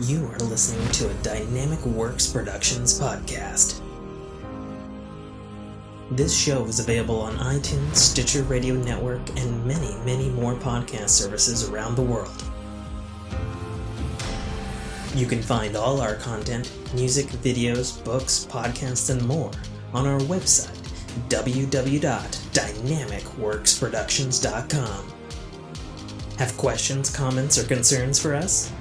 You are listening to a Dynamicworksproductions podcast. This show is available on iTunes, Stitcher Radio Network, and many, many more podcast services around the world. You can find all our content, music, videos, books, podcasts, and more on our website, www.dynamicworksproductions.com. Have questions, comments, or concerns for us?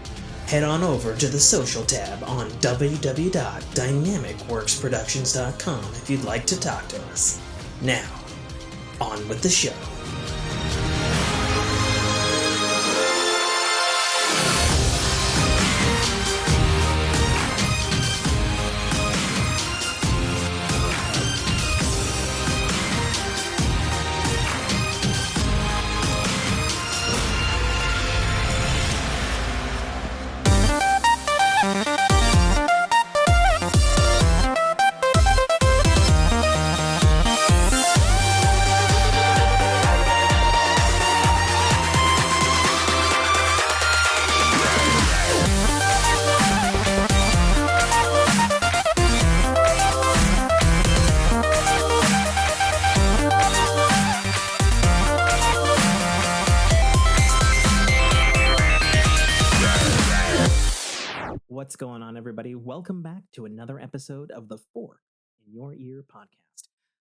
Head on over to the social tab on www.dynamicworksproductions.com if you'd like to talk to us. Now, on with the show. What's going on, everybody? Welcome back to another episode of the Fork in Your Ear podcast.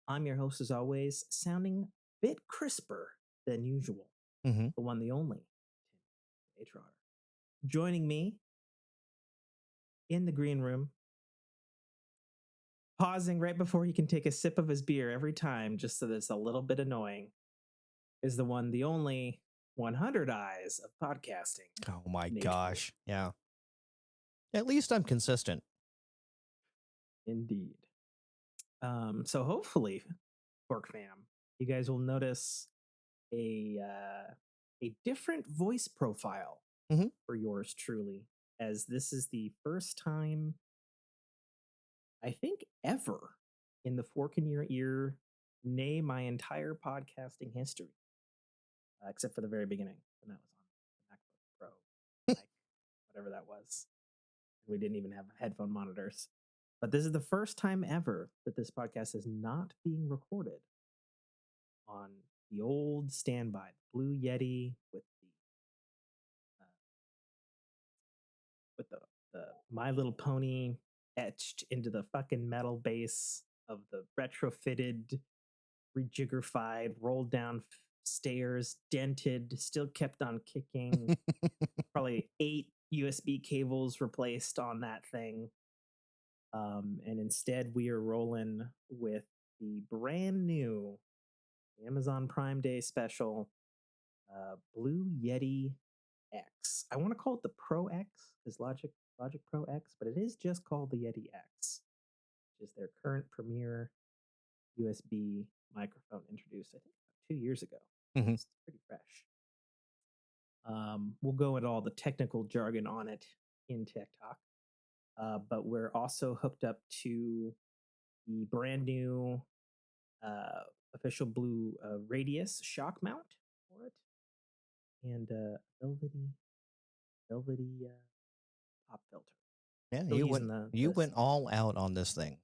I'm your host, as always, sounding a bit crisper than usual. The one, the only, Trotter. Joining me in the green room, pausing right before he can take a sip of his beer every time, just so that it's a little bit annoying, is the one, the only 100 eyes of podcasting. Oh my gosh. Yeah. At least I'm consistent. Indeed. So hopefully, Fork fam, you guys will notice a different voice profile for yours truly, as this is the first time, I think, ever in the Fork in Your Ear, nay, my entire podcasting history, except for the very beginning, and that was on the MacBook Pro, like, whatever that was. We didn't even have headphone monitors. But this is the first time ever that this podcast is not being recorded on the old standby Blue Yeti with the My Little Pony etched into the fucking metal base of the retrofitted, rejiggerfied, rolled down stairs, dented, still kept on kicking. Probably 8 USB cables replaced on that thing. And instead we are rolling with the brand new Amazon Prime Day special Blue Yeti X. I want to call it the Pro X, is Logic Pro X, but it is just called the Yeti X, which is their current premier USB microphone, introduced, I think, 2 years ago. It's pretty fresh. We'll go into all the technical jargon on it in Tech Talk. But we're also hooked up to the brand new official Blue Radius shock mount for it, and velvety pop filter. Yeah, Still you went all out on this thing.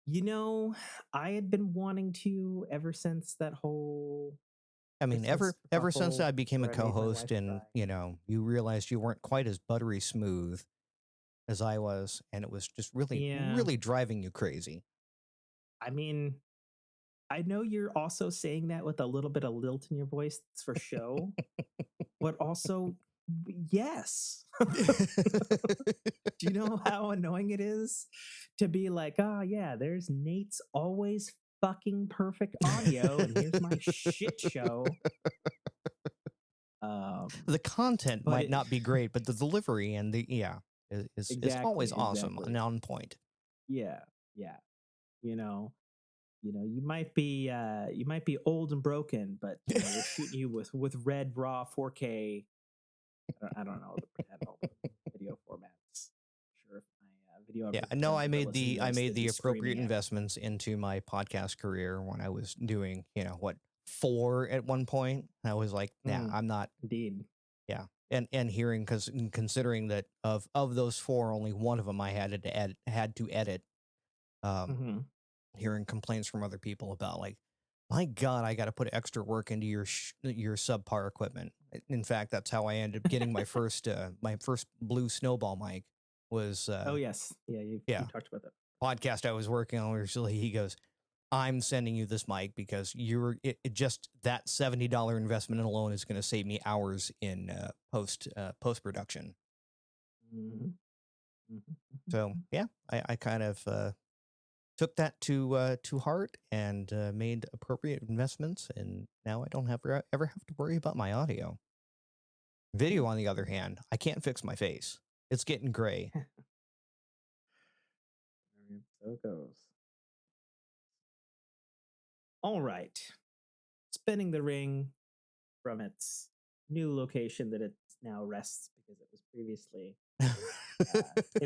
You know, I had been wanting to ever since that whole. I mean, ever since I became a co-host, and you realized you weren't quite as buttery smooth as I was, and it was just really driving you crazy. I mean, I know you're also saying that with a little bit of lilt in your voice for show, but also, yes. Do you know how annoying it is to be like, oh yeah, there's Nate's always fucking perfect audio, and here's my shit show. The content might not be great, but the delivery and is always awesome and on point. Yeah. You might be old and broken, but we're shooting you with red raw 4K. I don't know the video formats. Sure, if my video. Yeah, no, I made the appropriate investments into my podcast career when I was doing 4 at one point. I was like, nah, I'm not. Indeed. Yeah. and hearing, because considering that of those four, only one of them I had to edit. Hearing complaints from other people about, like, my God, I got to put extra work into your subpar equipment. In fact, that's how I ended up getting my first blue snowball mic. Was oh yes, you talked about that podcast I was working on. Originally, he goes, "I'm sending you this mic because just that $70 investment alone is going to save me hours in post production." So yeah, I kind of took that to heart and made appropriate investments, and now I don't ever have to worry about my audio. Video, on the other hand, I can't fix my face. It's getting gray. So it goes. All right. Spinning the ring from its new location that it now rests, because it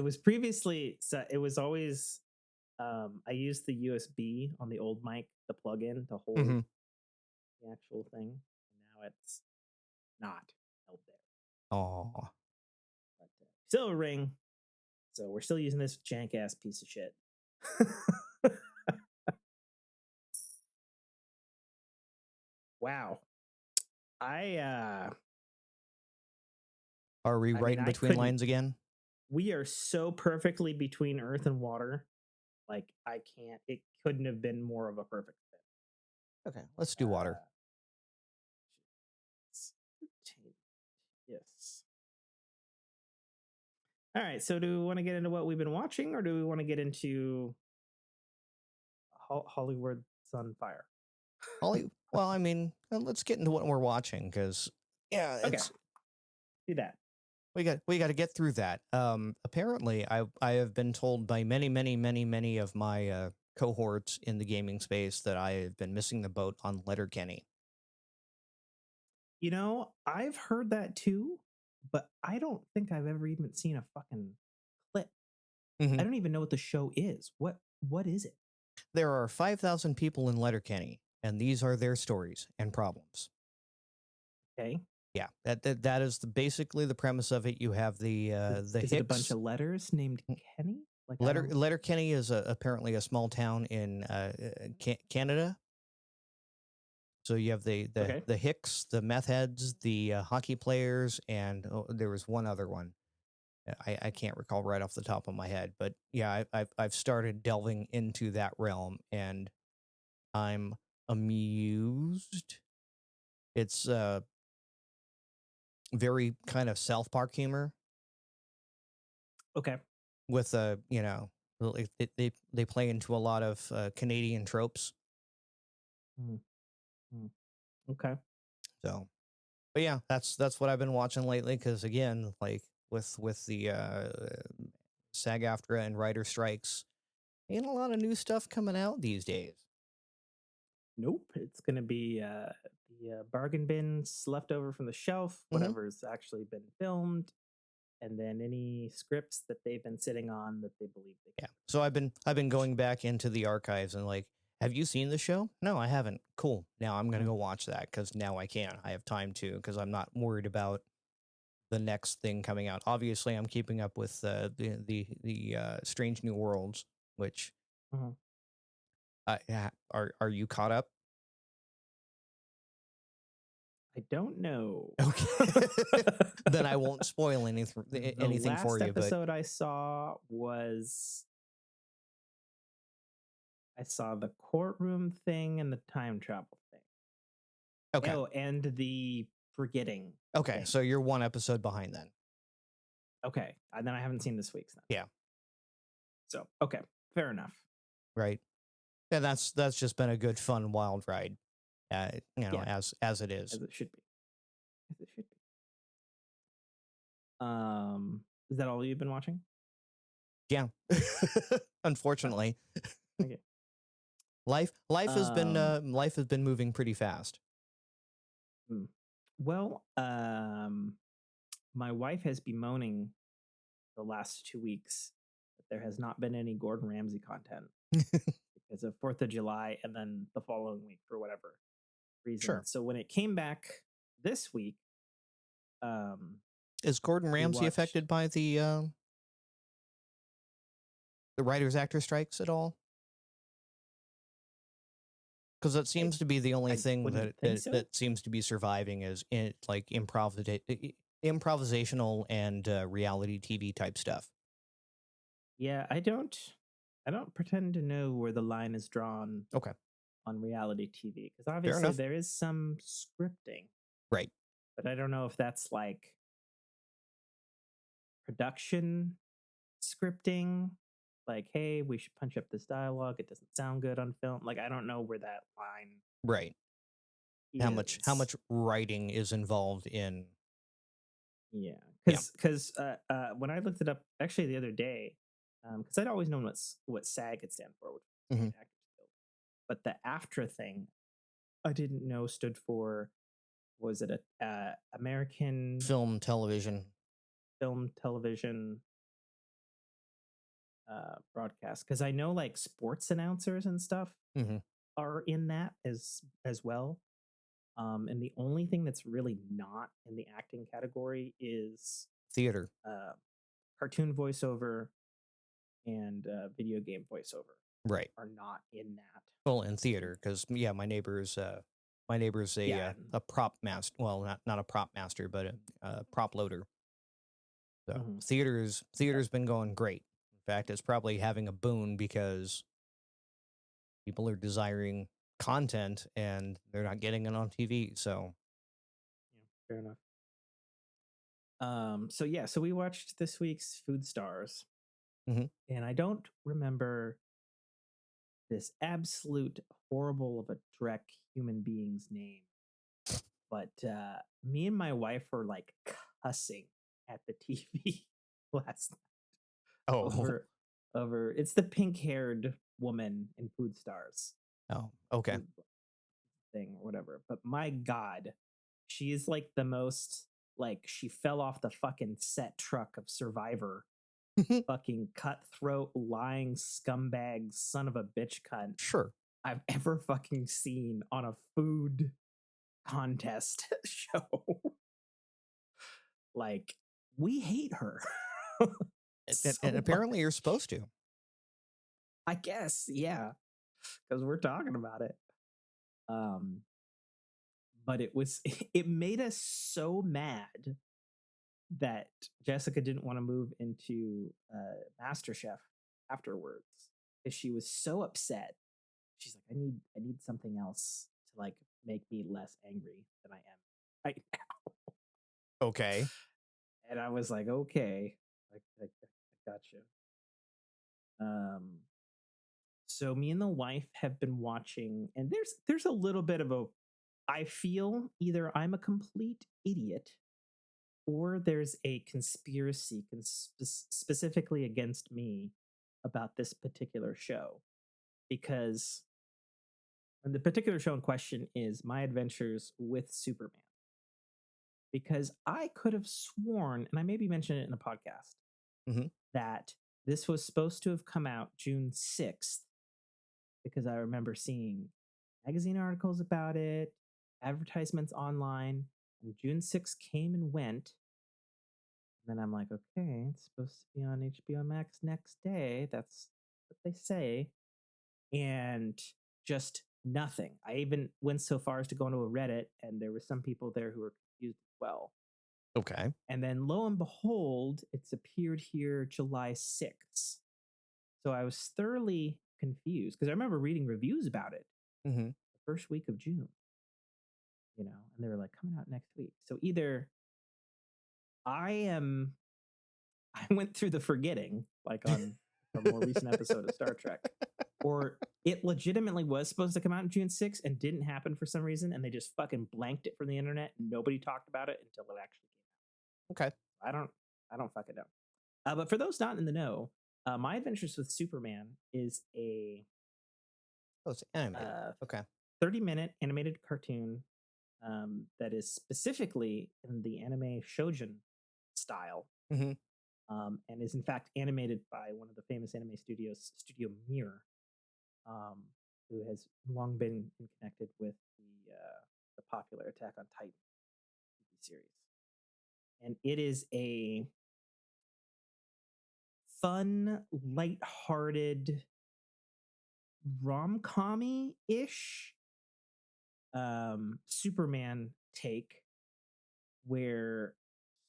was previously so it was always I used the USB on the old mic, the plug-in to hold the actual thing. And now it's not held there. Oh, but still a ring. So we're still using this jank ass piece of shit. Wow. Are we writing between lines again? We are so perfectly between earth and water. Like, I can't. It couldn't have been more of a perfect fit. Okay, let's do water. Yes. All right. So, do we want to get into what we've been watching, or do we want to get into Hollywood's on fire? Well, I mean, let's get into what we're watching, because do that. We got to get through that. Apparently, I have been told by many of my cohorts in the gaming space that I have been missing the boat on Letterkenny. You know, I've heard that too, but I don't think I've ever even seen a fucking clip. I don't even know what the show is. What is it? There are 5,000 people in Letterkenny, and these are their stories and problems. Okay. Yeah, that is basically the premise of it. You have the is Hicks. It a bunch of letters named Kenny? Like Letterkenny is apparently a small town in Canada. So you have the Hicks, the meth heads, the hockey players, and there was one other one. I can't recall right off the top of my head, but yeah, I've started delving into that realm, and I'm amused. It's very kind of South Park humor. Okay. With they play into a lot of Canadian tropes. Okay. So, but yeah, that's what I've been watching lately, because again, like with the SAG-AFTRA and writer strikes, ain't a lot of new stuff coming out these days. Nope. It's going to be the bargain bins left over from the shelf, whatever's actually been filmed, and then any scripts that they've been sitting on that they believe they can. Yeah. So I've been going back into the archives and like, have you seen the show? No, I haven't. Cool. Now I'm going to go watch that, because now I can. I have time to, because I'm not worried about the next thing coming out. Obviously, I'm keeping up with the Strange New Worlds, which are you caught up? I don't know. Okay. Then I won't spoil anything for you. The last episode I saw was I saw the courtroom thing and the time travel thing. Okay. Oh, and the forgetting. Okay, thing. so you're one episode behind then. Okay, and then I haven't seen this week's then. Yeah. So okay, fair enough. Right. And that's just been a good, fun, wild ride. As it is. As it should be. As it should be. Is that all you've been watching? Yeah. Unfortunately. Okay. Life has been moving pretty fast. Well, my wife has bemoaning the last 2 weeks that there has not been any Gordon Ramsay content because of 4th of July and then the following week for whatever reason. Sure. So when it came back this week, Is Gordon We Ramsay watched. affected by the writers actor strikes at all? Because that I seems to be the only I thing wouldn't that, think so. that seems to be surviving is in like improvisational and reality TV type stuff. Yeah, I don't pretend to know where the line is drawn Okay, on reality TV because fair obviously enough. there is some scripting, Right. but I don't know if that's like production scripting. Like, hey, we should punch up this dialogue. It doesn't sound good on film. Like, I don't know where that line Right. How is. much writing is involved in? Yeah, Yeah. because when I looked it up actually the other day, because I'd always known what SAG had stand for, which was Hmm. Screen Actors Guild, but the AFTRA thing I didn't know stood for, was it a American Film, television. Film Television broadcast? Because I know like sports announcers and stuff Hmm. are in that as well. And the only thing that's really not in the acting category is Theater. uh, cartoon voiceover and video game voiceover Right. are not in that. Well, in theater, because yeah, my neighbor's Yeah. a prop master. Well, not a prop master, but a prop loader. So Mhm. theater's been going great. In fact, it's probably having a boon because people are desiring content and they're not getting it on TV. So Yeah, fair enough. So yeah, so we watched this week's Food Stars, mhm. and I don't remember this absolute horrible of a Drek human being's name, but me and my wife were like cussing at the TV last night Oh, over it's the pink-haired woman in Food Stars oh, okay. food thing or whatever. But my God, she is like the most, like she fell off the fucking set truck of Survivor, fucking cutthroat, lying scumbag, son of a bitch cunt Sure. I've ever fucking seen on a food contest show. Like, we hate her And so apparently you're much. supposed to. I guess, yeah, because we're talking about it. Um, but it made us so mad that Jessica didn't want to move into MasterChef afterwards because she was so upset. She's like, I need something else to like make me less angry than I am right now. Okay. And I was like, okay, I got you. Um, so me and the wife have been watching, and there's a little bit of a. I feel either I'm a complete idiot or there's a conspiracy specifically against me about this particular show, because and the particular show in question is My Adventures with Superman, because I could have sworn, and I maybe mentioned it in a podcast, Hmm. that this was supposed to have come out June 6th, because I remember seeing magazine articles about it, advertisements online, and June 6th came and went. Then I'm like, okay, it's supposed to be on HBO Max next day. That's what they say. And just nothing. I even went so far as to go into a Reddit, and there were some people there who were confused as well. Okay. And then lo and behold, it's appeared here July 6th. So I was thoroughly confused because I remember reading reviews about it Hmm. the first week of June, and they were like coming out next week. So either I am I went through the forgetting, like on a more recent episode of Star Trek, or it legitimately was supposed to come out in June 6th and didn't happen for some reason, and they just fucking blanked it from the internet and nobody talked about it until it actually Okay. came out. I don't fucking know. But for those not in the know, My Adventures with Superman is a Oh, it's animated. uh, Okay. 30-minute animated cartoon that is specifically in the anime shoujin style, Hmm. and is in fact animated by one of the famous anime studios, Studio Mirror, um, who has long been connected with the popular Attack on Titan TV series. and it is a fun, lighthearted, rom-com ish Superman take where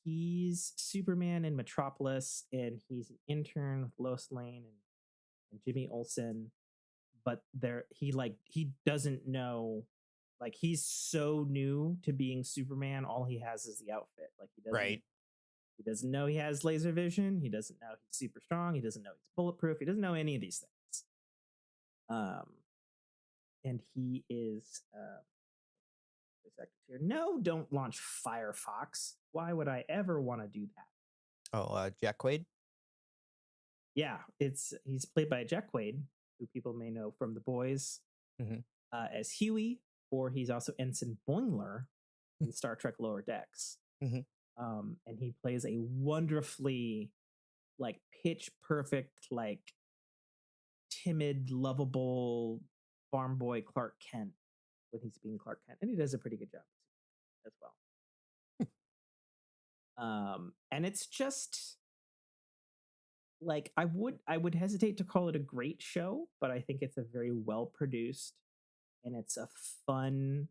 he's Superman in Metropolis and he's an intern with Lois Lane and Jimmy Olsen, but he doesn't know, like he's so new to being Superman, all he has is the outfit. Like Right. he doesn't know he has laser vision, he doesn't know he's super strong, he doesn't know he's bulletproof, he doesn't know any of these things. And he is this actor here. No, don't launch Firefox. Why would I ever want to do that? Oh, Jack Quaid? Yeah, he's played by Jack Quaid, who people may know from The Boys as Huey, or he's also Ensign Boimler in Star Trek Lower Decks. And he plays a wonderfully, like, pitch perfect, like, timid, lovable farm boy Clark Kent when he's being Clark Kent, and he does a pretty good job as well. And it's just like I would hesitate to call it a great show, but I think it's a very well produced and it's a fun,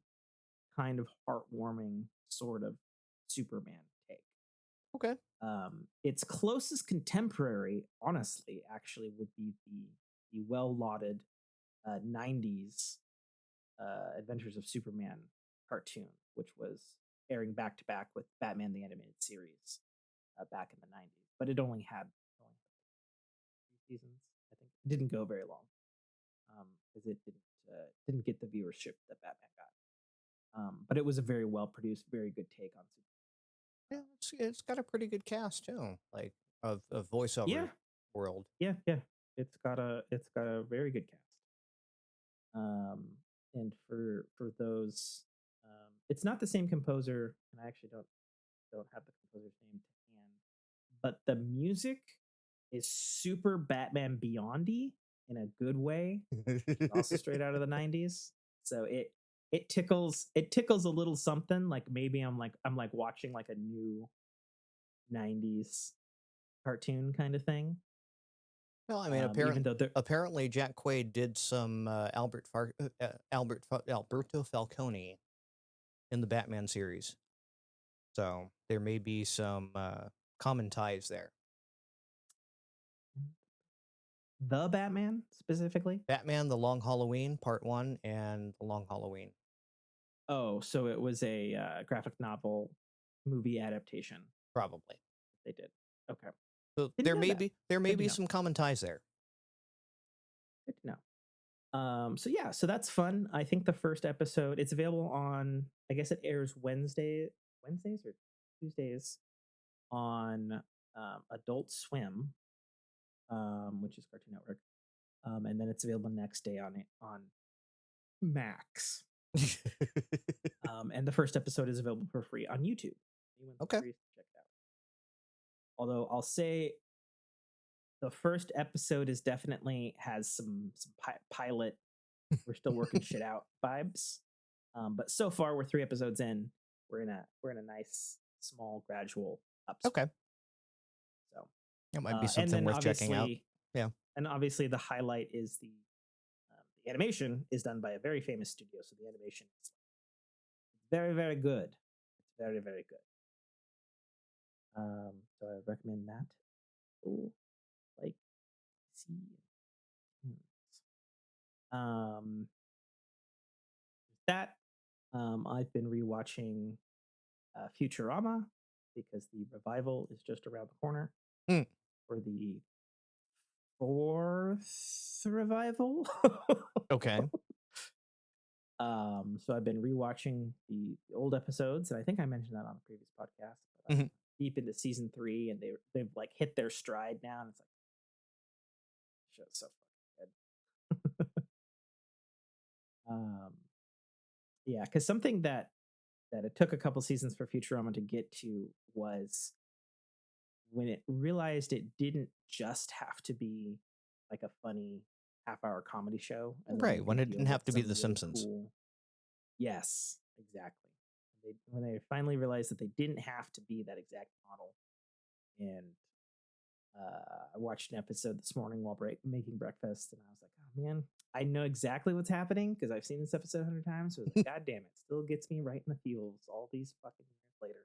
kind of heartwarming sort of Superman take. Okay. Its closest contemporary, honestly, actually would be the well lauded 90s Adventures of Superman cartoon, which was airing back to back with Batman the Animated Series back in the 90s. But it only had 3 seasons, I think. It didn't go very long because it didn't get the viewership that Batman got. But it was a very well produced, very good take on Superman. Yeah, it's got a pretty good cast too, like of voiceover world. Yeah. It's got a very good cast. And for those, it's not the same composer, and I actually don't have the composer's name to hand, but the music is super Batman Beyondy in a good way. Also straight out of the 90s. So it tickles a little something, like maybe I'm watching like a new 90s cartoon kind of thing. Well, I mean, apparently Jack Quaid did some Alberto Falcone in the Batman series, so there may be some common ties there. The Batman specifically? Batman: The Long Halloween Part 1 and The Long Halloween. Oh, so it was a graphic novel movie adaptation. Probably they did. Okay. So there may be some common ties there. Good to know. So that's fun. I think the first episode, it's available on, I guess it airs Wednesdays or Tuesdays on Adult Swim, which is Cartoon Network, and then it's available next day on Max. And the first episode is available for free on YouTube. Okay. Check it out. Although I'll say the first episode is definitely has some pilot, we're still working shit out vibes. But so far we're 3 episodes in. We're in a nice small gradual upswing. Okay. So that might be something worth checking out. Yeah. And obviously the highlight is the animation is done by a very famous studio, so the animation is very, very good. It's very, very good. So I recommend that. Ooh, like, see. That I've been rewatching Futurama because the revival is just around the corner for the 4th revival. Okay. So I've been rewatching the old episodes, and I think I mentioned that on a previous podcast. But I'm deep into season 3, and they've like hit their stride now, and it's like, show's so fucking good. Yeah, because something that it took a couple seasons for Futurama to get to was when it realized it didn't just have to be like a funny half-hour comedy show, and right? When it didn't have to be The Simpsons. Yes, exactly. when they finally realized that they didn't have to be that exact model. And I watched an episode this morning while making breakfast, and I was like, oh man, I know exactly what's happening because I've seen this episode 100 times. So I was like, God damn it, still gets me right in the feels all these fucking years later.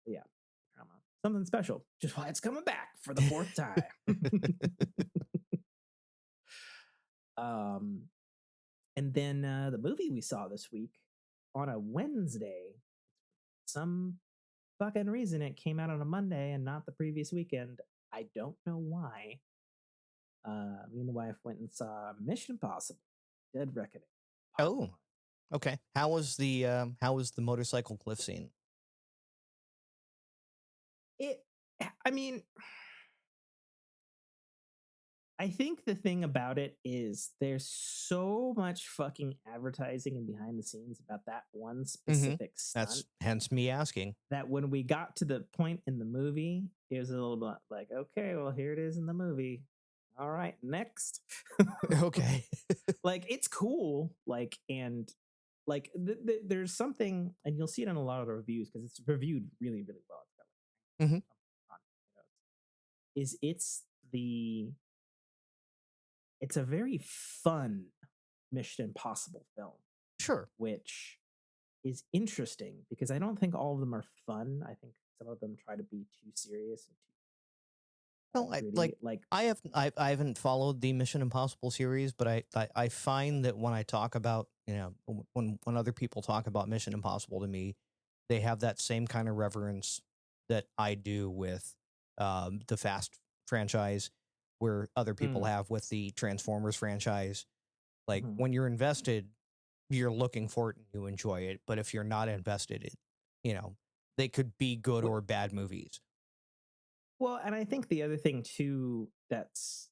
Yeah, drama. Something special, just why it's coming back for the fourth time. And then the movie we saw this week on a Wednesday, some fucking reason it came out on a Monday and not the previous weekend. I don't know why. Me and the wife went and saw Mission Impossible: Dead Reckoning. Oh, okay. How was the motorcycle cliff scene? I mean, I think the thing about it is there's so much fucking advertising and behind the scenes about that one specific stunt. That's hence me asking. That when we got to the point in the movie, it was a little bit like, okay, well, here it is in the movie. All right, next. Okay. Like, it's cool. Like, and like, there's something, and you'll see it in a lot of the reviews because it's reviewed really, really well. It's got like, it's a very fun Mission Impossible film. Sure. Which is interesting because I don't think all of them are fun. I think some of them try to be too serious and too I haven't followed the Mission Impossible series, but I find that when I talk about, when other people talk about Mission Impossible to me, they have that same kind of reverence that I do with the Fast franchise, where other people have with the Transformers franchise. Like when you're invested, you're looking for it and you enjoy it. But if you're not invested, they could be good or bad movies. Well, and I think the other thing too that's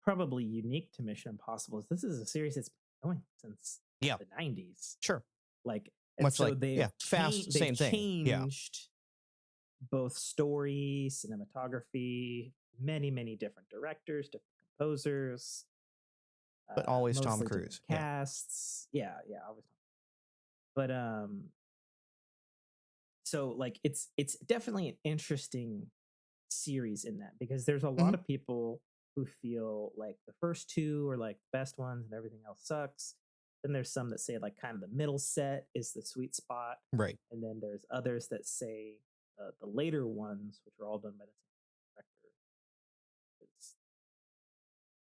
probably unique to Mission Impossible is this is a series that's been going since the 90s. Sure. Like, and much so like Fast, same thing. Changed both story, cinematography, many different directors, different composers, but always Tom Cruise casts. Yeah, always. But so like it's definitely an interesting series in that because there's a lot of people who feel like the first two are like the best ones and everything else sucks. Then there's some that say like kind of the middle set is the sweet spot, right? And then there's others that say the later ones, which are all done by the same director.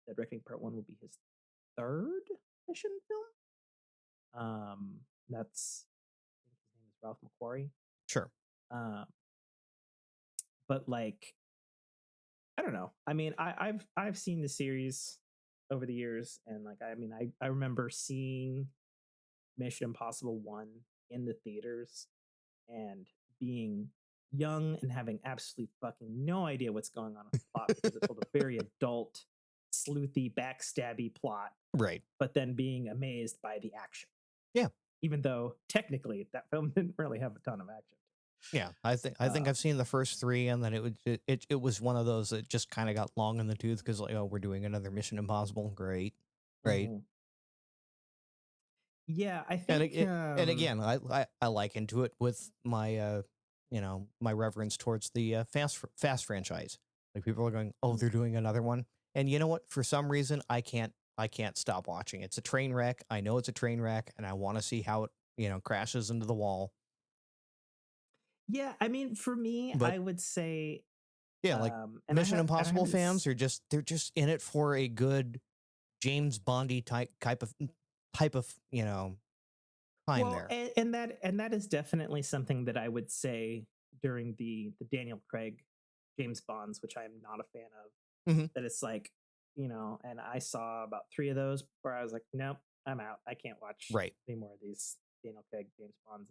Dead Reckoning Part 1 will be his third mission film. That's, I think his name is Ralph McQuarrie. Sure. But like, I don't know. I mean, I've seen the series over the years, and like, I mean, I remember seeing Mission Impossible 1 in the theaters and being young and having absolutely fucking no idea what's going on in the plot because it told a very adult, sleuthy, backstabby plot. Right. But then being amazed by the action. Yeah. Even though technically that film didn't really have a ton of action. Yeah, I think I've seen the first three, and then it was one of those that just kind of got long in the tooth because like, oh, we're doing another Mission Impossible, great. Yeah, I think, and again, I like into it with my my reverence towards the Fast franchise. Like people are going, oh, they're doing another one, and you know what? For some reason, I can't stop watching. It's a train wreck. I know it's a train wreck, and I want to see how it crashes into the wall. Yeah, I mean, for me, I would say, like Mission Impossible fans are they're just in it for a good James Bondy type of time there. And that is definitely something that I would say during the Daniel Craig James Bonds, which I am not a fan of. That it's like, and I saw about 3 of those where I was like, nope, I'm out. I can't watch any more of these Daniel Craig James Bonds.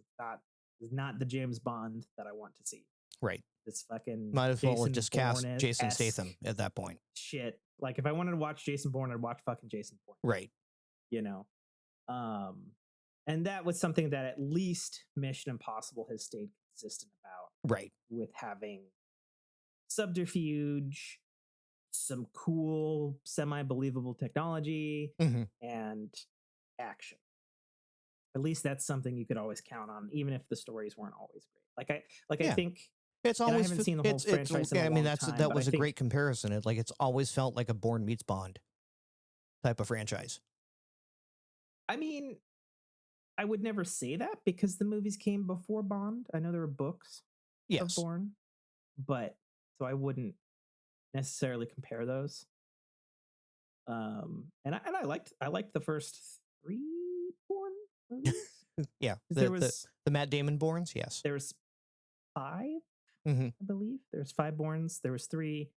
It's not the James Bond that I want to see. Right. This fucking might as well just cast Jason Statham at that point. Shit. Like if I wanted to watch Jason Bourne, I'd watch fucking Jason Bourne. Right. And that was something that at least Mission Impossible has stayed consistent about. Right. With having subterfuge, some cool, semi-believable technology, and action. at least that's something you could always count on, even if the stories weren't always great. I Yeah. think It's and I always haven't seen the whole franchise in a I mean, long time. that But was I a think, great comparison. It's always felt like a Bourne meets Bond type of franchise. I mean, I would never say that because the movies came before Bond. I know there were books of Yes. Bourne, but so I wouldn't necessarily compare those. And I liked the first 3 Bourne movies. Yeah. There was the Matt Damon Bournes, yes. there was 5, Mm-hmm. I believe. There's 5 Bournes. There was 3,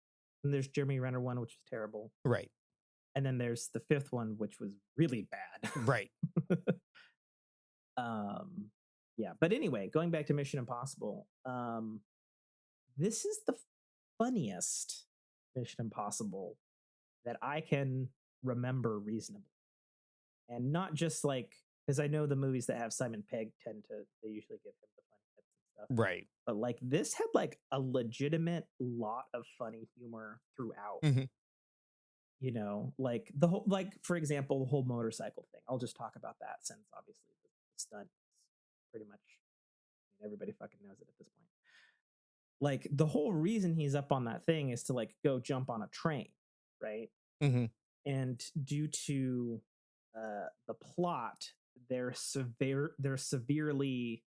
and there's Jeremy Renner one, which is terrible. Right. And then there's the 5th one, which was really bad. Right. Yeah. But anyway, going back to Mission Impossible, this is the funniest Mission Impossible that I can remember reasonably. And not just like, because I know the movies that have Simon Pegg they usually give him the funny bits and stuff. Right. But like this had like a legitimate lot of funny humor throughout. Mm-hmm. You know, like the whole, like for example, the whole motorcycle thing. I'll just talk about that since obviously the stunt is pretty much, everybody fucking knows it at this point. Like the whole reason he's up on that thing is to like go jump on a train, right? Mm-hmm. And due to the plot, they're severely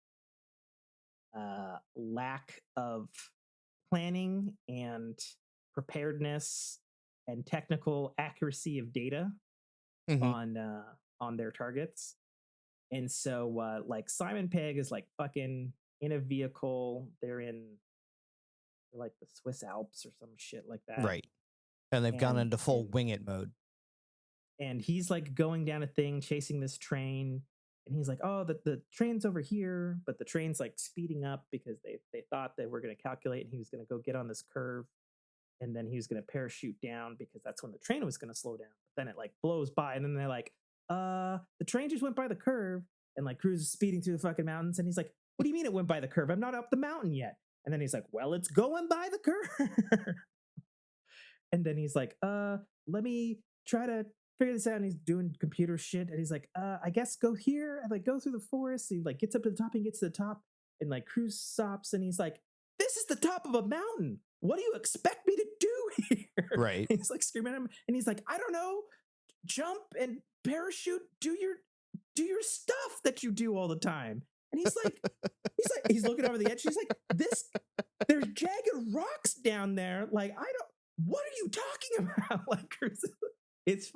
lack of planning and preparedness and technical accuracy of data on their targets. And so like Simon Pegg is like fucking in a vehicle. They're like the Swiss Alps or some shit like that. Right. And they've gone into full wing it mode. And he's like going down a thing, chasing this train. And he's like, oh, the train's over here. But the train's like speeding up because they thought they were going to calculate and he was going to go get on this curve. And then he was going to parachute down because that's when the train was going to slow down. But then it like blows by. And then they're like, the train just went by the curve. And like Cruz is speeding through the fucking mountains. And he's like, what do you mean it went by the curve? I'm not up the mountain yet. And then he's like, well, it's going by the curve. And then he's like, let me try to figure this out. And he's doing computer shit. And he's like, I guess go here and like go through the forest. He like gets up to the top and gets to the top. And like Cruz stops and he's like, this is the top of a mountain. What do you expect me to do here? Right. And he's like screaming at him. And he's like, I don't know. Jump and parachute. Do your stuff that you do all the time. And he's looking over the edge. He's like, there's jagged rocks down there. Like, what are you talking about? Like, it's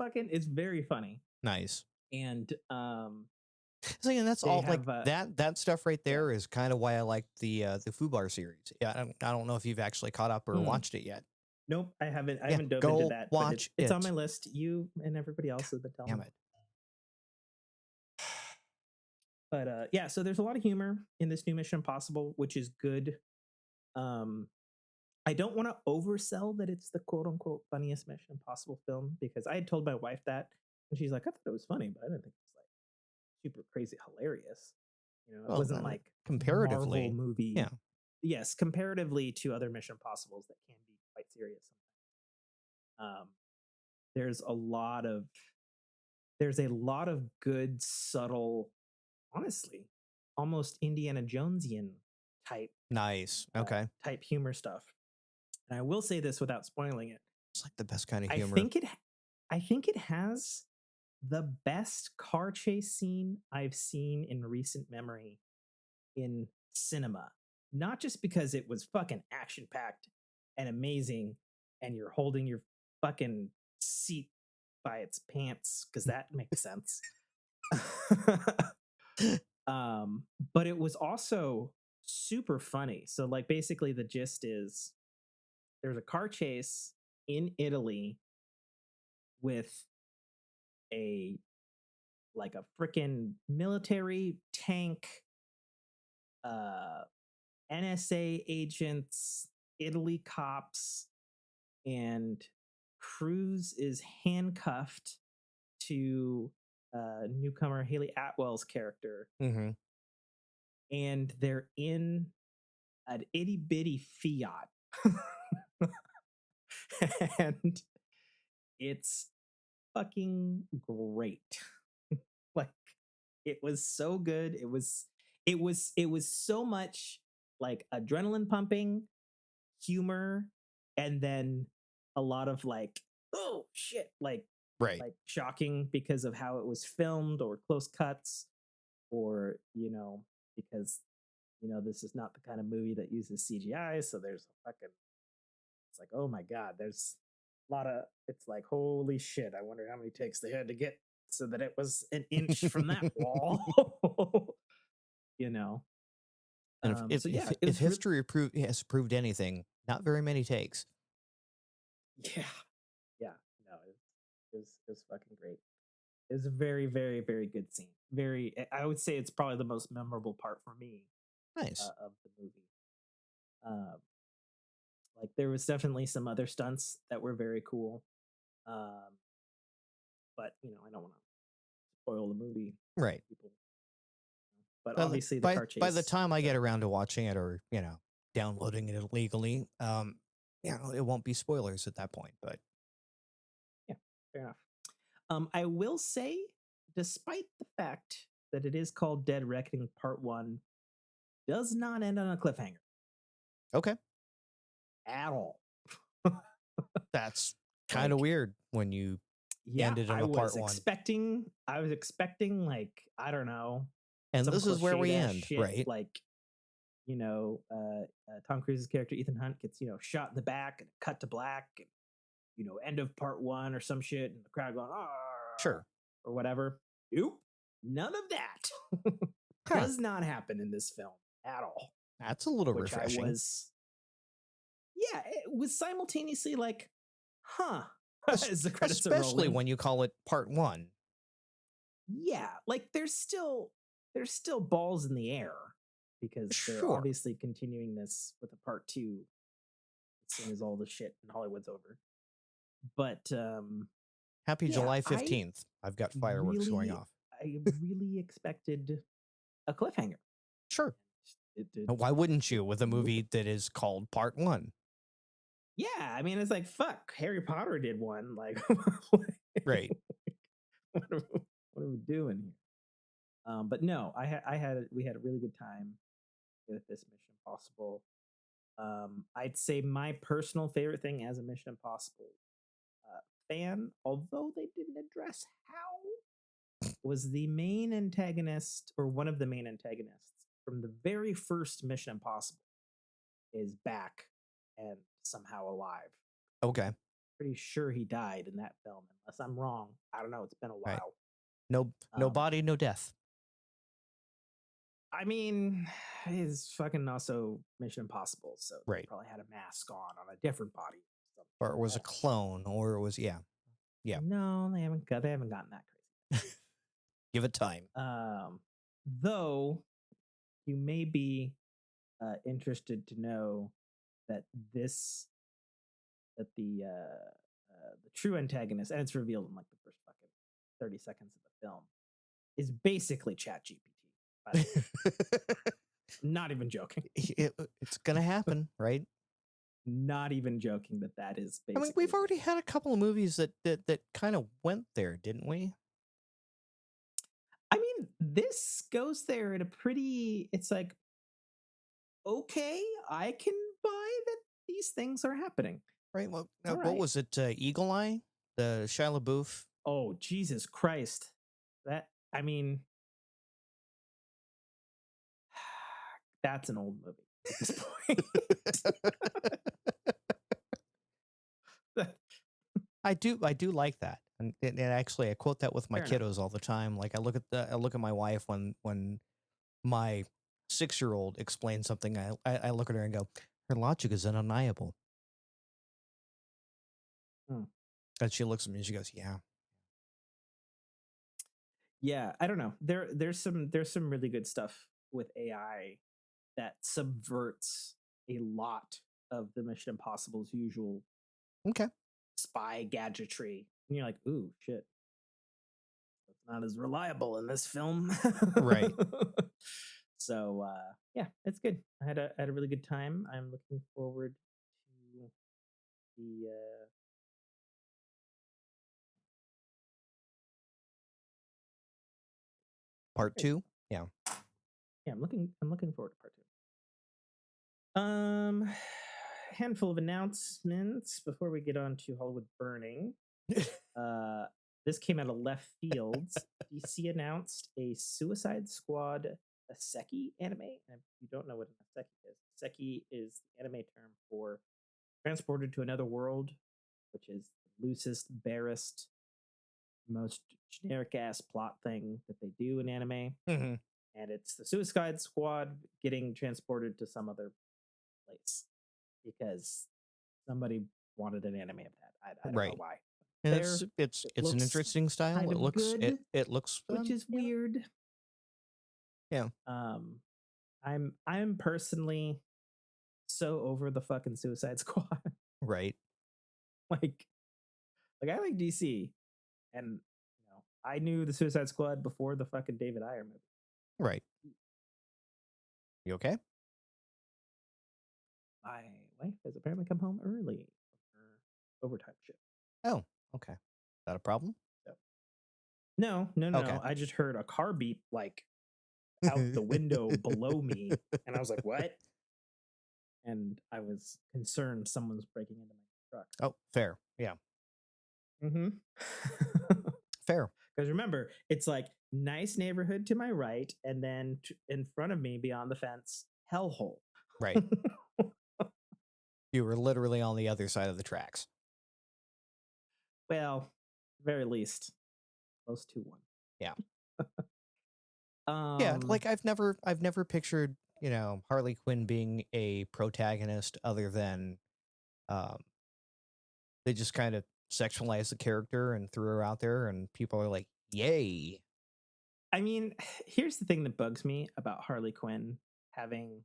very funny. Nice. And so again, that's all like that stuff right there is kind of why I like the Fubar series. Yeah, I don't know if you've actually caught up or watched it yet. Nope, I haven't. I haven't dove into that. Watch it's on my list. You and everybody else has been telling me. Damn it. But yeah, so there's a lot of humor in this new Mission Impossible, which is good. I don't want to oversell that it's the quote unquote funniest Mission Impossible film because I had told my wife that and she's like, I thought it was funny, but I didn't think it was like super crazy hilarious. You know, it wasn't like comparatively Marvel movie. Yeah. Yes, comparatively to other Mission Impossibles that can be quite serious sometimes. There's a lot of good, subtle, honestly, almost Indiana Jonesian type. Nice. Okay. Type humor stuff. And I will say this without spoiling it. It's like the best kind of humor. I think it has the best car chase scene I've seen in recent memory in cinema. Not just because it was fucking action-packed and amazing and you're holding your fucking seat by its pants, because that makes sense. But it was also super funny. So like basically the gist is there's a car chase in Italy with a freaking military tank, NSA agents, Italy cops, and Cruz is handcuffed to newcomer Haley Atwell's character. Mm-hmm. And they're in an itty bitty Fiat. And it's fucking great. Like, It was so good. It was so much like adrenaline pumping, humor, and then a lot of like, oh shit, Right. like shocking because of how it was filmed or close cuts, or because this is not the kind of movie that uses CGI, so there's a fucking, it's like, oh my god, there's a lot of, it's like, holy shit, I wonder how many takes they had to get so that it was an inch from that wall. you know And so yeah, it if was really, history has proved anything, not very many takes. yeah, yeah, no, it was fucking great. It was a very, very, very good scene. Very, I would say it's probably the most memorable part for me Nice. of the movie. Um, like there was definitely some other stunts that were very cool, um, but I don't want to spoil the movie Right. for people. But obviously, the car By the chase. time I get around to watching it, or downloading it illegally, it won't be spoilers at that point. But Yeah, fair enough. I will say, despite the fact that it is called Dead Reckoning Part One, does not end on a cliffhanger okay, at all. that's kind of Like, weird when you yeah, ended on I a part was one. expecting. I was expecting, like, I don't know, And some this is where cliched we ass end, shit, right? like Tom Cruise's character Ethan Hunt gets shot in the back and cut to black, and end of part one or some shit, and the crowd going ah Sure. or whatever. Nope, none of that Huh. does not happen in this film at all. That's a little Which refreshing. yeah, it was simultaneously like, huh, as the credits are Especially rolling. when you call it part one. Yeah, like there's still balls in the air because they're Sure. obviously continuing this with a part two as soon as all the shit in Hollywood's over. But Happy yeah, July 15th. I've got fireworks going off. I really expected a cliffhanger. Sure. It did. Why wouldn't you with a Nope. movie that is called part one? Yeah, I mean, it's like, fuck, Harry Potter did one. Like, Right. what are we doing here? But no, we had a really good time with this Mission Impossible. I'd say my personal favorite thing as a Mission Impossible fan, although they didn't address how, was the main antagonist, or one of the main antagonists from the very first Mission Impossible is back and somehow alive. Okay. Pretty sure he died in that film, unless I'm wrong. I don't know. It's been a Right. while. No body, no death. I mean, it's fucking also Mission Impossible, so they Right. probably had a mask on a different body, Or it was a clone, or it was yeah. No, they haven't gotten that crazy. Give it time. Though you may be interested to know that the true antagonist, and it's revealed in like the first fucking 30 seconds of the film, is basically ChatGPT. I'm not even joking. It's gonna happen, right? Not even joking that is basically. I mean, we've already had a couple of movies that kind of went there, didn't we? I mean, this goes there at a pretty. It's like, okay, I can buy that these things are happening. Right. Well, All what right. was it? Eagle Eye, the Shia LaBeouf. Oh, Jesus Christ! I mean, that's an old movie at this point. I do like that, and actually I quote that with my Fair enough. kiddos all the time. Like I look at my wife when my 6-year-old explains something. I look at her and go, her logic is undeniable. And she looks at me and she goes, yeah. Yeah, I don't know. There's some really good stuff with AI that subverts a lot of the Mission Impossible's usual spy gadgetry. And you're like, ooh, shit. It's not as reliable in this film. Right. So yeah, it's good. I had a really good time. I'm looking forward to the Part 2? Yeah. Yeah, I'm looking forward to part 2. Handful of announcements before we get on to Hollywood Burning. This came out of left fields. DC announced a Suicide Squad Isekai anime. And if you don't know what an Isekai is the anime term for transported to another world, which is the loosest, barest, most generic ass plot thing that they do in anime. Mm-hmm. And it's the Suicide Squad getting transported to some other place because somebody wanted an anime of that. I don't know why. And it's an interesting style. Kind it of looks good, it looks which is weird. Yeah. I'm personally so over the fucking Suicide Squad. Right. like I like DC, and I knew the Suicide Squad before the fucking David Ayer movie. Right. You okay? My wife has apparently come home early from her overtime shift. Oh, okay. Is that a problem? No. I just heard a car beep like out the window below me, and I was like, "What?" And I was concerned someone's breaking into my truck. Oh, fair. Yeah. Mm-hmm. Fair. Because remember, it's like nice neighborhood to my right, and then in front of me, beyond the fence, hellhole. Right. You were literally on the other side of the tracks. Well, very least, close to one. Yeah. Yeah, like I've never pictured, Harley Quinn being a protagonist other than they just kind of sexualized the character and threw her out there and people are like, yay. I mean, here's the thing that bugs me about Harley Quinn having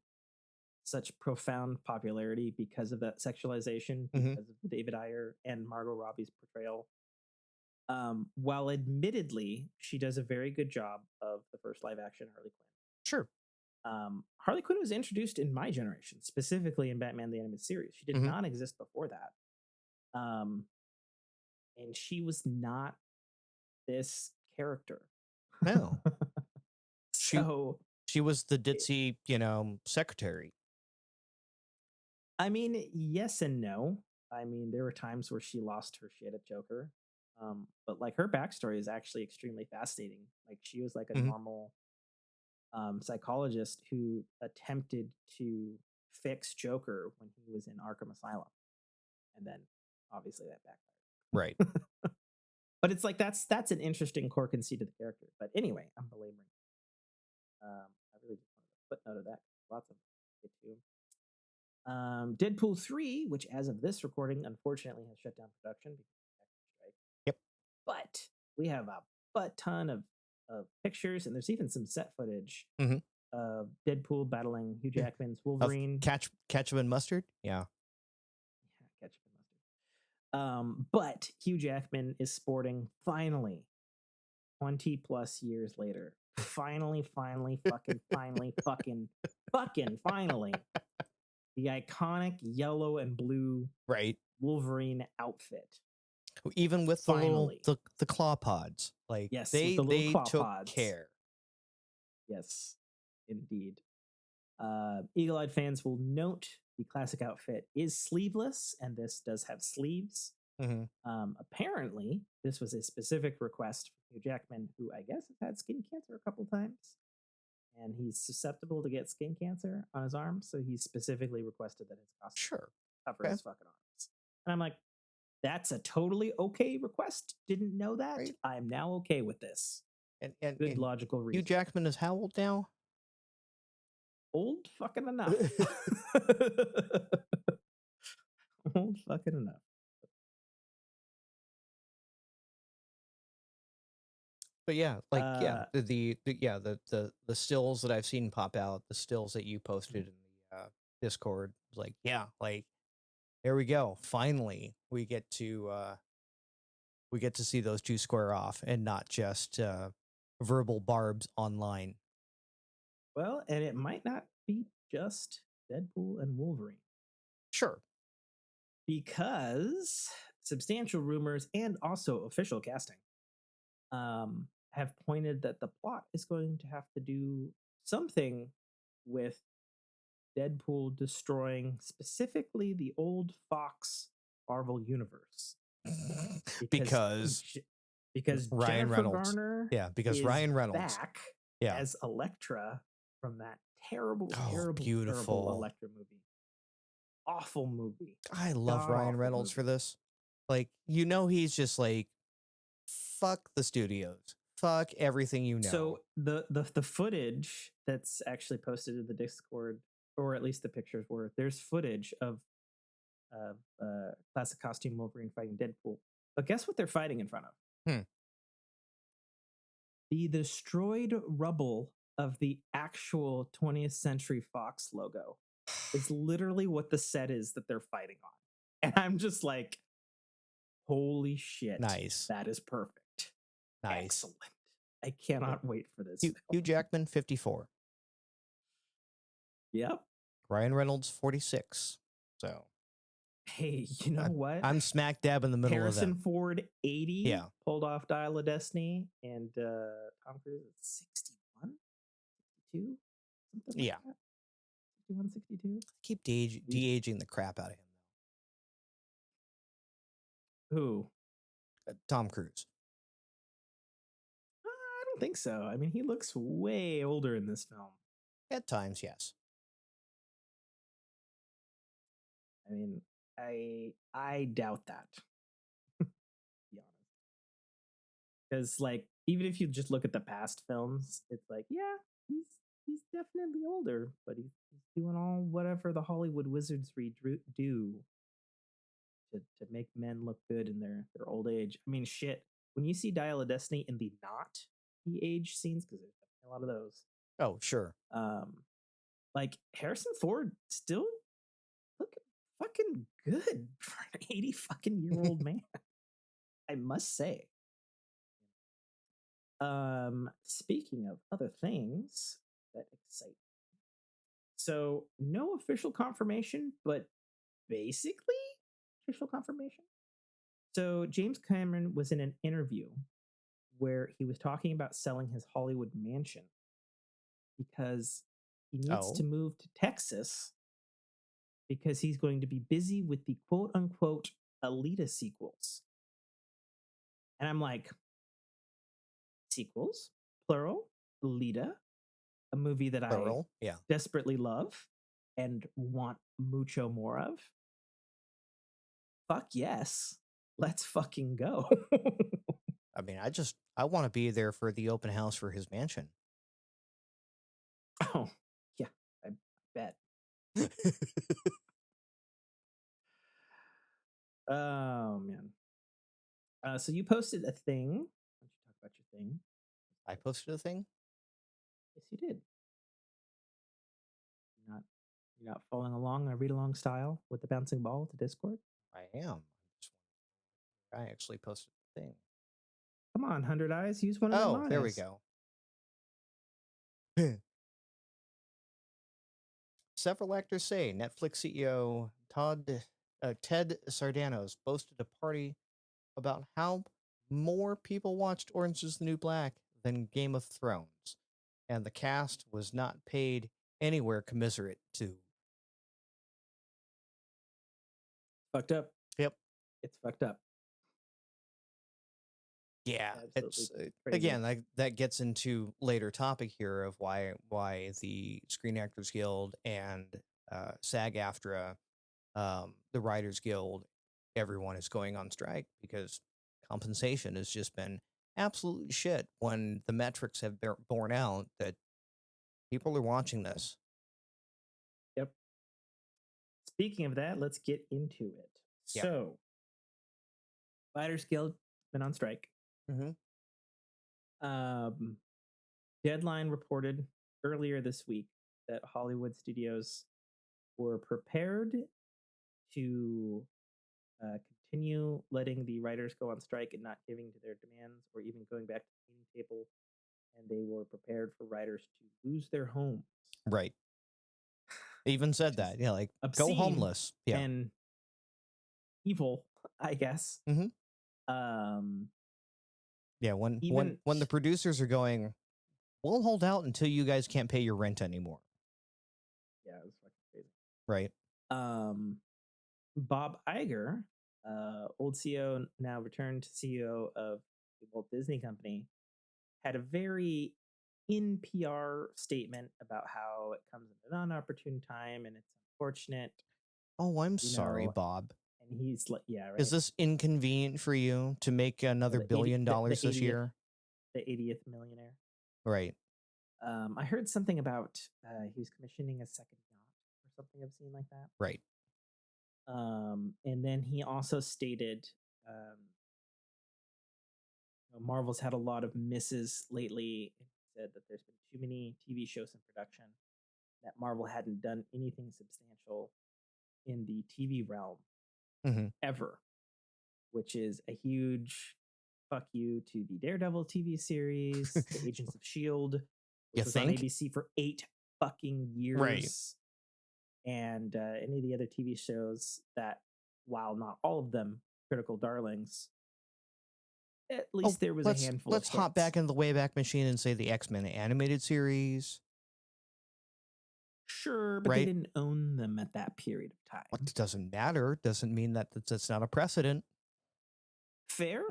such profound popularity because of that sexualization, because of David Ayer and Margot Robbie's portrayal. While admittedly, she does a very good job of the first live action Harley Quinn. Sure. Harley Quinn was introduced in my generation, specifically in Batman the Animated Series. She did not exist before that. And she was not this character. No. So she was the ditzy, secretary. I mean, yes and no. I mean, there were times where she lost her shit at Joker. But like her backstory is actually extremely fascinating. Like she was like a normal psychologist who attempted to fix Joker when he was in Arkham Asylum. And then obviously that backfired. Right. But it's like that's an interesting core conceit of the character. But anyway, I'm belaboring. I really just wanted a footnote of that. Lots of get to. Deadpool 3, which as of this recording, unfortunately has shut down production because of the actor strike. Yep. But we have a butt ton of pictures, and there's even some set footage of Deadpool battling Hugh Jackman's Wolverine. Ketchup and mustard? Yeah. Ketchup and mustard. But Hugh Jackman is sporting, finally, 20 plus years later, finally, finally, finally, the iconic yellow and blue Wolverine outfit. Even with the claw pods. Like, yes, they took pods. care. Yes, indeed. Eagle-eyed fans will note the classic outfit is sleeveless, and this does have sleeves. Apparently, this was a specific request from Hugh Jackman, who I guess has had skin cancer a couple times. And he's susceptible to get skin cancer on his arms, so he specifically requested that his costume cover his fucking arms. And I'm like, that's a totally okay request. Didn't know that. Right. I'm now okay with this. And good logical reason. Hugh Jackman is how old now? Old fucking enough. Old fucking enough. But yeah, like the stills that I've seen pop out, the stills that you posted in the Discord, like there we go. Finally, we get to see those two square off and not just verbal barbs online. Well, and it might not be just Deadpool and Wolverine. Sure. Because substantial rumors and also official casting have pointed that the plot is going to have to do something with Deadpool destroying specifically the old Fox Marvel universe because because because Ryan Jennifer Reynolds. Garner Yeah, because is Ryan Reynolds. back Yeah. as Elektra from that terrible, Oh, terrible, beautiful. terrible Elektra movie. Awful movie. I love Ryan Reynolds movie. for this. Like, you know, he's just like, fuck the studios. Fuck everything you know. So the footage that's actually posted in the Discord, or at least the pictures were, there's footage of classic costume Wolverine fighting Deadpool. But guess what they're fighting in front of? The destroyed rubble of the actual 20th Century Fox logo is literally what the set is that they're fighting on. And I'm just like, holy shit. Nice. That is perfect. Nice. Excellent. I cannot wait for this. Hugh Jackman, 54. Yep. Ryan Reynolds, 46. So, hey, you know what? I'm smack dab in the middle of them. Harrison Ford, 80. Yeah. Pulled off Dial of Destiny. And Tom Cruise at 61? 62? Something like that? 61, 62? Keep de-aging the crap out of him. Who? Tom Cruise. I don't think so. I mean, he looks way older in this film. At times, yes. I mean, I doubt that. To be honest. Because like, even if you just look at the past films, it's like, yeah, he's definitely older, but he's doing all whatever the Hollywood wizardry do to make men look good in their old age. I mean, shit. When you see Dial of Destiny in the not de-age scenes, because there's a lot of those. Oh, sure. Like Harrison Ford still looking fucking good for an 80 fucking year old man. I must say. Speaking of other things that excite me. So no official confirmation, but basically official confirmation. So James Cameron was in an interview where he was talking about selling his Hollywood mansion because he needs to move to Texas because he's going to be busy with the quote unquote Alita sequels. And I'm like, sequels, plural, Alita, a movie that plural, I desperately love and want mucho more of. Fuck yes. Let's fucking go. I mean, I want to be there for the open house for his mansion. Oh, yeah, I bet. Oh, man. So you posted a thing. Why don't you talk about your thing? I posted a thing? Yes, you did. You're not following along a read-along style with the bouncing ball to Discord? I am. I actually posted a thing. Come on, 100 Eyes. Use one of them eyes. Oh, there we go. Several actors say Netflix CEO Ted Sarandos boasted a party about how more people watched Orange is the New Black than Game of Thrones, and the cast was not paid anywhere commensurate to. Fucked up. Yep. It's fucked up. Yeah, it's again that gets into later topic here of why the Screen Actors Guild and SAG-AFTRA, the Writers Guild, everyone is going on strike because compensation has just been absolute shit when the metrics have borne out that people are watching this. Yep. Speaking of that, let's get into it. Yep. So, Writers Guild been on strike. Deadline reported earlier this week that Hollywood studios were prepared to continue letting the writers go on strike and not giving to their demands or even going back to the meeting table, and they were prepared for writers to lose their homes. Right. They even said that, yeah, like go homeless, yeah, and evil, I guess. Yeah, when Even the producers are going, we'll hold out until you guys can't pay your rent anymore. Yeah, it was fucking crazy. Right. Bob Iger, old CEO, now returned CEO of the Walt Disney Company, had a very in PR statement about how it comes at an unopportune time and it's unfortunate. Oh, I'm sorry, Bob. And he's like, yeah, right. Is this inconvenient for you to make another $1 billion this year? The 80th millionaire. Right. I heard something about he was commissioning a second yacht or something I've seen like that. Right. And then he also stated Marvel's had a lot of misses lately. He said that there's been too many TV shows in production, that Marvel hadn't done anything substantial in the TV realm ever, which is a huge fuck you to the Daredevil TV series, the Agents of S.H.I.E.L.D., which was on ABC for 8 fucking years. Right. And any of the other TV shows that, while not all of them critical darlings, at least there was a handful. Let's hop back into the Wayback Machine and say the X-Men animated series. Sure, but they didn't own them at that period of time. What doesn't matter. Doesn't mean that that's not a precedent. Fair.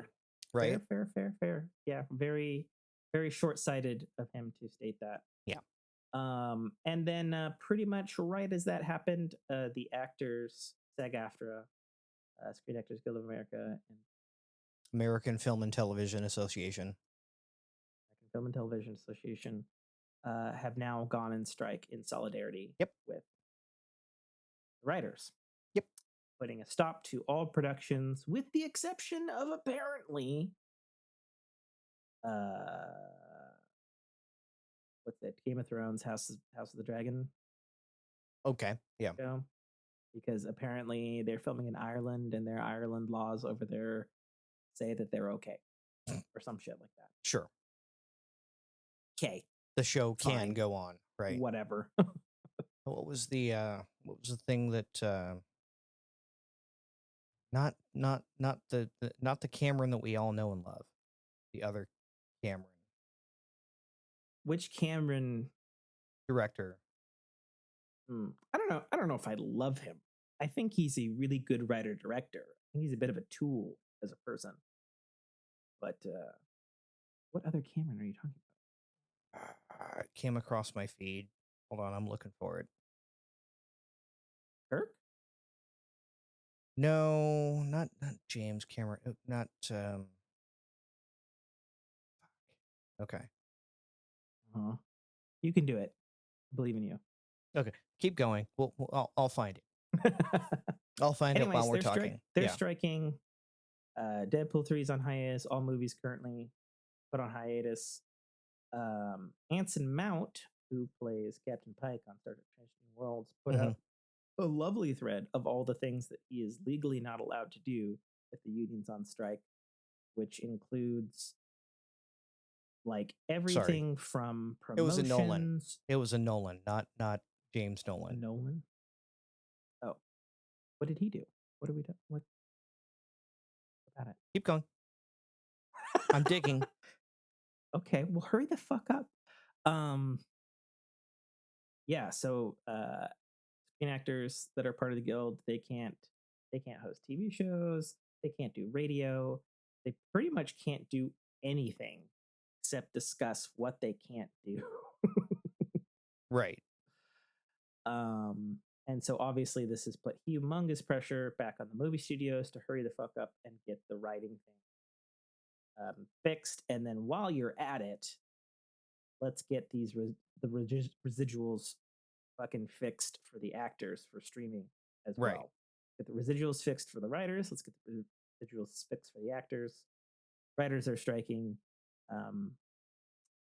Right. Fair. Yeah, very, very short-sighted of him to state that. Yeah. And then pretty much right as that happened, the actors, SAG-AFTRA, Screen Actors Guild of America, and American Film and Television Association, have now gone in strike in solidarity with the writers. Yep. Putting a stop to all productions with the exception of apparently what's that? Game of Thrones, House of the Dragon. Okay. Yeah. Show. Because apparently they're filming in Ireland and their Ireland laws over there say that they're okay. Or some shit like that. Sure. Okay. The show can go on, right? Whatever. What was the thing that not the Cameron that we all know and love. The other Cameron. Which Cameron? Director. I don't know if I love him. I think he's a really good writer director. I think he's a bit of a tool as a person. But what other Cameron are you talking about? It came across my feed. Hold on, I'm looking for it. Kirk? No, not James Cameron. Not Okay. You can do it. I believe in you. Okay, keep going. I'll find it. I'll find it while we're talking. They're striking. Deadpool 3 is on hiatus. All movies currently put on hiatus. Anson Mount, who plays Captain Pike on Star Trek Transcending Worlds, put up a lovely thread of all the things that he is legally not allowed to do if the union's on strike, which includes like everything from promotions. It was a Nolan, not James Nolan. Nolan? Oh. What did he do? What did we do? What about it? Keep going. I'm digging. Okay, well, hurry the fuck up. Yeah, so screen actors that are part of the guild, they can't host TV shows, they can't do radio, they pretty much can't do anything except discuss what they can't do. Right. And so obviously this has put humongous pressure back on the movie studios to hurry the fuck up and get the writing thing fixed. And then while you're at it, let's get these residuals fucking fixed for the actors for streaming as well. Get the residuals fixed for the writers. Let's get the residuals fixed for the actors. Writers are striking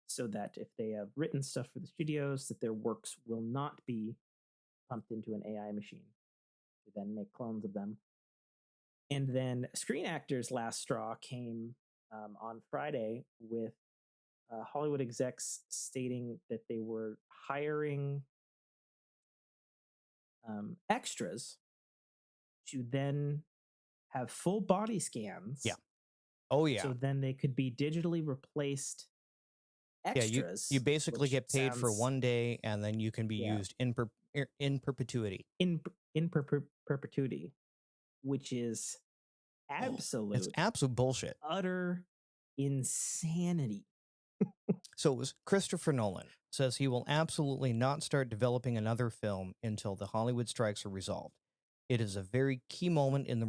so that if they have written stuff for the studios, that their works will not be pumped into an AI machine to then make clones of them. And then Screen Actors' last straw came on Friday with Hollywood execs stating that they were hiring extras to then have full body scans Oh yeah. So then they could be digitally replaced Yeah, you extras, basically which get paid for sounds, one day, and then you can be yeah, used in perpetuity. perpetuity, which is Oh, it's absolute, absolute bullshit. utter insanity. So it was Christopher Nolan says he will absolutely not start developing another film until the Hollywood strikes are resolved. It is a very key moment in the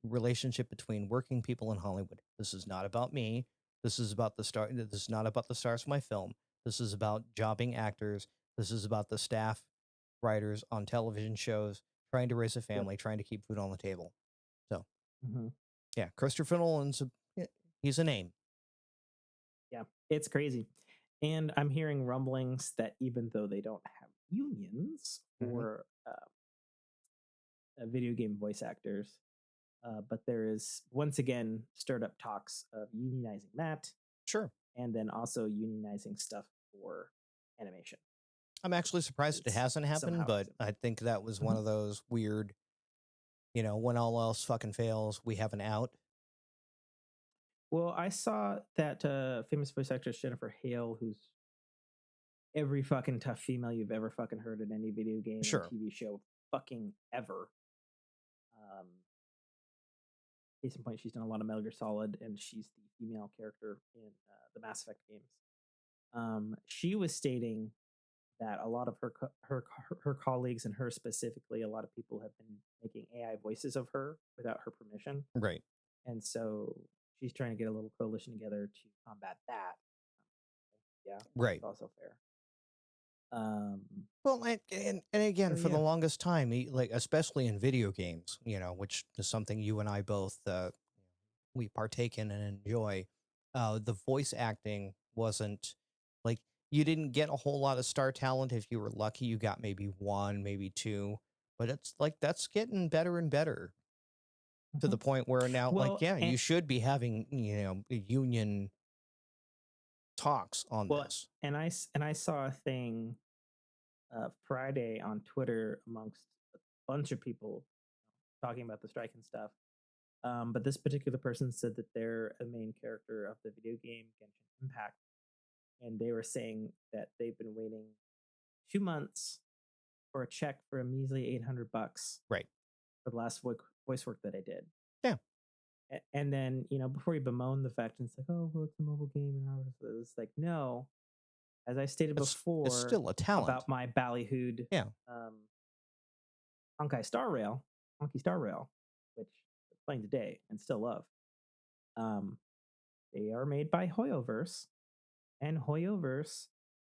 relationship between working people in Hollywood. This is not about me. This is about the star. This is not about the stars of my film. This is about jobbing actors. This is about the staff writers on television shows trying to raise a Yep. family, trying to keep food on the table. So Mm-hmm. yeah, Christopher Nolan's he's a name. Yeah, it's crazy. And I'm hearing rumblings that even though they don't have unions Mm-hmm. for video game voice actors, but there is once again stirred up talks of unionizing that, Sure. and then also unionizing stuff for animation. I'm actually surprised it It's hasn't happened, somehow but I think that was one Mhm. of those weird, when all else fucking fails, we have an out. Well, I saw that famous voice actress Jennifer Hale, who's every fucking tough female you've ever fucking heard in any video game and Sure. TV show fucking ever. Um, Case in point, she's done a lot of Metal Gear Solid, and she's the female character in the Mass Effect games. She was stating that a lot of her colleagues and her specifically, a lot of people have been making AI voices of her without her permission, Right. and so she's trying to get a little coalition together to combat that. Yeah, Right. it's also fair. Um, Well, and again, so for the yeah, longest time, like especially in video games, which is something you and I both we partake in and enjoy. The voice acting wasn't like you didn't get a whole lot of star talent. If you were lucky, you got maybe one, maybe two. But it's like that's getting better and better to mhm. the point where now, like, Well, yeah, you should be having union talks on well, this. and I saw a thing Friday on Twitter amongst a bunch of people talking about the strike and stuff. But this particular person said that they're a main character of the video game Genshin Impact, and they were saying that they've been waiting 2 months for a check for a measly $800 Right. for the last voice work that I did. Yeah. And then before you bemoan the fact, and it's like, oh well, it's a mobile game, and all this, it's like, no, as I stated It's before still a talent. about my ballyhooed Yeah. um, Honkai Star Rail, Honky Star Rail, which I'm playing today and still love. Um, they are made by Hoyoverse, and Hoyoverse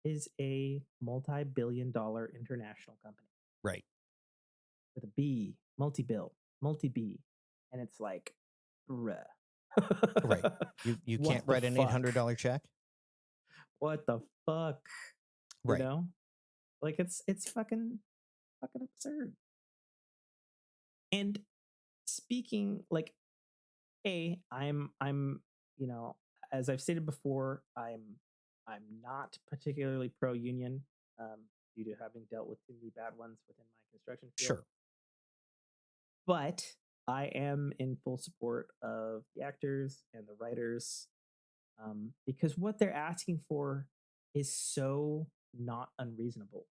is a multi-billion-dollar international company Right. with a B, multi B, and it's like, bruh, Right. You can't what the write an fuck? $800 check. What the fuck? You Right. know, like it's fucking absurd. And speaking like, I'm as I've stated before, I'm not particularly pro union, um, due to having dealt with too many bad ones within my construction field. Sure. But I am in full support of the actors and the writers, because what they're asking for is so not unreasonable,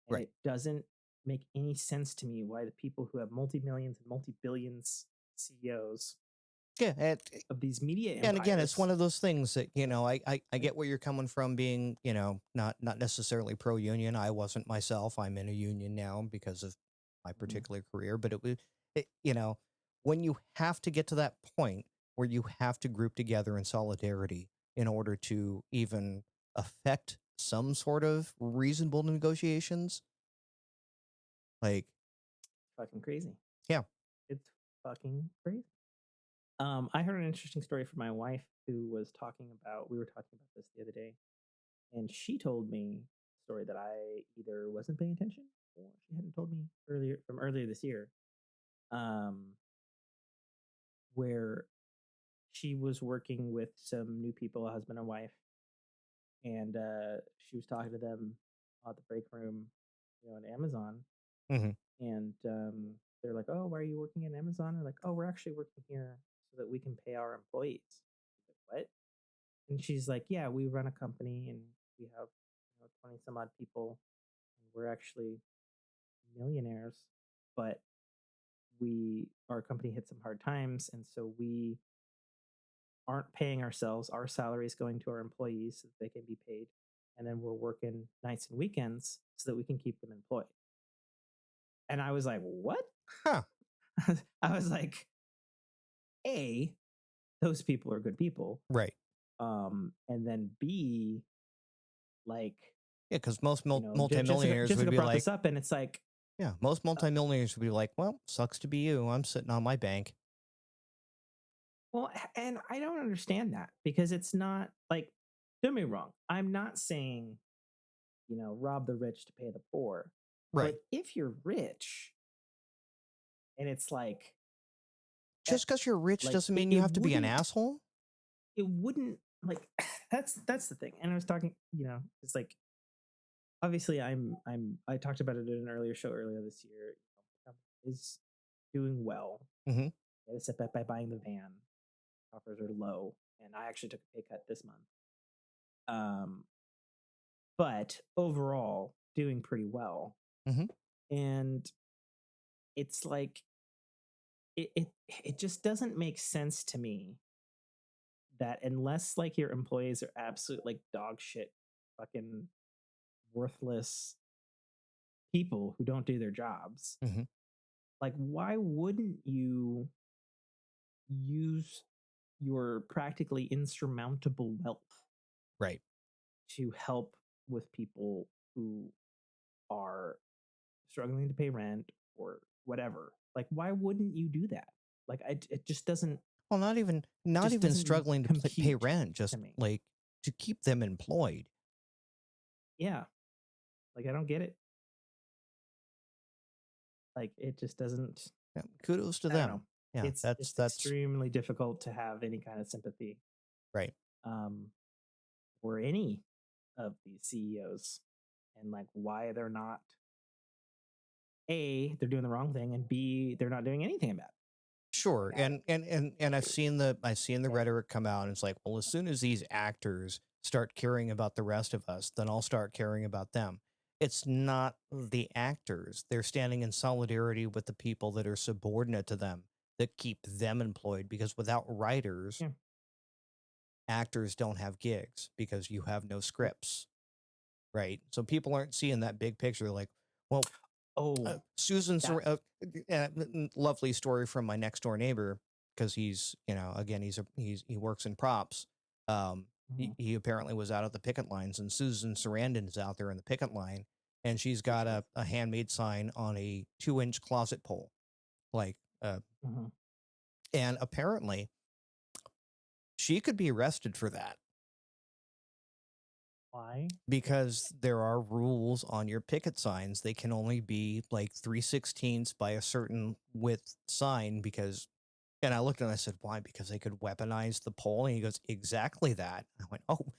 and Right. it doesn't make any sense to me why the people who have multi millions and multi billions CEOs Yeah. of these media And again, it's empires. one of those things that I get where you're coming from, being not necessarily pro union. I wasn't myself. I'm in a union now because of my Mhm. particular career. But when you have to get to that point where you have to group together in solidarity in order to even affect some sort of reasonable negotiations, like Fucking crazy. yeah. It's fucking crazy. I heard an interesting story from my wife who was talking about. We were talking about this the other day, and she told me a story that I either wasn't paying attention or she hadn't told me earlier this year. Um, where she was working with some new people, a husband and wife, and she was talking to them at the break room, on Amazon, Hmm. and they're like, "Oh, why are you working at Amazon?" They're like, "Oh, we're actually working here so that we can pay our employees. What? And she's like, yeah, we run a company and we have 20 some odd people and we're actually millionaires, but our company hit some hard times. And so we aren't paying ourselves. Our salary is going to our employees so that they can be paid. And then we're working nights and weekends so that we can keep them employed. And I was like, what? Huh. I was like, A, those people are good people. Right. And then B, like, yeah, because most multimillionaires Jessica would be brought like, this up, and it's like, yeah, most multimillionaires would be like, well, sucks to be you. I'm sitting on my bank. Well, and I don't understand that because it's not like, don't get me wrong. I'm not saying, rob the rich to pay the poor. Right. But if you're rich and it's like, just because you're rich like, doesn't mean you have to be an asshole. It wouldn't, like, that's the thing. And I was talking, it's like, obviously I talked about it in an earlier show earlier this year. The company is doing well. Mm-hmm. They had a setback by buying the van. Offers are low, and I actually took a pay cut this month. But overall, doing pretty well. Mm-hmm. And it's like, it just doesn't make sense to me that unless like your employees are absolute like dog shit, fucking worthless people who don't do their jobs, mm-hmm. like why wouldn't you use your practically insurmountable wealth, right, to help with people who are struggling to pay rent or whatever? Like, why wouldn't you do that? Like, it just doesn't. Well, not even struggling to pay rent, just like to keep them employed. Yeah, like I don't get it. Like it just doesn't. Yeah, kudos to them. Yeah, it's extremely difficult to have any kind of sympathy, right? For any of these CEOs, and like why they're not. A, they're doing the wrong thing, and B, they're not doing anything about it. Sure, and I've seen the rhetoric come out, and it's like, well, as soon as these actors start caring about the rest of us, then I'll start caring about them. It's not the actors. They're standing in solidarity with the people that are subordinate to them that keep them employed, because without writers, actors don't have gigs because you have no scripts, right? So people aren't seeing that big picture. Like, well, Susan, lovely story from my next door neighbor, because he's, again, he works in props. He apparently was out at the picket lines, and Susan Sarandon is out there in the picket line, and she's got a handmade sign on a 2-inch closet pole, like, and apparently she could be arrested for that. Why? Because there are rules on your picket signs. They can only be like 3/16 by a certain width sign, and I looked and I said, why? Because they could weaponize the pole. And he goes, exactly that. I went, oh,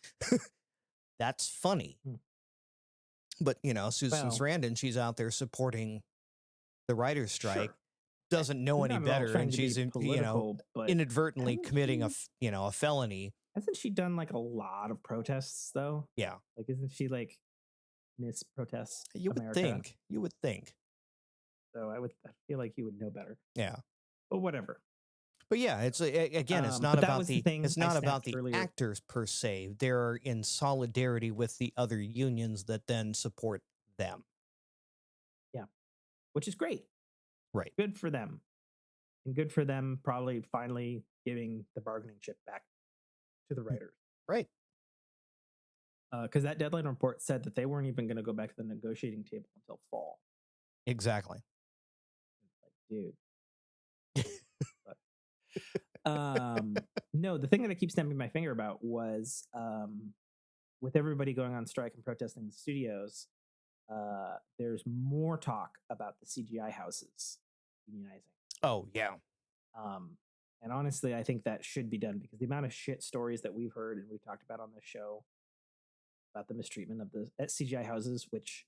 that's funny. But, Susan Sarandon, she's out there supporting the writers' strike, doesn't know any better. And she's, inadvertently committing a felony. Hasn't she done like a lot of protests though? Yeah. Like, isn't she like Miss Protest America? You would think. So I feel like you would know better. Yeah. But whatever. But yeah, it's again, it's not about the actors per se. They're in solidarity with the other unions that then support them. Yeah. Which is great. Right. Good for them. And good for them probably finally giving the bargaining chip back to the writers. Right. Because that deadline report said that they weren't even going to go back to the negotiating table until fall. Exactly. Like, dude. No, the thing that I keep snapping my finger about was with everybody going on strike and protesting the studios, there's more talk about the CGI houses unionizing. Oh, yeah. And honestly, I think that should be done because the amount of shit stories that we've heard and we've talked about on this show about the mistreatment of the CGI houses, which,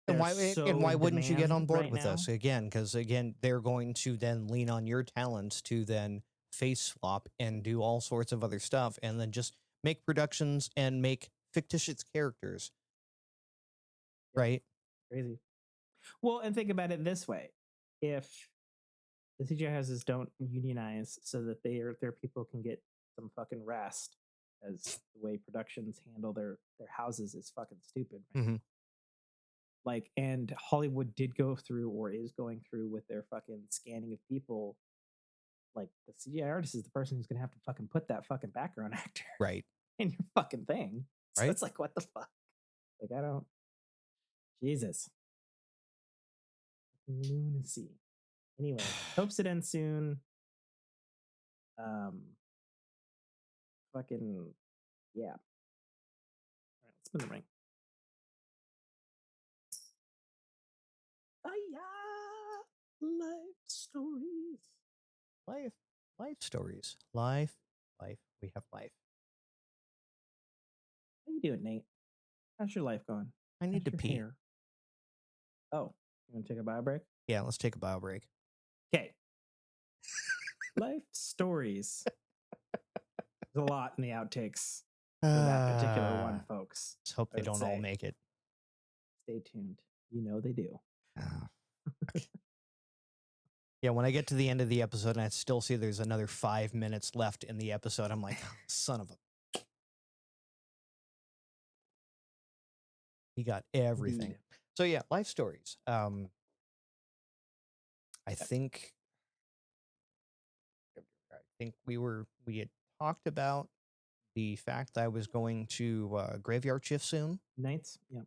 And they're why so and why in wouldn't you get demand on board right with now. us again? Because again, they're going to then lean on your talents to then face swap and do all sorts of other stuff, and then just make productions and make fictitious characters, Yeah, right? crazy. Well, and think about it this way: if the CGI houses don't unionize so that their people can get some fucking rest, as the way productions handle their houses is fucking stupid right Mm-hmm. now. Like, and Hollywood did go through or is going through with their fucking scanning of people. Like, the CGI artist is the person who's gonna have to fucking put that fucking background actor Right. in your fucking thing. So Right. it's like, what the fuck? Like, I don't. Jesus. Lunacy. Anyway, hopes it ends soon. Um, fucking yeah. All right, let's spin the ring. Life stories. Life stories. Life. We have life. How you doing, Nate? How's your life going? I need How's to your pee. hair? Oh, you want to take a bio break? Yeah, let's take a bio break. Okay. Life stories. There's a lot in the outtakes for that particular one, folks. Let's hope they don't all make it. Stay tuned. You know they do. Yeah, when I get to the end of the episode and I still see there's another 5 minutes left in the episode, I'm like, oh, son of a... He got everything. Indeed. So yeah, life stories. I think we had talked about the fact that I was going to graveyard shift soon. Nights. Yeah.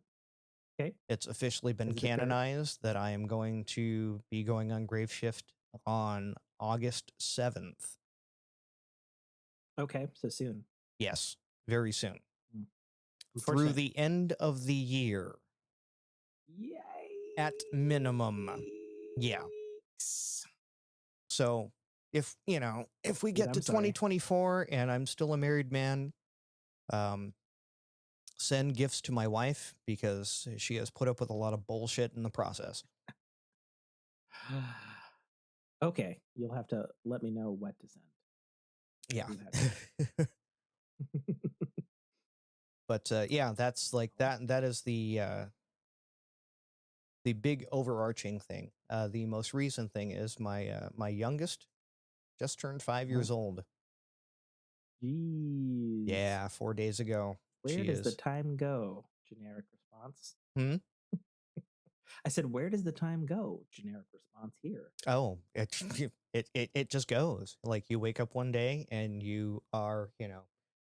Okay. It's officially been canonized that I am going to be going on grave shift on August 7th. Okay, so soon. Yes, very soon. Through the end of the year. Yay! At minimum. Yeah. So if we get to 2024 and I'm still a married man, send gifts to my wife because she has put up with a lot of bullshit in the process. Okay, you'll have to let me know what to send. Yeah. But yeah, that's like that. That is the big overarching thing. The most recent thing is my youngest just turned 5 years old. Jeez. Yeah, 4 days ago. Where does the time go? Generic response. Hmm? I said, where does the time go? Generic response here. Oh, it just goes. Like you wake up one day and you are,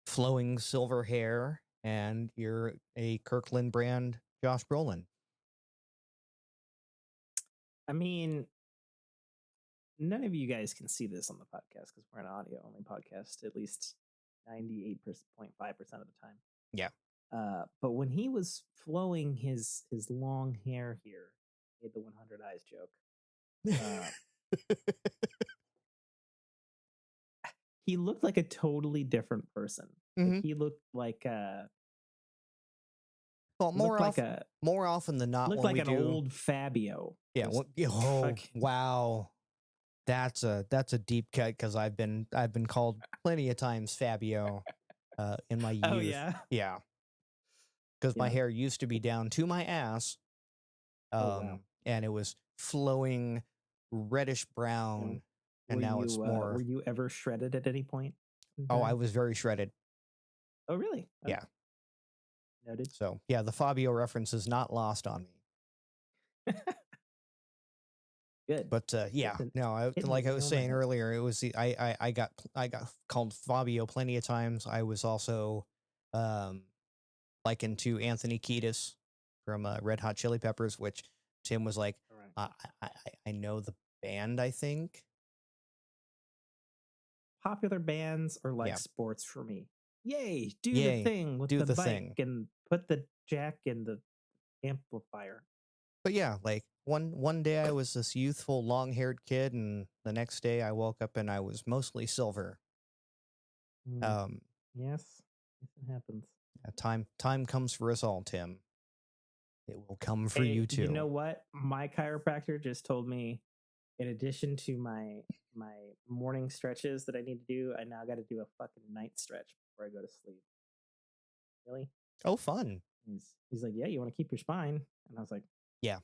flowing silver hair and you're a Kirkland brand Josh Brolin. I mean, none of you guys can see this on the podcast because we're an audio only podcast, at least 98.5% of the time. Yeah. But when he was flowing his long hair here, he made the 100 eyes joke. He looked like a totally different person. Mm-hmm. Like he looked like well, more often than not, looked like an old Fabio. Yeah. Wow. That's a deep cut because I've been called plenty of times Fabio in my youth. Oh yeah. Yeah. Because my hair used to be down to my ass. Wow. And it was flowing reddish brown. And now it's more. Were you ever shredded at any point? Oh, I was very shredded. Oh, really? Oh. Yeah. Noted. So yeah, the Fabio reference is not lost on me. Good. But yeah, no, like I was saying earlier, it was I got called Fabio plenty of times. I was also likened to Anthony Kiedis from Red Hot Chili Peppers, which Tim was like, I know the band, I think. Popular bands are like sports for me. Yay, the thing with the bike and put the jack in the amplifier. But yeah, like one day I was this youthful long-haired kid, and the next day I woke up and I was mostly silver. Yes, it happens. Time comes for us all, Tim. It will come for you too. You know what? My chiropractor just told me, in addition to my morning stretches that I need to do, I now got to do a fucking night stretch before I go to sleep. Really? Oh, fun. He's like, yeah, you want to keep your spine? And I was like, yeah.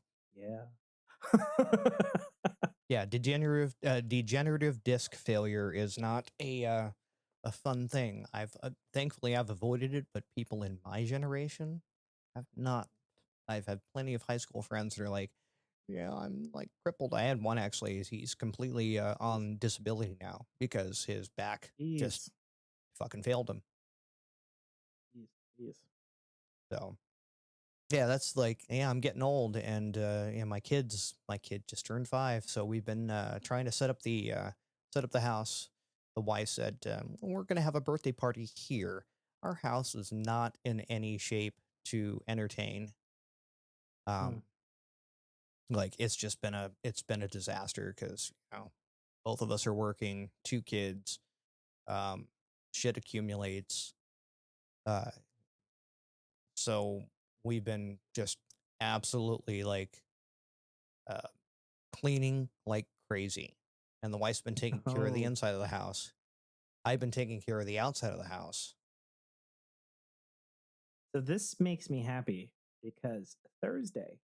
Yeah. Degenerative disc failure is not a fun thing. Thankfully I've avoided it, but people in my generation have not. I've had plenty of high school friends that are like, yeah, I'm like crippled. I had one actually. He's completely on disability now because his back just fucking failed him. Jeez. So, yeah, that's like, yeah, I'm getting old, and my kid just turned 5, so we've been trying to set up the house. The wife said, we're gonna have a birthday party here. Our house is not in any shape to entertain. Like it's been a disaster because both of us are working, 2 kids, shit accumulates, so we've been just absolutely like cleaning like crazy, and the wife's been taking care of the inside of the house. I've been taking care of the outside of the house. So this makes me happy because Thursday,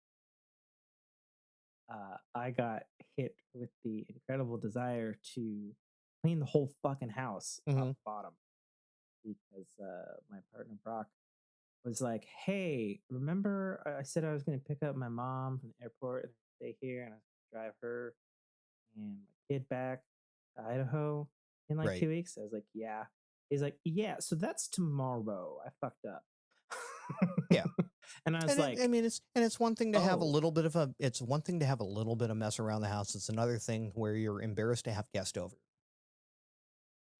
I got hit with the incredible desire to clean the whole fucking house top to bottom, because my partner Brock was like, hey, remember I said I was going to pick up my mom from the airport and stay here, and I was going to drive her and my kid back to Idaho in like 2 weeks? I was like, yeah. He's like, yeah, so that's tomorrow. I fucked up. Yeah. And I was like, it's one thing to have a little bit of mess around the house. It's another thing where you're embarrassed to have guests over.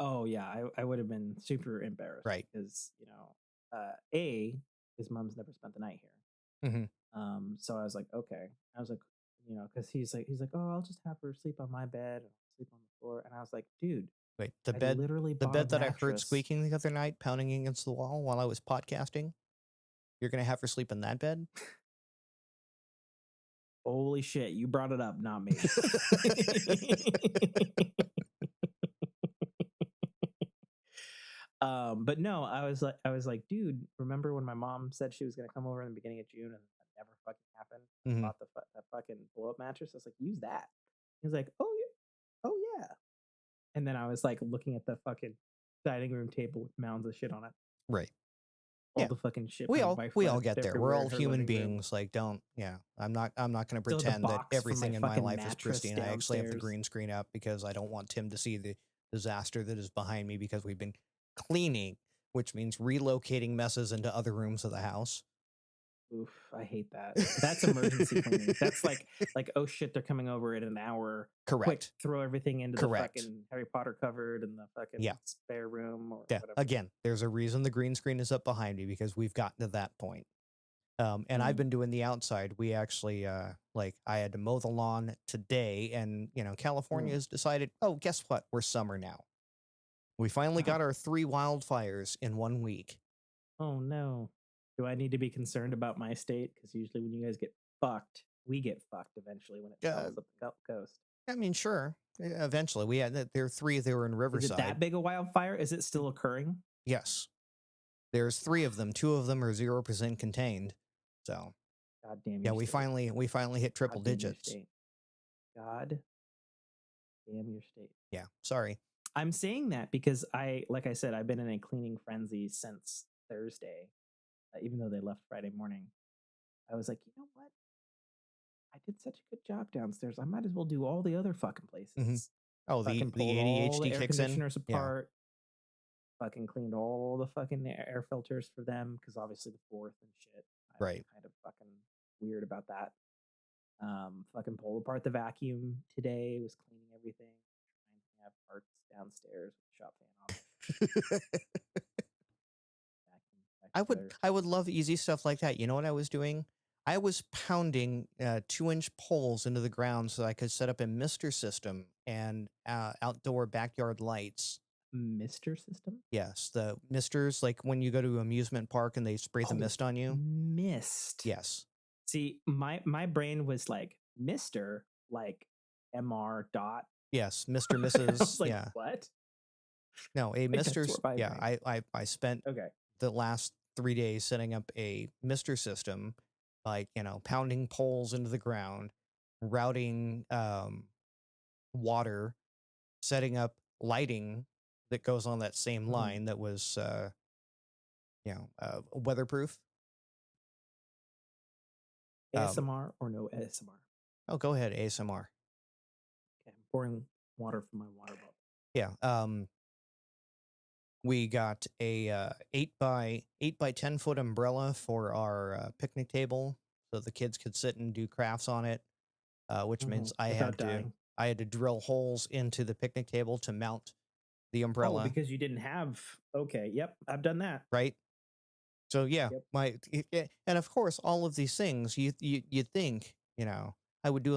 Oh yeah, I would have been super embarrassed, right? Because his mom's never spent the night here. So I was like, okay. I was like, because he's like, oh, I'll just have her sleep on my bed and sleep on the floor. And I was like, dude, wait, the bed that I heard squeaking the other night, pounding against the wall while I was podcasting, you're gonna have her sleep in that bed? Holy shit, you brought it up, not me. But no, I was like, dude, remember when my mom said she was gonna come over in the beginning of June and that never fucking happened? Bought that fucking blow up mattress. I was like, use that. He was like, oh yeah. And then I was like looking at the fucking dining room table with mounds of shit on it. Right. All the fucking shit. We all get there. We're all human beings. Like, I'm not going to pretend that everything in my life is pristine. Downstairs. I actually have the green screen up because I don't want Tim to see the disaster that is behind me, because we've been cleaning, which means relocating messes into other rooms of the house. Oof, I hate that. That's emergency cleaning. That's like, oh shit, they're coming over in an hour. Correct. Quick, throw everything into the fucking Harry Potter cupboard and the fucking spare room or whatever. Again, there's a reason the green screen is up behind me, because we've gotten to that point. And I've been doing the outside. We actually, I had to mow the lawn today, and California has decided, oh, guess what? We're summer now. We finally got our 3 wildfires in 1 week. Oh no. Do I need to be concerned about my state? Because usually when you guys get fucked, we get fucked eventually when it travels up the Gulf Coast. I mean, sure. Eventually. We had there are 3. They were in Riverside. Is it that big a wildfire? Is it still occurring? Yes. There's 3 of them. 2 of them are 0% contained. So, God damn. Yeah, we finally hit triple digits. God damn your state. Yeah. Sorry. I'm saying that because like I said, I've been in a cleaning frenzy since Thursday. Even though they left Friday morning, I was like, you know what? I did such a good job downstairs. I might as well do all the other fucking places. Oh, the ADHD kicks in. Apart. Fucking cleaned all the fucking air filters for them, because obviously the 4th and shit. I'm kind of fucking weird about that. Fucking pulled apart the vacuum today. Was cleaning everything. Trying to have parts downstairs with the shop fan off. I would love easy stuff like that. You know what I was doing? I was pounding 2-inch poles into the ground so I could set up a mister system and outdoor backyard lights. Mister system? Yes, the misters, like when you go to an amusement park and they spray the mist on you. Mist. Yes. See, my brain was like Mr. like MR dot. Yes, Mr. I Mrs. was like, Yeah. what? No, a Like, that's Mr. where my Yeah, brain. I spent Okay. the last 3 days setting up a Mr. system, like, pounding poles into the ground, routing water, setting up lighting that goes on that same Mhm. line that was weatherproof. ASMR or no ASMR? Oh, go ahead, ASMR. Okay, I'm pouring water from my water bottle. Yeah. We got a 8 by 10 foot umbrella for our picnic table, so the kids could sit and do crafts on it. Which means Without dying. I had to drill holes into the picnic table to mount the Oh, umbrella. because you didn't have. Okay. Yep, I've done that. Right. So yeah, Yep. and of course all of these things you think I would do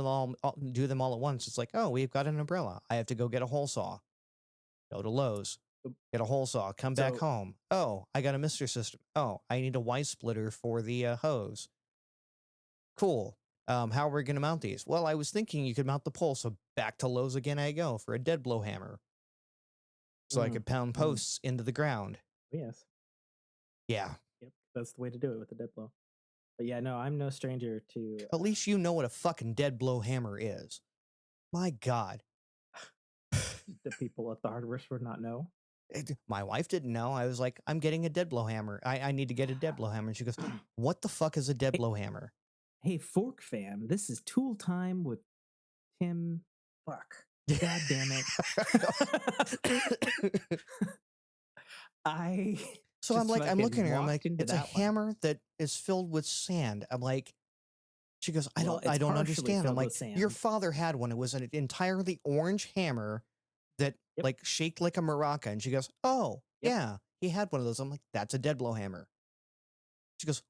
do them all at once. It's like, oh, we've got an umbrella. I have to go get a hole saw. Go to Lowe's. Get a hole saw, come back home. Oh, I got a Mr. System. Oh, I need a Y splitter for the hose. Cool. How are we going to mount these? Well, I was thinking you could mount the pole, so back to Lowe's again I go for a dead blow hammer. So I could pound posts into the ground. Yes. Yeah. Yep, that's the way to do it with the dead blow. But yeah, no, I'm no stranger to. At least you know what a fucking dead blow hammer is. My God. The people at the hardware store not know. My wife didn't know. I was like, I'm getting a dead blow hammer. I need to get a dead blow hammer. And she goes, what the fuck is a dead blow hammer? Hey, Fork fam, this is Tool Time with Tim. Fuck. God damn it. So I'm like, I'm looking at her. I'm like, it's a hammer that is filled with sand. I'm like, she goes, I don't understand. I'm like, your father had one. It was an entirely orange hammer that like shaped like a maraca. And she goes, oh, yeah, he had one of those. I'm like, that's a dead blow hammer. She goes,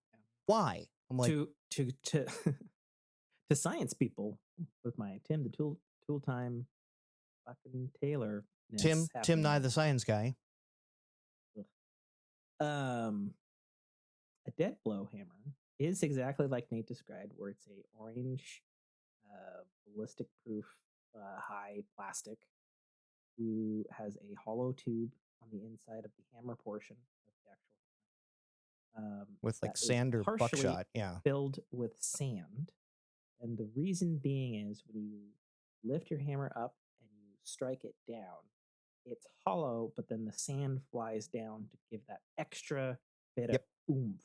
why? I'm like, to science people with my Tim the Tool Time fucking Taylor. Tim Nye the science guy. A dead blow hammer is exactly like Nate described, where it's a orange ballistic proof high plastic who has a hollow tube on the inside of the hammer portion of the actual with like sand or buckshot, filled with sand. And the reason being is when you lift your hammer up and you strike it down, it's hollow, but then the sand flies down to give that extra bit of oomph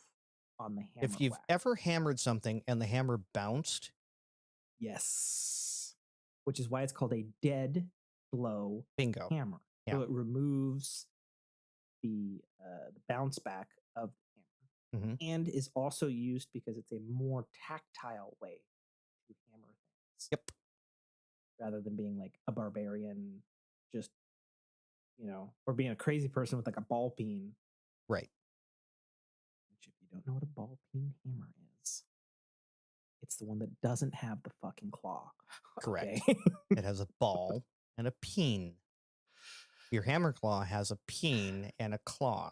on the hammer. If you've ever hammered something and the hammer bounced, yes, which is why it's called a dead blow bingo hammer. So it removes the bounce back of the hammer, and is also used because it's a more tactile way to hammer things. Yep. Rather than being like a barbarian, just or being a crazy person with like a ball peen. Right. Which, if you don't know what a ball peen hammer is, it's the one that doesn't have the fucking claw. Correct. It has a ball and a peen. Your hammer claw has a peen and a claw.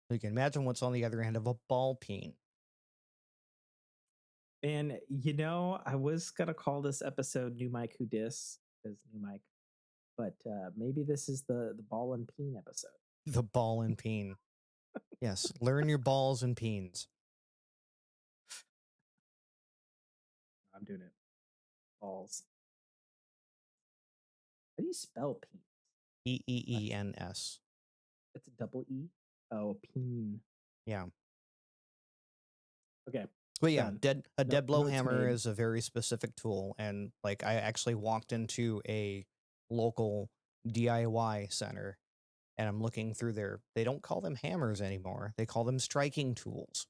So you can imagine what's on the other end of a ball peen. And I was gonna call this episode "New Mike Who Dis" because new Mike, but maybe this is the ball and peen episode. The ball and peen. Yes, learn your balls and peens. I'm doing it. Balls. How do you spell peens? Eeens. It's a double E. Oh, peen. Yeah. Okay. But yeah, a dead blow hammer is a very specific tool, and like I actually walked into a local DIY center, and I'm looking through they don't call them hammers anymore. They call them striking tools.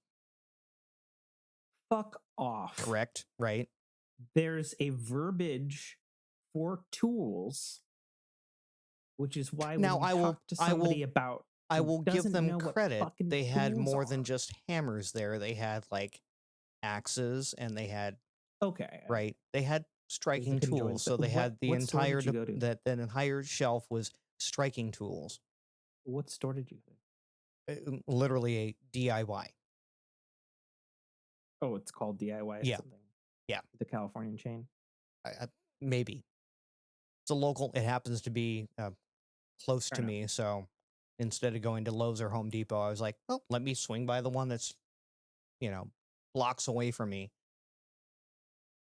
Fuck off. Correct, right? There's a verbiage for tools, which is why now I will I will give them credit. They had more than just hammers there. They had like axes, and they had right. They had striking tools, so they had the entire that entire shelf was striking tools. What store did you go to? Literally a DIY. Oh, it's called DIY Yeah. something. Yeah. The Californian chain. Maybe it's a local. It happens to be close to me, so instead of going to Lowe's or Home Depot, I was like, well, let me swing by the one that's, blocks away from me.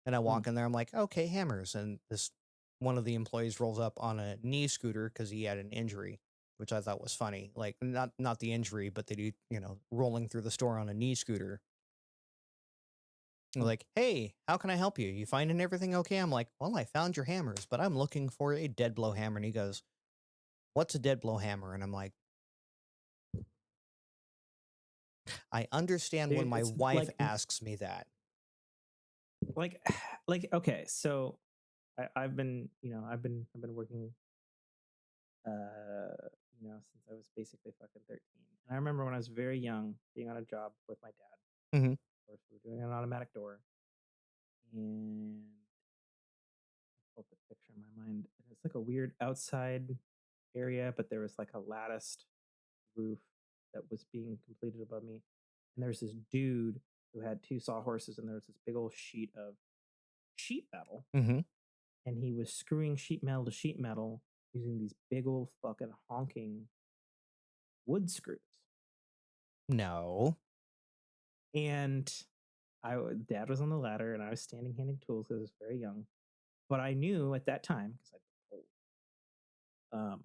And I walk in there, I'm like, okay, hammers. And this one of the employees rolls up on a knee scooter because he had an injury, which I thought was funny. Like not the injury, but they do, rolling through the store on a knee scooter. Like, hey, how can I help you? You finding everything okay? I'm like, well, I found your hammers, but I'm looking for a dead blow hammer. And he goes, what's a dead blow hammer? And I'm like, I understand Dude, when my it's wife asks me that. Like, okay, so I've been working, since I was basically fucking 13. And I remember when I was very young, being on a job with my dad. Mm-hmm. Of course, we were doing an automatic door, and I pulled the picture in my mind. And it's like a weird outside area, but there was like a latticed roof that was being completed above me. And there's this dude who had two sawhorses, and there was this big old sheet of sheet metal. Mm-hmm. And he was screwing sheet metal to sheet metal using these big old fucking honking wood screws. No. And Dad was on the ladder, and I was standing handing tools because I was very young. But I knew at that time, because I was old.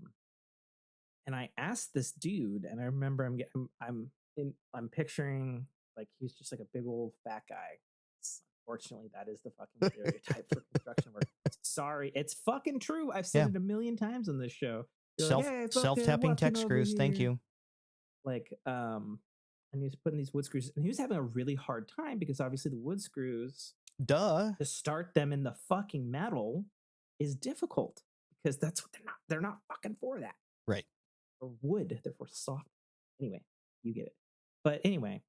And I asked this dude, and I remember I'm picturing like he's just like a big old fat guy. Unfortunately, that is the fucking stereotype for construction work. Sorry, it's fucking true. I've said it a million times on this show. Self-tapping tech screws. Thank you. Like, and he was putting these wood screws, and he was having a really hard time because obviously the wood screws, to start them in the fucking metal is difficult because that's what they're not fucking for that. Right. Or wood, they're for soft. Anyway, you get it. But anyway,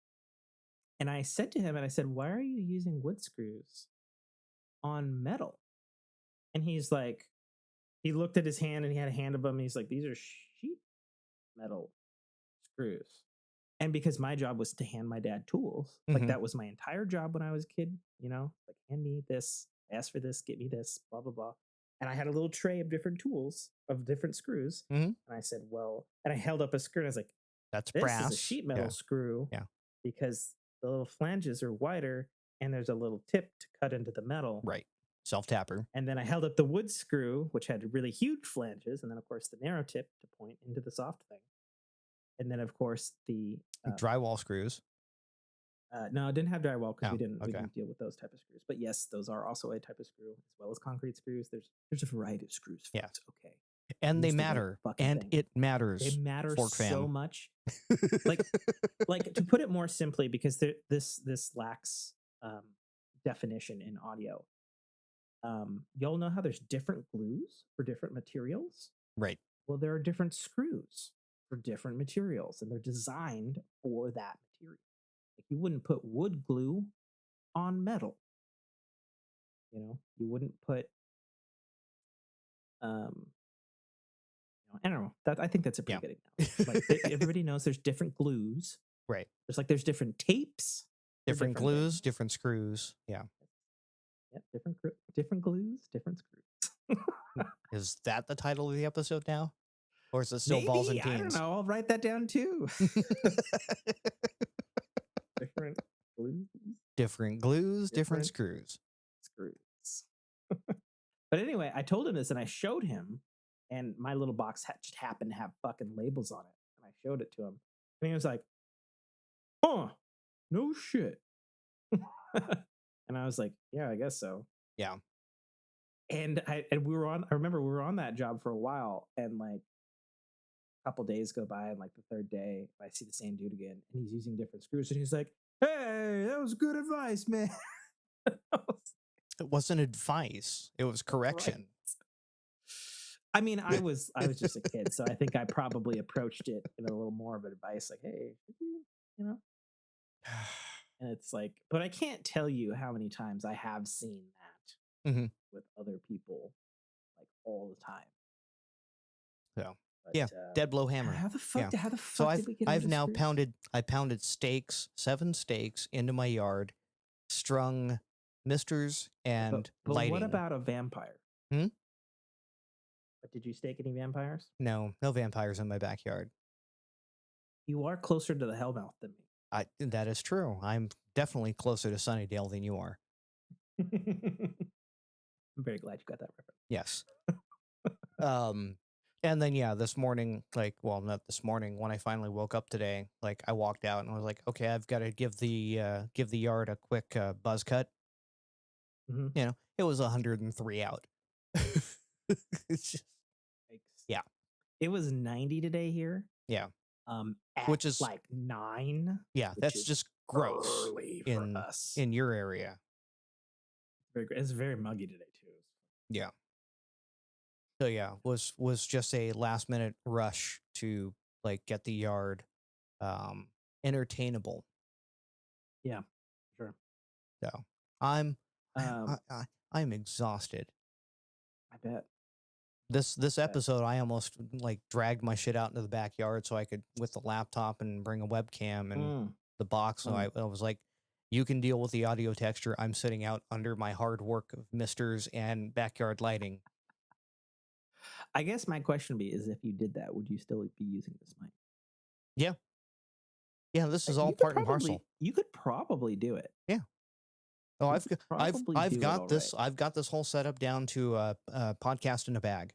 and I said to him, and I said, why are you using wood screws on metal? And he's like, he looked at his hand, and he had a hand of them, and he's like, these are sheet metal screws. And because my job was to hand my dad tools, like that was my entire job when I was a kid, like hand me this, ask for this, get me this, blah, blah, blah. And I had a little tray of different tools of different screws. And I said, well, and I held up a screw, and I was like, that's this brass. is a sheet metal screw. Yeah. Because the little flanges are wider, and there's a little tip to cut into the metal. Right. Self-tapper. And then I held up the wood screw, which had really huge flanges, and then of course the narrow tip to point into the soft thing. And then of course the drywall screws. No, it didn't have drywall because we didn't deal with those type of screws. But yes, those are also a type of screw, as well as concrete screws. There's a variety of screws. Yeah. Okay. And they matter. And it matters. They matter so much. like to put it more simply, because this lacks definition in audio. Y'all know how there's different glues for different materials? Right. Well, there are different screws for different materials, and they're designed for that material. Like you wouldn't put wood glue on metal. You wouldn't put I don't know. I think that's a pretty good example. Like everybody knows there's different glues. Right. There's different tapes. Different glues, different screws. Yeah. Yep. Different glues, different screws. Is that the title of the episode now? Or is it still Balls and Teens? I don't know. I'll write that down too. Different glues. Different glues, different screws. Screws. But anyway, I told him this, and I showed him, and my little box just happened to have fucking labels on it. And I showed it to him, and he was like, "Huh, no shit." And I was like, "Yeah, I guess so." Yeah. And I remember we were on that job for a while, and like a couple days go by, and like the third day, I see the same dude again, and he's using different screws, and he's like, "Hey, that was good advice, man." It wasn't advice. It was correction. Right. I mean, I was just a kid, so I think I probably approached it in a little more of advice, like, "Hey, And it's like, but I can't tell you how many times I have seen that with other people, like all the time. So, but, dead blow hammer. How the fuck? How the fuck? So did we get I've now pounded 7 steaks into my yard strung misters and but lighting. what about a vampire? Hmm? But did you stake any vampires? No vampires in my backyard. You are closer to the Hellmouth than me. That is true. I'm definitely closer to Sunnydale than you are. I'm very glad you got that reference. Yes. And then this morning, not this morning, when I finally woke up today, I walked out and I was like, okay, I've got to give the yard a quick buzz cut. Mm-hmm. It was 103 out. It's just, yeah. It was 90 today here. Yeah. Which is like 9. Yeah, that's just gross for us in your area. It's very muggy today too. Yeah. So yeah, was just a last minute rush to get the yard entertainable. Yeah, sure. So I'm exhausted. I bet. This episode, I almost dragged my shit out into the backyard so I could with the laptop and bring a webcam and the box. So I was like, you can deal with the audio texture. I'm sitting out under my hard work of misters and backyard lighting. I guess my question would be is if you did that, would you still be using this mic? Yeah. Yeah, this is all part and parcel. You could probably do it. Yeah. Oh, I've got this. Right. I've got this whole setup down to a podcast in a bag.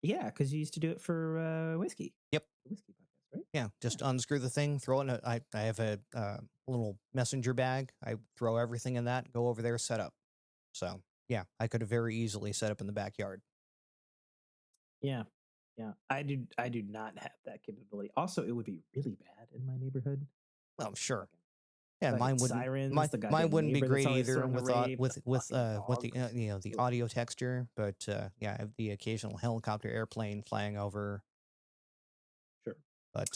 Yeah, because you used to do it for whiskey. Yep. Whiskey podcast, right? Yeah, just unscrew the thing, throw it in I have a little messenger bag. I throw everything in that, go over there, set up. So yeah, I could have very easily set up in the backyard. Yeah. Yeah. I do not have that capability. Also, it would be really bad in my neighborhood. Oh, sure. Yeah, mine wouldn't. Sirens, mine wouldn't be great either with the the audio texture. But yeah, I have the occasional helicopter airplane flying over. Sure. But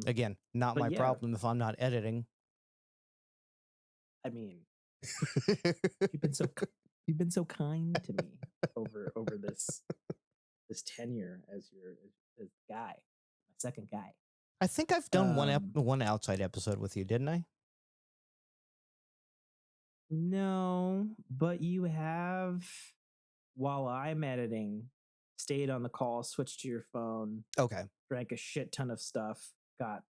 again, not my problem if I'm not editing. I mean, you've been so kind to me over this tenure as as guy, my second guy. I think I've done one outside episode with you, didn't I? No, but you have, while I'm editing, stayed on the call, switched to your phone. Okay. Drank a shit ton of stuff, got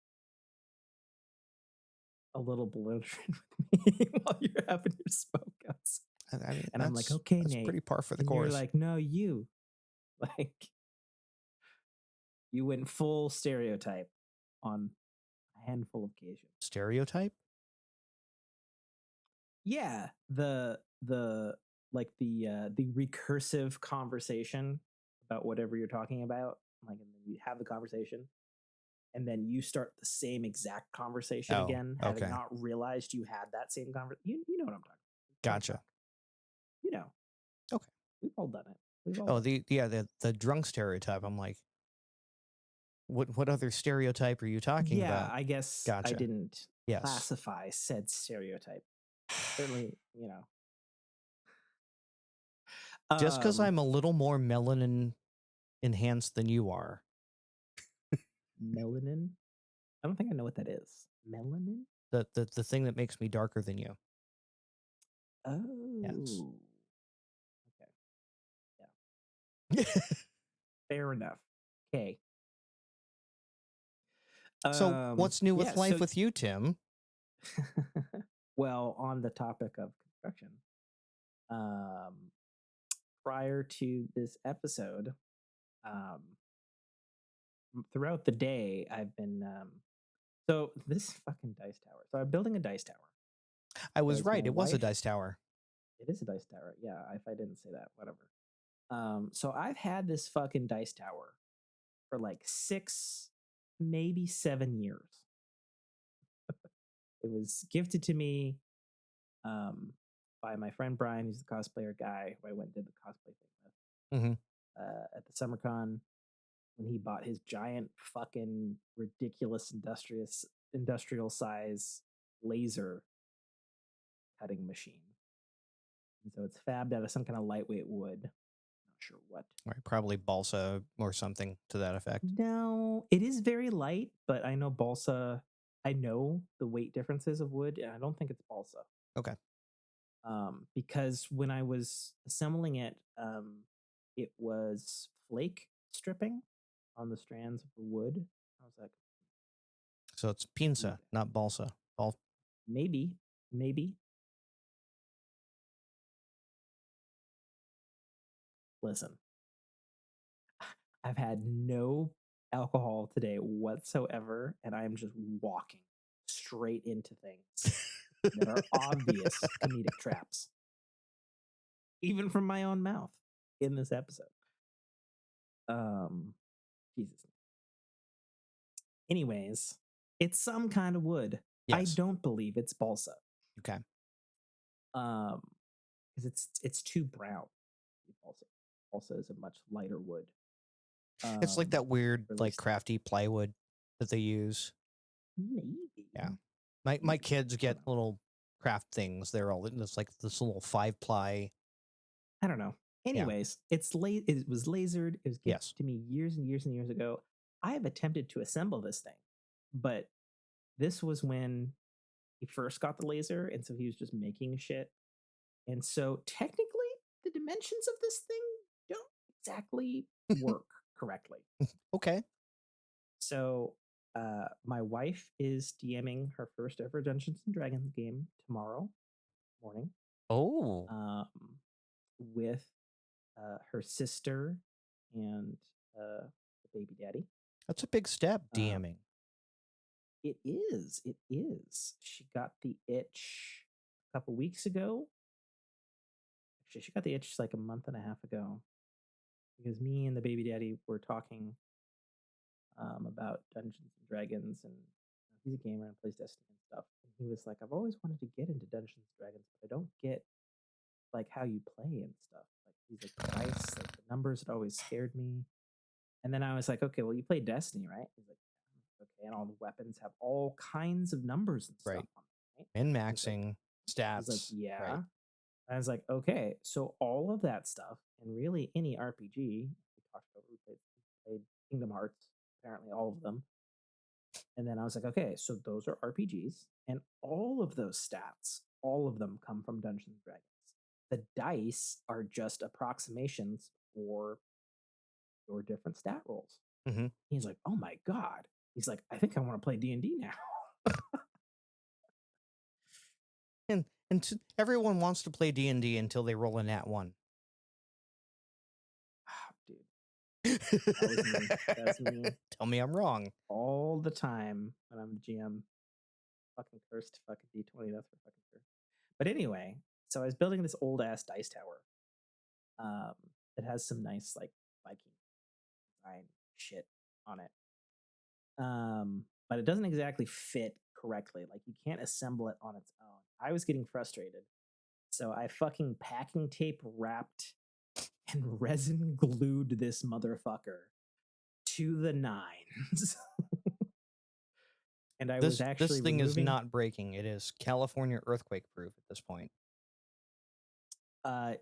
a little belligerent with me while you're having your smoke outside. I mean, and I'm like, okay, that's Nate. Pretty par for the and course. You're like, no, you. Like, you went full stereotype on a handful of occasions. Stereotype? Yeah, the recursive conversation about whatever you're talking about, and then you have the conversation, and then you start the same exact conversation again, having not realized you had that same conversation. You know what I'm talking about. Gotcha. You know. Okay. We've all done it. The drunk stereotype. I'm like, what other stereotype are you talking about? Yeah, I guess gotcha. I didn't classify said stereotype. Certainly, just because I'm a little more melanin enhanced than you are. Melanin? I don't think I know what that is. Melanin? The thing that makes me darker than you. Oh. Yes. Okay. Yeah. Fair enough. Okay. So what's new with life with you, Tim? Well, on the topic of construction, prior to this episode, throughout the day, I've been so this fucking dice tower. So I'm building a dice tower. I was right. It was a dice tower. It is a dice tower. Yeah, if I didn't say that, whatever. So I've had this fucking dice tower for like 6, maybe 7 years. It was gifted to me by my friend Brian, who's the cosplayer guy who I went and did the cosplay thing with at the SummerCon, when he bought his giant fucking ridiculous industrial size laser cutting machine. And so it's fabbed out of some kind of lightweight wood. Not sure what. Right, probably balsa or something to that effect. No, it is very light, but I know balsa I know the weight differences of wood, and I don't think it's balsa. Okay. Because when I was assembling it, it was flake stripping on the strands of the wood. I was like, so it's pinza, not balsa. maybe. Listen, I've had no alcohol today whatsoever, and I am just walking straight into things that are obvious comedic traps, even from my own mouth in this episode. Jesus. Anyways, it's some kind of wood. Yes. I don't believe it's balsa. Okay. Because it's too brown. Balsa is a much lighter wood. It's like that weird, like crafty plywood that they use. Maybe. Yeah. My kids get little craft things. They're all it's like this little 5-ply. I don't know. Anyways, it was lasered. It was given to me years and years and years ago. I have attempted to assemble this thing, but this was when he first got the laser, and so he was just making shit. And so technically, the dimensions of this thing don't exactly work correctly. Okay. So my wife is DMing her first ever Dungeons and Dragons game tomorrow morning. Oh. With her sister and the baby daddy. That's a big step, DMing. It is. She got the itch a couple weeks ago. Actually, she got the itch like a month and a half ago, because me and the baby daddy were talking about Dungeons and Dragons, and he's a gamer and plays Destiny and stuff. And he was like, "I've always wanted to get into Dungeons and Dragons, but I don't get like how you play and stuff. Like these like the dice, like the numbers had always scared me." And then I was like, "Okay, well, you play Destiny, right?" He's like, "Okay, and all the weapons have all kinds of numbers and stuff on them, right? Min maxing stats." He's like, "Yeah." Right. I was like, "Okay, so all of that stuff, and really any RPG we talked about, we played Kingdom Hearts, apparently all of them." And then I was like, "Okay, so those are RPGs, and all of those stats, all of them come from Dungeons and Dragons. The dice are just approximations for your different stat rolls." Mm-hmm. He's like, "Oh my God." He's like, "I think I want to play D&D now." And everyone wants to play D&D until they roll a nat 1. Dude. That was me. Tell me I'm wrong. All the time when I'm the GM. Fucking cursed fucking D20, that's for fucking sure. But anyway, so I was building this old ass dice tower. That has some nice like Viking design shit on it. But it doesn't exactly fit correctly. Like you can't assemble it on its own. I was getting frustrated. So I fucking packing tape wrapped and resin glued this motherfucker to the nines. And was actually this thing is not breaking. It is California earthquake proof at this point.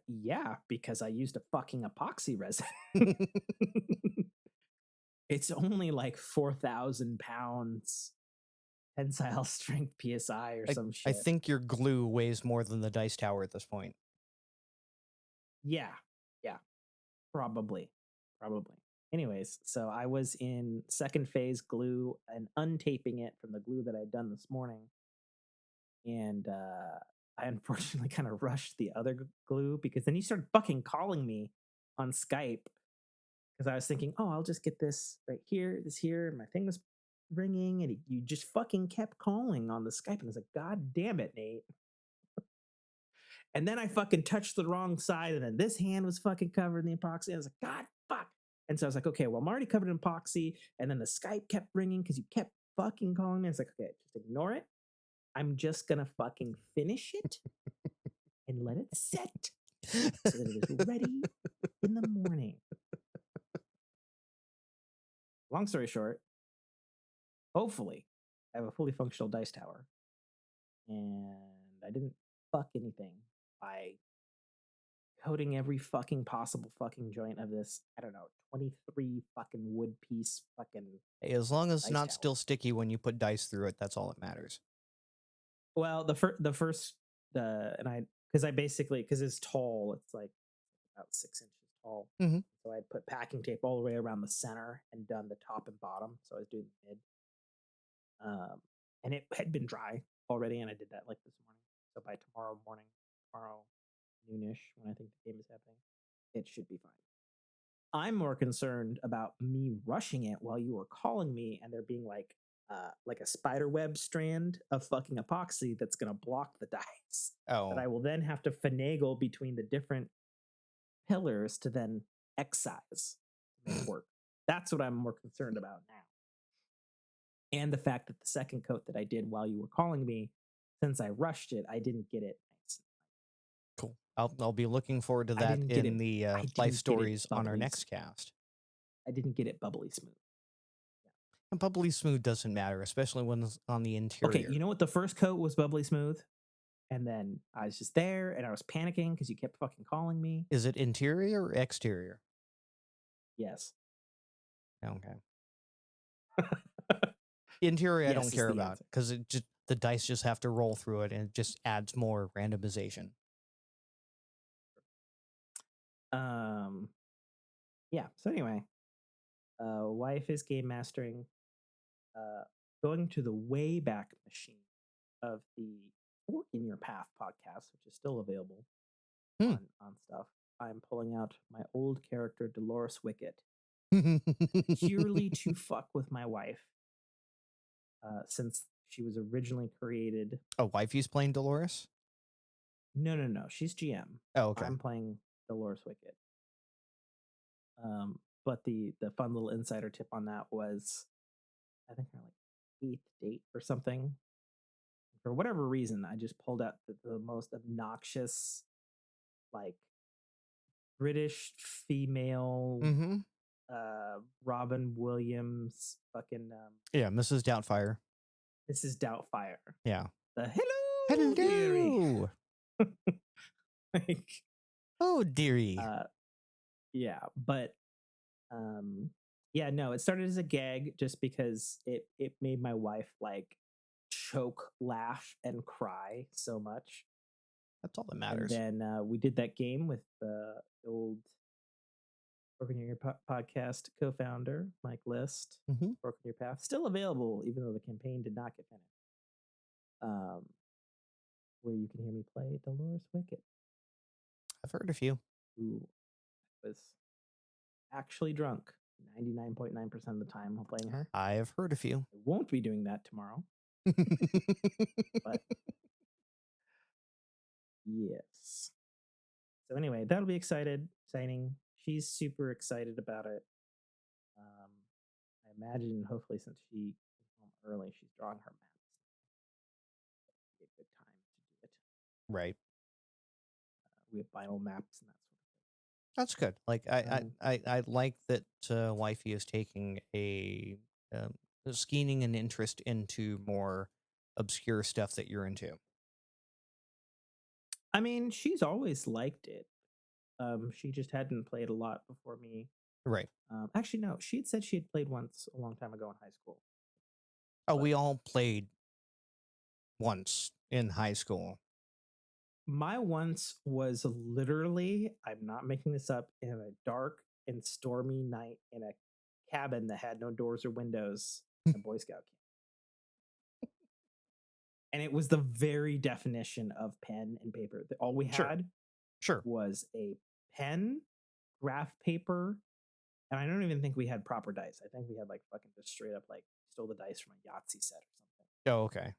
Yeah, because I used a fucking epoxy resin. It's only like 4,000 pounds tensile strength PSI or some shit. I think your glue weighs more than the dice tower at this point. Yeah, probably. Anyways, so I was in second phase glue and untaping it from the glue that I'd done this morning. And I unfortunately kind of rushed the other glue, because then you started fucking calling me on Skype, because I was thinking, oh, I'll just get this right here, this here, and my thing was ringing, and you just fucking kept calling on the Skype, and I was like, God damn it, Nate. And then I fucking touched the wrong side, and then this hand was fucking covered in the epoxy. I was like, God, fuck. And so I was like, okay, well, I'm already covered in epoxy. And then the Skype kept ringing because you kept fucking calling me. I was like, okay, just ignore it. I'm just gonna fucking finish it and let it set so that it is ready in the morning. Long story short, hopefully I have a fully functional dice tower, and I didn't fuck anything by coating every fucking possible fucking joint of this, I don't know, 23 fucking wood piece fucking Hey, as long as it's dice not tower. still sticky when you put dice through it, that's all that matters. Well, and I, because it's tall, it's like about 6 inches tall. Mm-hmm. So I put packing tape all the way around the center and done the top and bottom. So I was doing the mid. And it had been dry already, and I did that like this morning. So by tomorrow noonish, when I think the game is happening, it should be fine. I'm more concerned about me rushing it while you were calling me, and there being like a spider web strand of fucking epoxy that's going to block the dice. Oh, That I will then have to finagle between the different pillars to then excise to make it work. That's what I'm more concerned about now. And the fact that the second coat that I did while you were calling me, since I rushed it, I didn't get it nice. cool. I'll be looking forward to that in the life stories on our next cast. I didn't get it bubbly smooth. And bubbly smooth doesn't matter, especially when it's on the interior. Okay, you know what? The first coat was bubbly smooth, and then I was just there, and I was panicking because you kept fucking calling me. Is it interior or exterior? Yes. Okay. Interior, I don't care about because the dice just have to roll through it, and it just adds more randomization. Yeah. So anyway, wife is game mastering. Going to the Wayback Machine of the Fork in Your Path podcast, which is still available on stuff. I'm pulling out my old character Dolores Wicket purely to fuck with my wife, since she was originally created. Oh, wifey's playing Dolores? No, she's GM. Oh, okay. I'm playing Dolores Wicket. But the fun little insider tip on that was, I think, like 8th date or something. For whatever reason, I just pulled out the most obnoxious, like, British female, Robin Williams, fucking yeah, Mrs. Doubtfire. Mrs. Doubtfire. Yeah. The hello, dearie. Like, oh, dearie. Yeah, but yeah, no, it started as a gag just because it made my wife like choke, laugh, and cry so much. That's all that matters. And then we did that game with the old Working Your podcast co-founder, Mike List. Working Your Path, still available, even though the campaign did not get finished. Where you can hear me play Dolores Wicket. I've heard a few. Who was actually drunk 99.9% of the time while playing her. I have heard a few. I won't be doing that tomorrow. But yes. So anyway, that'll be exciting. She's super excited about it. I imagine, hopefully, since she came home early, she's drawing her maps. It'll be a good time to do it. Right. We have vinyl maps and that sort of thing. That's good. Like I like that wifey is taking a scheming an interest into more obscure stuff that you're into. I mean, she's always liked it. She just hadn't played a lot before me. Right. Actually, no. She had said she had played once a long time ago in high school. Oh, we all played once in high school. My once was literally, I'm not making this up, in a dark and stormy night in a cabin that had no doors or windows in a Boy Scout camp. And it was the very definition of pen and paper. All we had was a pen, graph paper, and I don't even think we had proper dice. I think we had like fucking just straight up like stole the dice from a Yahtzee set or something. Oh, okay.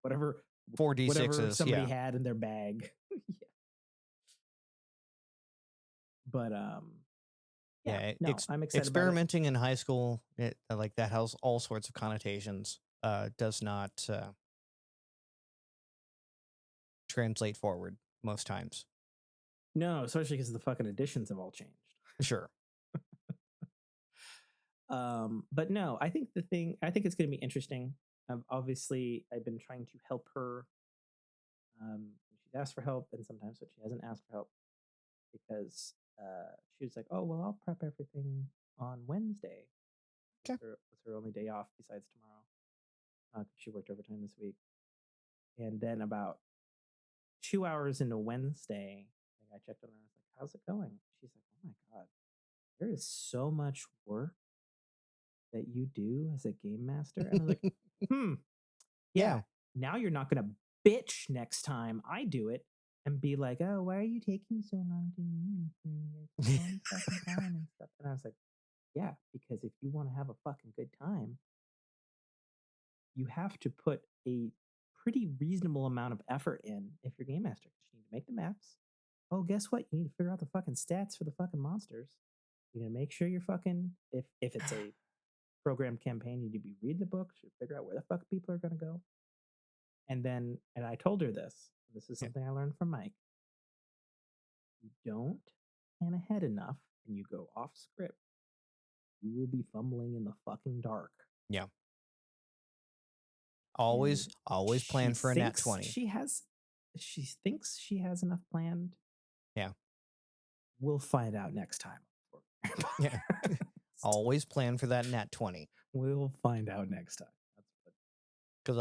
Whatever 4D6s, whatever somebody had in their bag. Yeah. But I'm excited. Experimenting in high school, like that has all sorts of connotations. Does not translate forward most times. No, especially because the fucking editions have all changed. Sure. But no, I think it's going to be interesting. Obviously, I've been trying to help her. She's asked for help, and sometimes she hasn't asked for help. because she was like, "Oh well, I'll prep everything on Wednesday." Okay. It's her only day off besides tomorrow. She worked overtime this week, and then about 2 hours into Wednesday, I checked on her. I was like, "How's it going?" She's like, "Oh my god, there is so much work that you do as a game master." And I was like, yeah. Yeah. Now you're not gonna bitch next time I do it and be like, "Oh, why are you taking so long to use your own fucking time and stuff?" And I was like, "Yeah, because if you want to have a fucking good time, you have to put a pretty reasonable amount of effort in if you're game master. You need to make the maps. Oh, guess what? You need to figure out the fucking stats for the fucking monsters. You need to make sure you're fucking if it's a program campaign, you need to be reading the books, you figure out where the fuck people are gonna go." And I told her this. This is Yeah. something I learned from Mike. You don't plan ahead enough and you go off script, you will be fumbling in the fucking dark. Yeah. And Always plan for a nat 20. She thinks she has enough planned. Yeah. We'll find out next time. Yeah. Always plan for that nat 20. We'll find out next time. Because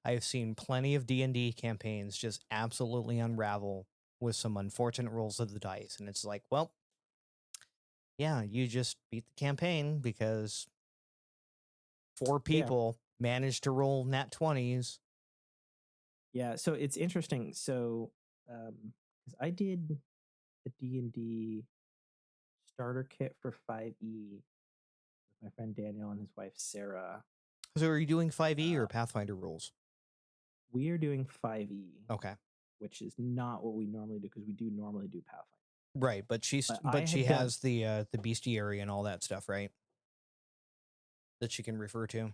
I've seen plenty of D&D campaigns just absolutely unravel with some unfortunate rolls of the dice, and it's like, well, yeah, you just beat the campaign because 4 people managed to roll nat 20s. Yeah, so it's interesting. So, because I did the D&D starter kit for 5e with my friend Daniel and his wife Sarah. So are you doing 5e or Pathfinder rules? We are doing 5e. Okay. Which is not what we normally do, because we do normally do Pathfinder. Right, but she has the bestiary and all that stuff, right? That she can refer to.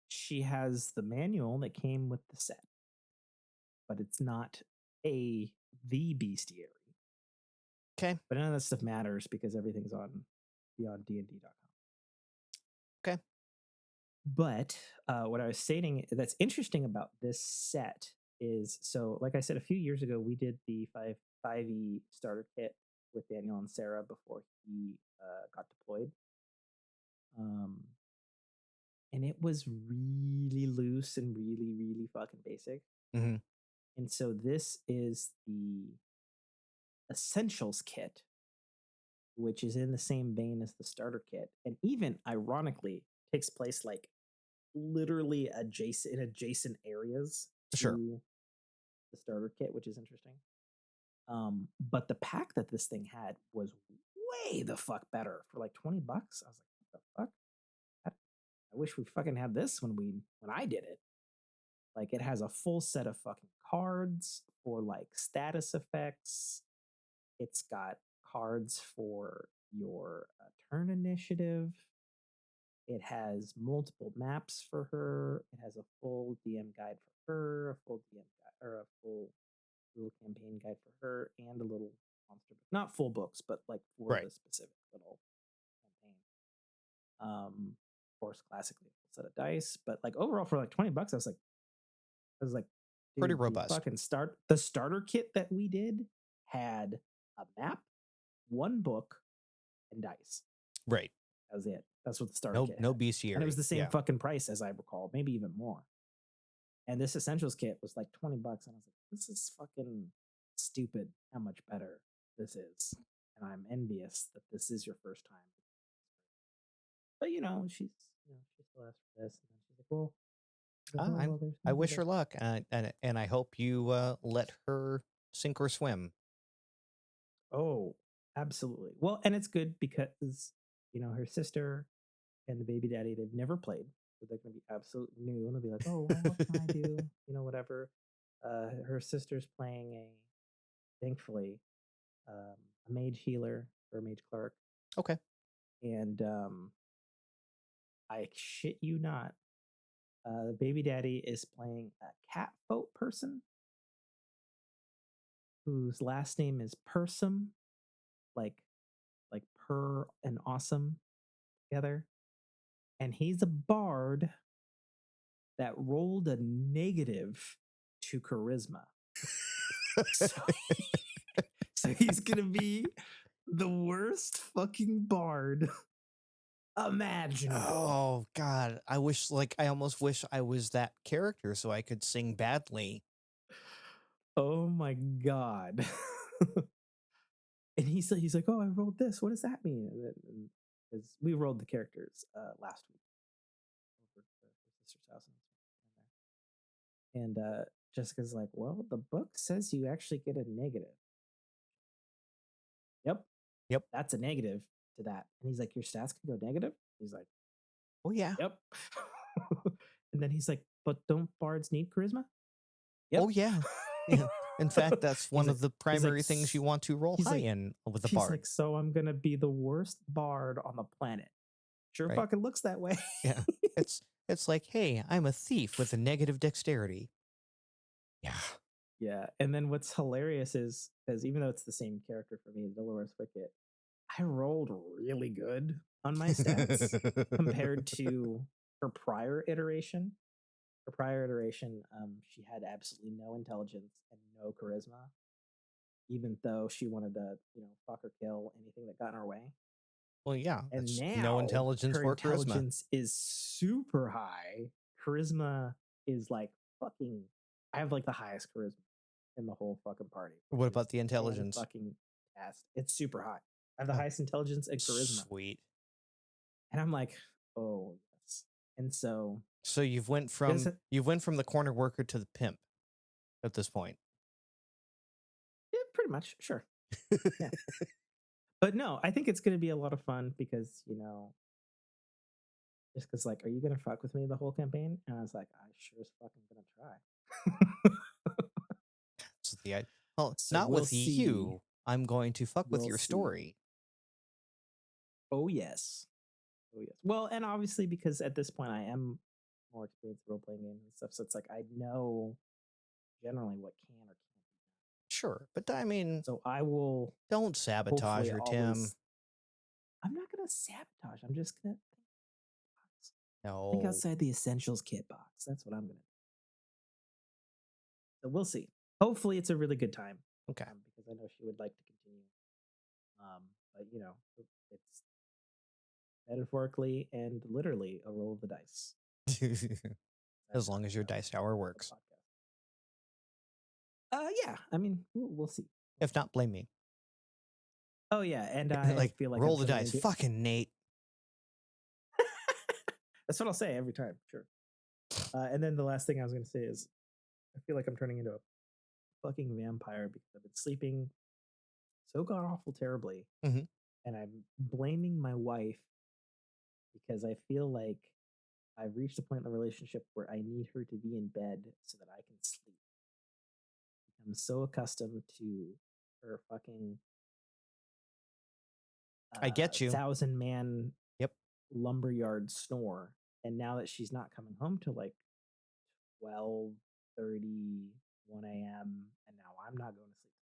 She has the manual that came with the set, but it's not the bestiary. Okay. But none of that stuff matters because everything's on beyonddnd.com. Okay. But what I was stating that's interesting about this set is, so like I said, a few years ago, we did the 5e starter kit with Daniel and Sarah before he got deployed. And it was really loose and really, really fucking basic. Mm-hmm. And so this is the Essentials kit, which is in the same vein as the starter kit, and even ironically takes place like literally adjacent areas to the starter kit, which is interesting. But the pack that this thing had was way the fuck better for like $20. I was like, what the fuck? I wish we fucking had this when I did it. Like, it has a full set of fucking cards for like status effects. It's got cards for your turn initiative. It has multiple maps for her. It has a full DM guide for her, a full DM guide, or a full little campaign guide for her, and a little monster book. Not full books, but like for the specific little campaign. Of course, classically, a set of dice, but like overall for like $20, I was like, pretty robust. The starter kit that we did had a map, one book, and dice. Right. That was it. That's what the starter kit had. No bestiary. And it was the same fucking price as I recall, maybe even more. And this Essentials kit was like $20. And I was like, this is fucking stupid how much better this is. And I'm envious that this is your first time. But she still asked for this. And then she's like, well, I wish her luck, and I hope you let her sink or swim. Oh, absolutely. Well, and it's good because her sister and the baby daddy, they've never played, so they're going to be absolutely new, and they'll be like, "Oh, well, what can I do?" Whatever. Her sister's playing thankfully, a mage healer or a mage cleric. Okay. And I shit you not, the baby daddy is playing a cat folk person whose last name is Persum, like purr and awesome together. And he's a bard that rolled a negative to charisma. So he's gonna be the worst fucking bard imaginable. Oh God, I almost wish I was that character so I could sing badly. Oh my god. And he's like, oh, I rolled this. What does that mean? Because we rolled the characters last week over to her sister's house, and Jessica's like, well, the book says you actually get a negative. Yep, that's a negative to that. And he's like, your stats can go negative. He's like, oh yeah, yep. And then he's like, but don't bards need charisma? Yep. Oh yeah, yeah. In fact, that's one of the primary things you want to roll high in with a bard. He's like, so I'm gonna be the worst bard on the planet. Sure, right. Fucking looks that way. Yeah, it's like, hey, I'm a thief with a negative dexterity. Yeah. Yeah, and then what's hilarious is, because even though it's the same character for me, Dolores Wicket, I rolled really good on my stats compared to her prior iteration. Her prior iteration, she had absolutely no intelligence and no charisma, even though she wanted to, fuck or kill anything that got in her way. Well, yeah, and now no intelligence her or intelligence is super high. Charisma is like fucking. I have like the highest charisma in the whole fucking party. What about the intelligence? Fucking cast. It's super high. I have the highest intelligence and charisma. Sweet. And I'm like, oh yes. And so you've went from the corner worker to the pimp at this point. Yeah, pretty much. Sure. Yeah. But no, I think it's going to be a lot of fun because, just because, like, are you going to fuck with me the whole campaign? And I was like, I sure as fucking going to try. So not with you. I'm going to fuck with your story. Oh, yes. Oh, yes. Well, and obviously because at this point I am more experienced in role-playing games and stuff. So it's like I know generally what can or can't be done. Sure. But I mean, so I will. Don't sabotage her, Tim. I'm not going to sabotage. I'm just going to. No. Think outside the essentials kit box. That's what I'm going to do. So we'll see. Hopefully it's a really good time. Okay. Because I know she would like to continue. But it's metaphorically and literally a roll of the dice. As long as your dice tower works. Yeah. I mean, we'll see. If not, blame me. Oh yeah, and I feel like roll the dice. Fucking Nate. That's what I'll say every time. Sure. And then the last thing I was going to say is, I feel like I'm turning into a fucking vampire because I've been sleeping so god awful terribly, and I'm blaming my wife because I feel like I've reached a point in the relationship where I need her to be in bed so that I can sleep. I'm so accustomed to her fucking. I get you. 1,000-man lumberyard snore, and now that she's not coming home till like 12:30, 1 a.m., and now I'm not going to sleep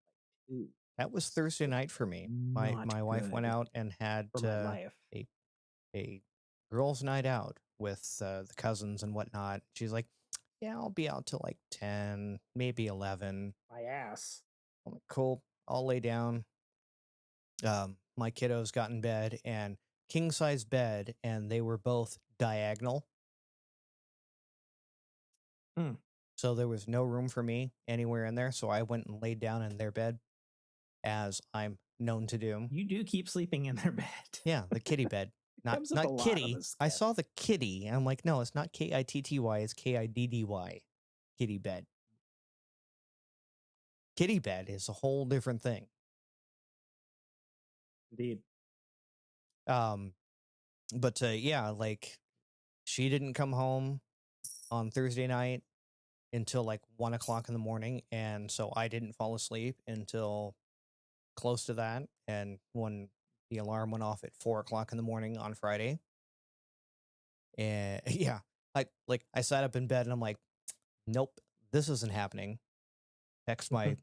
till like 2. That was Thursday night for me. My wife went out and had a girls' night out with the cousins and whatnot. She's like, yeah, I'll be out till like 10, maybe 11. My ass. I'm like, cool. I'll lay down. My kiddos got in bed, and king-size bed, and they were both diagonal. So there was no room for me anywhere in there. So I went and laid down in their bed, as I'm known to do. You do keep sleeping in their bed. Yeah, the kitty bed. Not kitty. I saw the kitty. I'm like, no, it's not Kitty. It's Kiddy. Kitty bed. Kitty bed is a whole different thing. Indeed. But yeah, like she didn't come home on Thursday night until like 1 o'clock in the morning, and so I didn't fall asleep until close to that. And when the alarm went off at 4 o'clock in the morning on Friday, and yeah, I sat up in bed and I'm like, nope, this isn't happening. Text my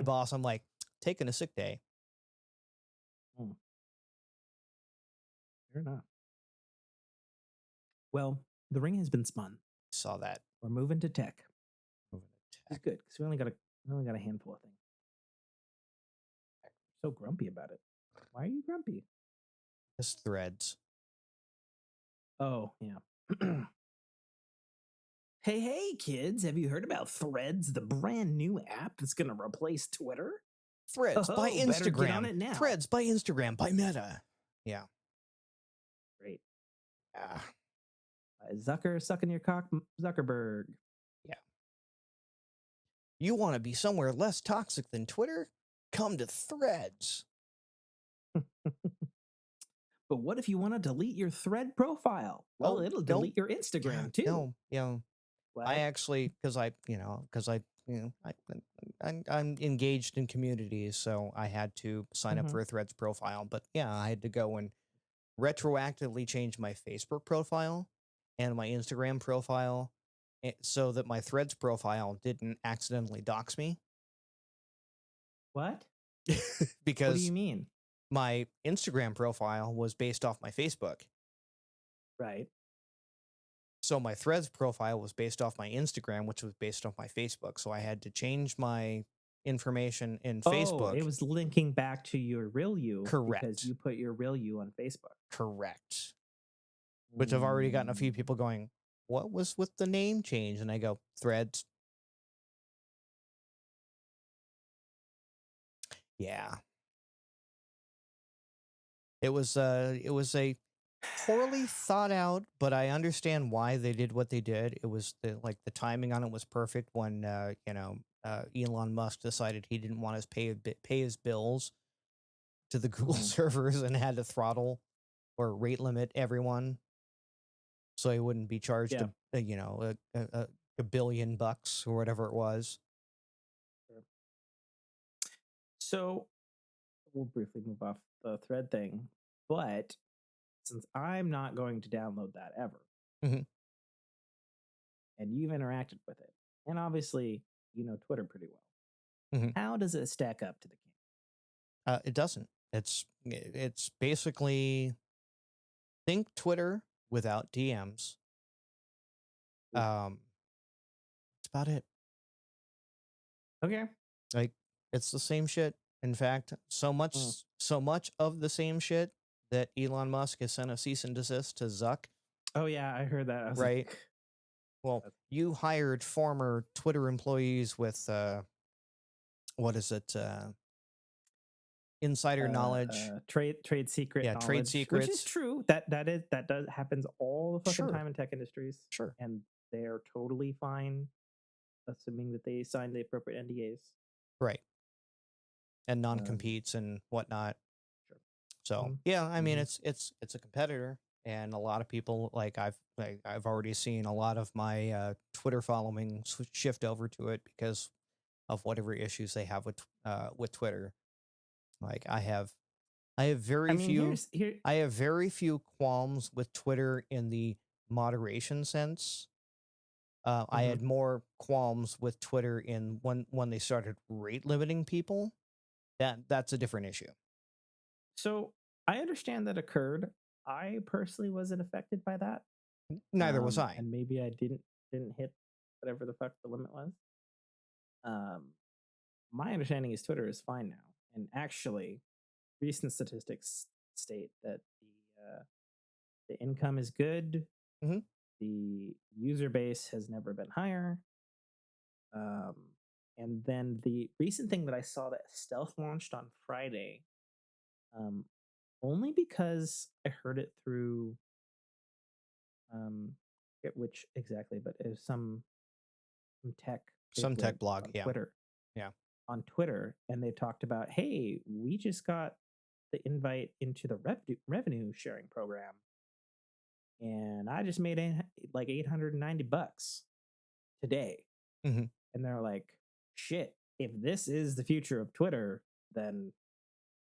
boss. I'm like, taking a sick day. Fair enough. Well, the ring has been spun. Saw that. We're moving to tech. It's good because we only got a handful of things. so grumpy about it. Why are you grumpy? Just Threads. Oh, yeah. Hey, kids, have you heard about Threads, the brand new app that's going to replace Twitter? Threads by Instagram. Better get on it now. Threads by Instagram, by Meta. Yeah. Great. Yeah. Zucker sucking your cock, Zuckerberg. Yeah. You want to be somewhere less toxic than Twitter? Come to Threads. But what if you want to delete your Thread profile? Well, it'll delete your Instagram too. No, I actually, I'm engaged in communities, so I had to sign up for a Threads profile. But yeah, I had to go and retroactively change my Facebook profile and my Instagram profile so that my Threads profile didn't accidentally dox me. What? Because what do you mean? My Instagram profile was based off my Facebook. Right. So my Threads profile was based off my Instagram, which was based off my Facebook. So I had to change my information in Facebook. It was linking back to your real you. Correct. Because you put your real you on Facebook. Correct. Which I've already gotten a few people going, what was with the name change? And I go, Threads. Yeah. It was a poorly thought out, but I understand why they did what they did. It was the timing on it was perfect when Elon Musk decided he didn't want to pay his bills to the Google servers and had to throttle or rate limit everyone, so he wouldn't be charged a billion bucks or whatever it was. So we'll briefly move off the Thread thing, but since I'm not going to download that ever, and you've interacted with it, and obviously you know Twitter pretty well, how does it stack up to the game? It doesn't. It's basically think Twitter without DMs. That's about it. Okay. Like, it's the same shit. In fact, so much of the same shit that Elon Musk has sent a cease and desist to Zuck. Oh yeah, I heard that. I was right. Like, well, you hired former Twitter employees with what is it? Insider knowledge, trade secret, knowledge, trade secrets, which is true. That does happens all the fucking time in tech industries. Sure, and they're totally fine, assuming that they signed the appropriate NDAs, right, and non-competes and whatnot. Sure. So yeah, I mean it's a competitor, and a lot of people I've already seen a lot of my Twitter following shift over to it because of whatever issues they have with Twitter. Like I have very few qualms with Twitter in the moderation sense. I had more qualms with Twitter in when they started rate limiting people. That's a different issue. So I understand that occurred. I personally wasn't affected by that. Neither was I. And maybe I didn't hit whatever the fuck the limit was. My understanding is Twitter is fine now. And actually, recent statistics state that the income is good. The user base has never been higher. And then the recent thing that I saw that stealth launched on Friday, only because I heard it through, which exactly, but it was some tech blog, on Twitter. Yeah. On Twitter, and they talked about, hey, we just got the invite into the revenue sharing program, and I just made like $890 today. And they're like, shit, if this is the future of Twitter, then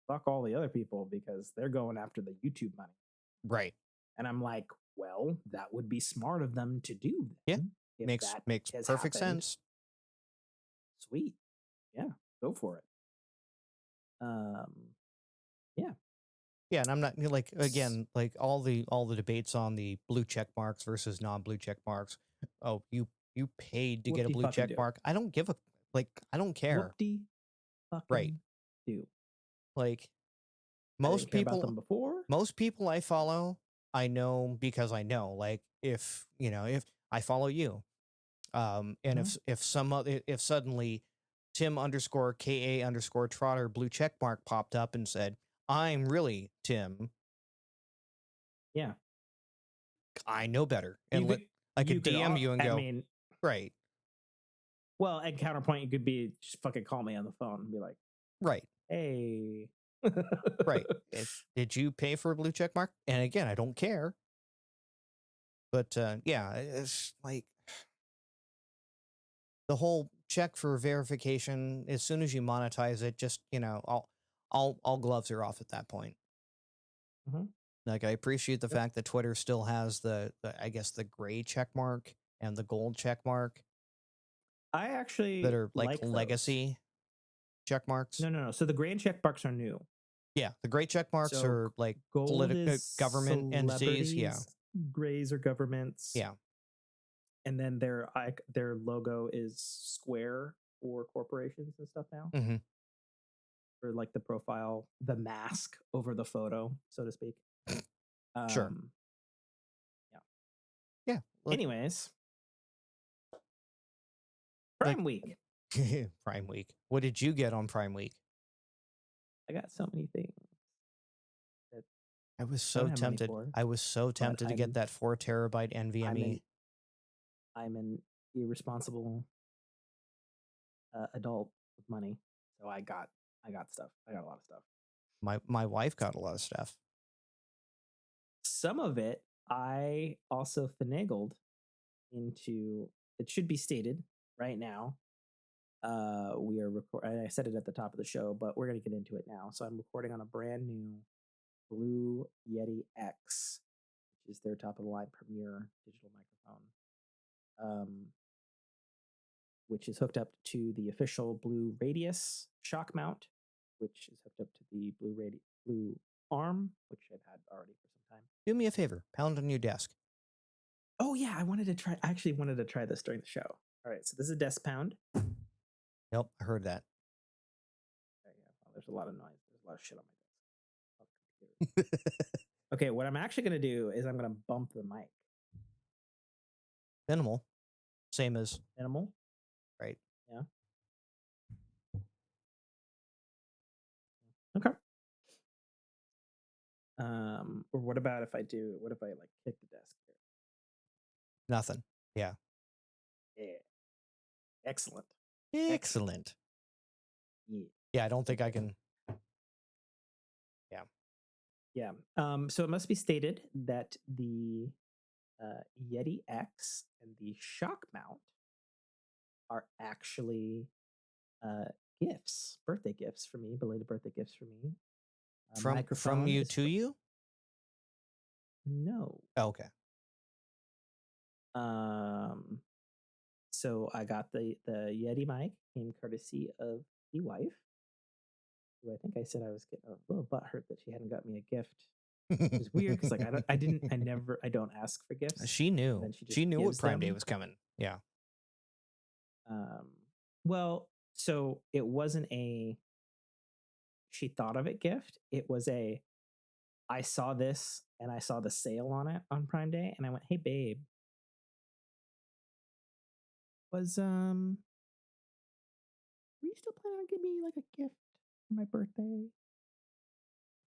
fuck all the other people because they're going after the YouTube money. Right. And I'm like, well, that would be smart of them to do. Then, makes perfect sense. Sweet. Yeah, go for it. Yeah. Yeah, and I'm not like all the debates on the blue check marks versus non-blue check marks. Oh, you paid to get a blue check mark. I don't give a I don't care. Right. Do. Like I didn't care about them before. most people I follow, I know because I know. Like if I follow you, and if suddenly Tim_KA_Trotter blue check mark popped up and said, "I'm really Tim," yeah, I know better, and I you could DM you and go, right. Well, and counterpoint, you could be just fucking call me on the phone and be like, right, hey, right. Did you pay for a blue check mark? And again, I don't care. But yeah, it's like the whole check for verification. As soon as you monetize it, just all gloves are off at that point. Mm-hmm. Like I appreciate the fact that Twitter still has the I guess the gray check mark and the gold check mark. I actually that are like legacy check marks. No. So the gray check marks are new. Yeah, the gray check marks are like political government entities. Yeah, grays are governments. Yeah, and then their logo is square for corporations and stuff now. Mm-hmm. For like the profile, the mask over the photo, so to speak. Sure. Yeah. Anyways, Prime Week. Prime Week. What did you get on Prime Week? I got so many things. I was so tempted. I was so tempted to get that 4 terabyte NVMe. I'm an irresponsible adult with money, so I got stuff. I got a lot of stuff. My wife got a lot of stuff. Some of it I also finagled into. It should be stated right now. We are recording. I said it at the top of the show, but we're going to get into it now. So I'm recording on a brand new Blue Yeti X, which is their top of the line premier digital microphone, which is hooked up to the official Blue Radius shock mount, which is hooked up to the Blue Arm, which I've had already for some time. Do me a favor, pound on your desk. Oh yeah, I actually wanted to try this during the show. All right, so this is a desk pound. Nope, I heard that. Yeah, well, there's a lot of noise. There's a lot of shit on my desk. Okay, what I'm actually going to do is I'm going to bump the mic. Minimal. Same as minimal. Right. Yeah. Okay. Or what about if I like kick the desk here? Nothing. Yeah. Yeah. Excellent. Excellent. Yeah, I don't think I can. Yeah. Yeah. So it must be stated that the Yeti X and the shock mount are actually gifts, birthday gifts for me, belated birthday gifts for me. From you to you? No. Oh, okay. So I got the Yeti mic, came courtesy of the wife, who I think I said I was getting a little butthurt that she hadn't got me a gift. It was weird because I don't ask for gifts. She knew. She knew what Prime Day was coming. Yeah. Well, so it wasn't she thought of it gift. It was I saw this and I saw the sale on it on Prime Day and I went, hey babe, were you still planning on giving me like a gift for my birthday?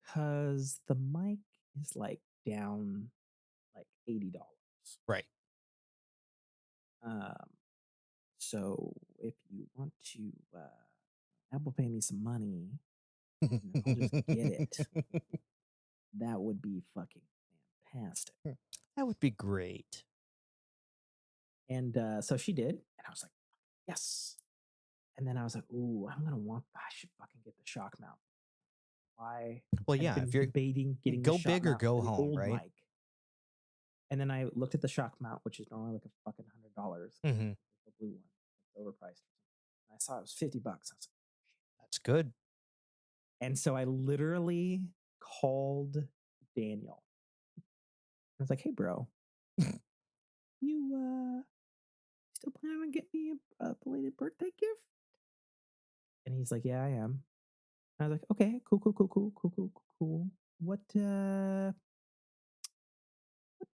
Because the mic is like down like $80. Right. So if you want to Apple Pay me some money, I'll just get it. That would be fucking fantastic. That would be great. And so she did, and I was like, yes. And then I was like, ooh, I should fucking get the shock mount. Why? Well, yeah, if you're debating getting go big or go home, right? Mic. And then I looked at the shock mount, which is normally like a fucking $100. Mm-hmm. The blue one, it's overpriced. And I saw it was $50. I was like, that's good. And so I literally called Daniel. I was like, hey, bro, you still planning on getting me a belated birthday gift? And he's like, yeah, I am. I was like, okay, cool. What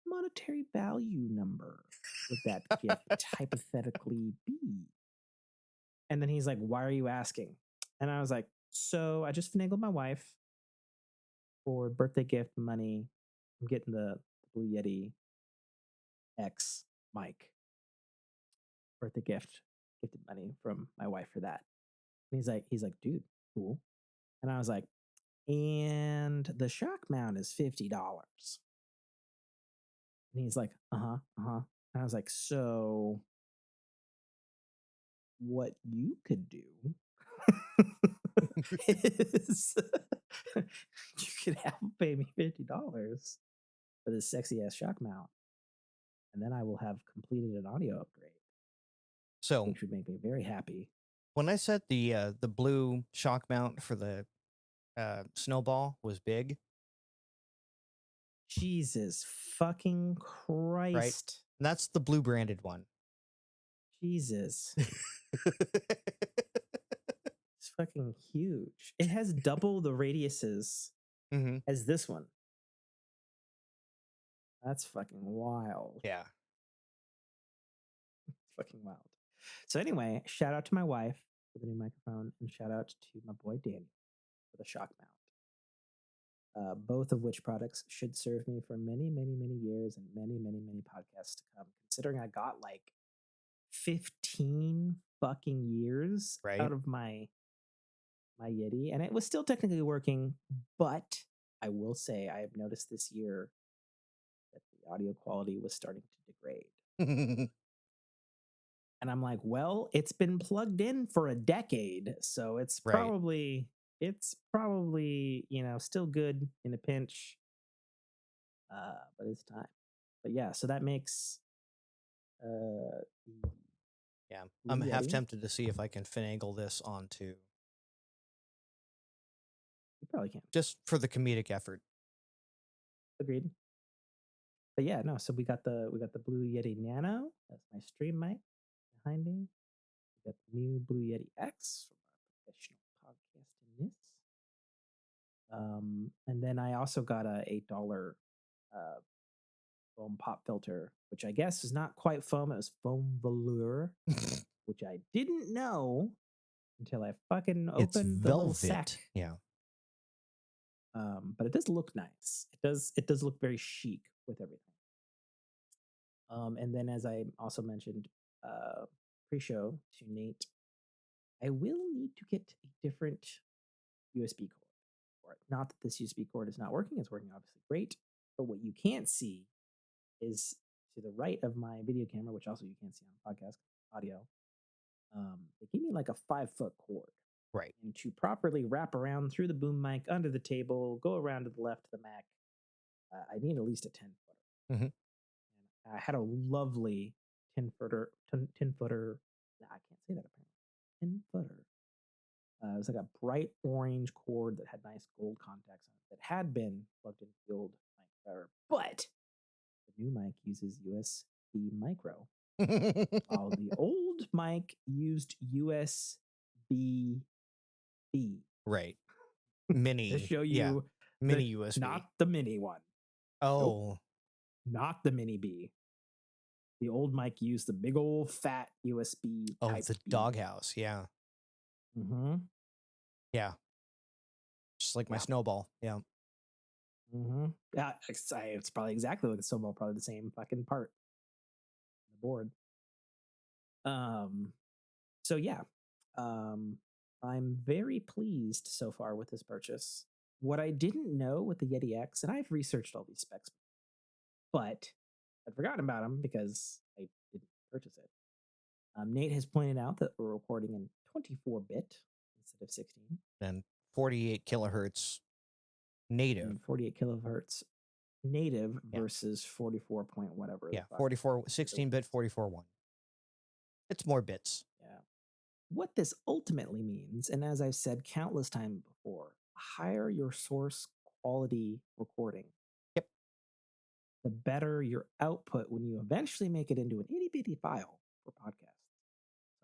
monetary value number would that gift hypothetically be? And then he's like, why are you asking? And I was like, so I just finagled my wife for birthday gift money. I'm getting the Blue Yeti X mic birthday gifted money from my wife for that. And he's like, dude, cool. And I was like, and the shock mount is $50. And he's like, uh-huh. And I was like, so what you could do is you could have him pay me $50 for this sexy ass shock mount, and then I will have completed an audio upgrade, So which would make me very happy. when I said the blue shock mount for the snowball was big, Jesus fucking right? Christ. That's the blue branded one. Jesus. It's fucking huge. It has double the radiuses as this one. That's fucking wild. Yeah. Fucking wild. So anyway, shout out to my wife for the new microphone, and shout out to my boy Danny for the shock mount. Both of which products should serve me for many, many, many years and many, many, many podcasts to come. Considering I got like 15 fucking years out of my Yeti, and it was still technically working, but I will say I have noticed this year that the audio quality was starting to degrade. And I'm like, well, it's been plugged in for a decade, so it's probably still good in a pinch. But it's time. But yeah, so that makes yeah. I'm half tempted to see if I can finagle this onto. You probably can. Just for the comedic effort. Agreed. But yeah, no, so we got the Blue Yeti Nano. That's my stream mic behind me. We got the new Blue Yeti X from our professional podcastiness. And then I also got a $8 foam pop filter, which I guess is not quite foam. It was foam velour, which I didn't know until I fucking opened the little sack. Yeah. But it does look nice. It does look very chic with everything. And then, as I also mentioned pre-show to Nate, I will need to get a different USB cord for it. Not that this USB cord is not working; it's working obviously great. But what you can't see is to the right of my video camera, which also you can't see on podcast audio. They give me like a 5-foot cord. Right. And to properly wrap around through the boom mic, under the table, go around to the left of the Mac, I need at least a 10-footer. Mm-hmm. And I had a lovely 10-footer. I can't say that apparently. 10-footer. It was like a bright orange cord that had nice gold contacts on it that had been plugged into the old mic cover. But the new mic uses USB micro. While the old mic used USB B. Right. Mini. To show you mini USB. Not the mini one. Oh. Nope. Not the mini B. The old mic used the big old fat USB. Oh, the B. doghouse. Yeah. Mm-hmm. Yeah. Just like my snowball. Yeah. Mm-hmm. Yeah, it's probably exactly like the snowball, probably the same fucking part. The board. So yeah. I'm very pleased so far with this purchase. What I didn't know with the Yeti X, and I've researched all these specs, but I'd forgotten about them because I didn't purchase it. Nate has pointed out that we're recording in 24-bit instead of 16. And 48 kilohertz native. And 48 kilohertz native versus 44 point whatever. Yeah, 16-bit 44.1. It's more bits. Yeah. What this ultimately means, and as I've said countless times before, higher your source quality recording. Yep. The better your output when you eventually make it into an itty-bitty file for podcasts.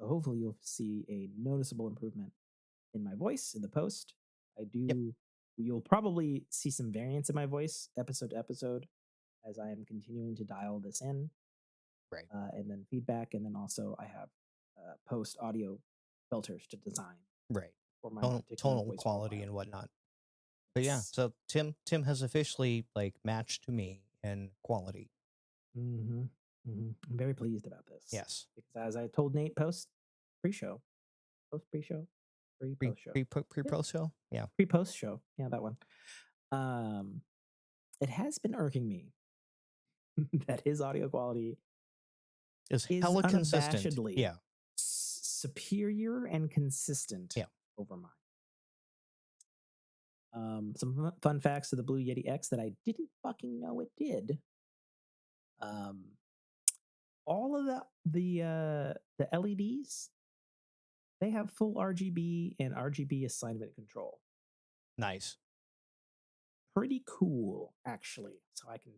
So hopefully you'll see a noticeable improvement in my voice in the post, I Yep. do. You'll probably see some variance in my voice episode to episode as I am continuing to dial this in, Right. and then feedback, and then also I have post audio filters to design Right. for my particular Tonal voice quality profile. and whatnot. But yeah, Yes. so Tim has officially like matched to me in quality. Mm-hmm. Mm-hmm. I'm very pleased about this Yes. because, as I told Nate, pre-show, post pre-show, pre-post show, Pre post show. Yeah. pre-post show. Yeah, that one. Um, it has been irking me that his audio quality Is is hella consistent. unabashedly Yeah. superior and consistent Yeah. over mine. Some fun facts of the Blue Yeti X that I didn't fucking know it did. All of the LEDs, they have full RGB and RGB assignment control. Nice. Pretty cool, actually. So I can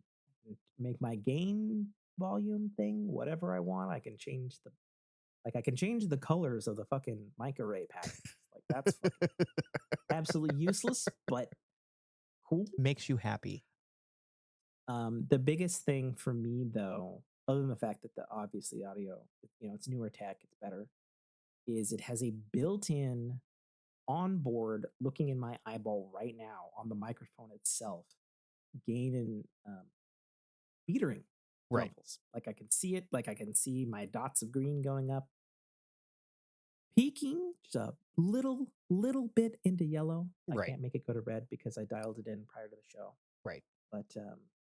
make my gain volume thing whatever I want. I can change the colors of the fucking mic array patterns. Like, that's fucking absolutely useless, but cool. Makes you happy. The biggest thing for me, though, other than the fact that the obviously audio, it's newer tech, it's better, is it has a built-in onboard, looking in my eyeball right now on the microphone itself, gain and metering Right. levels. Like, I can see it. Like, I can see my dots of green going up, peaking just a little bit into yellow. I Right. can't make it go to red because I dialed it in prior to the show. Right. But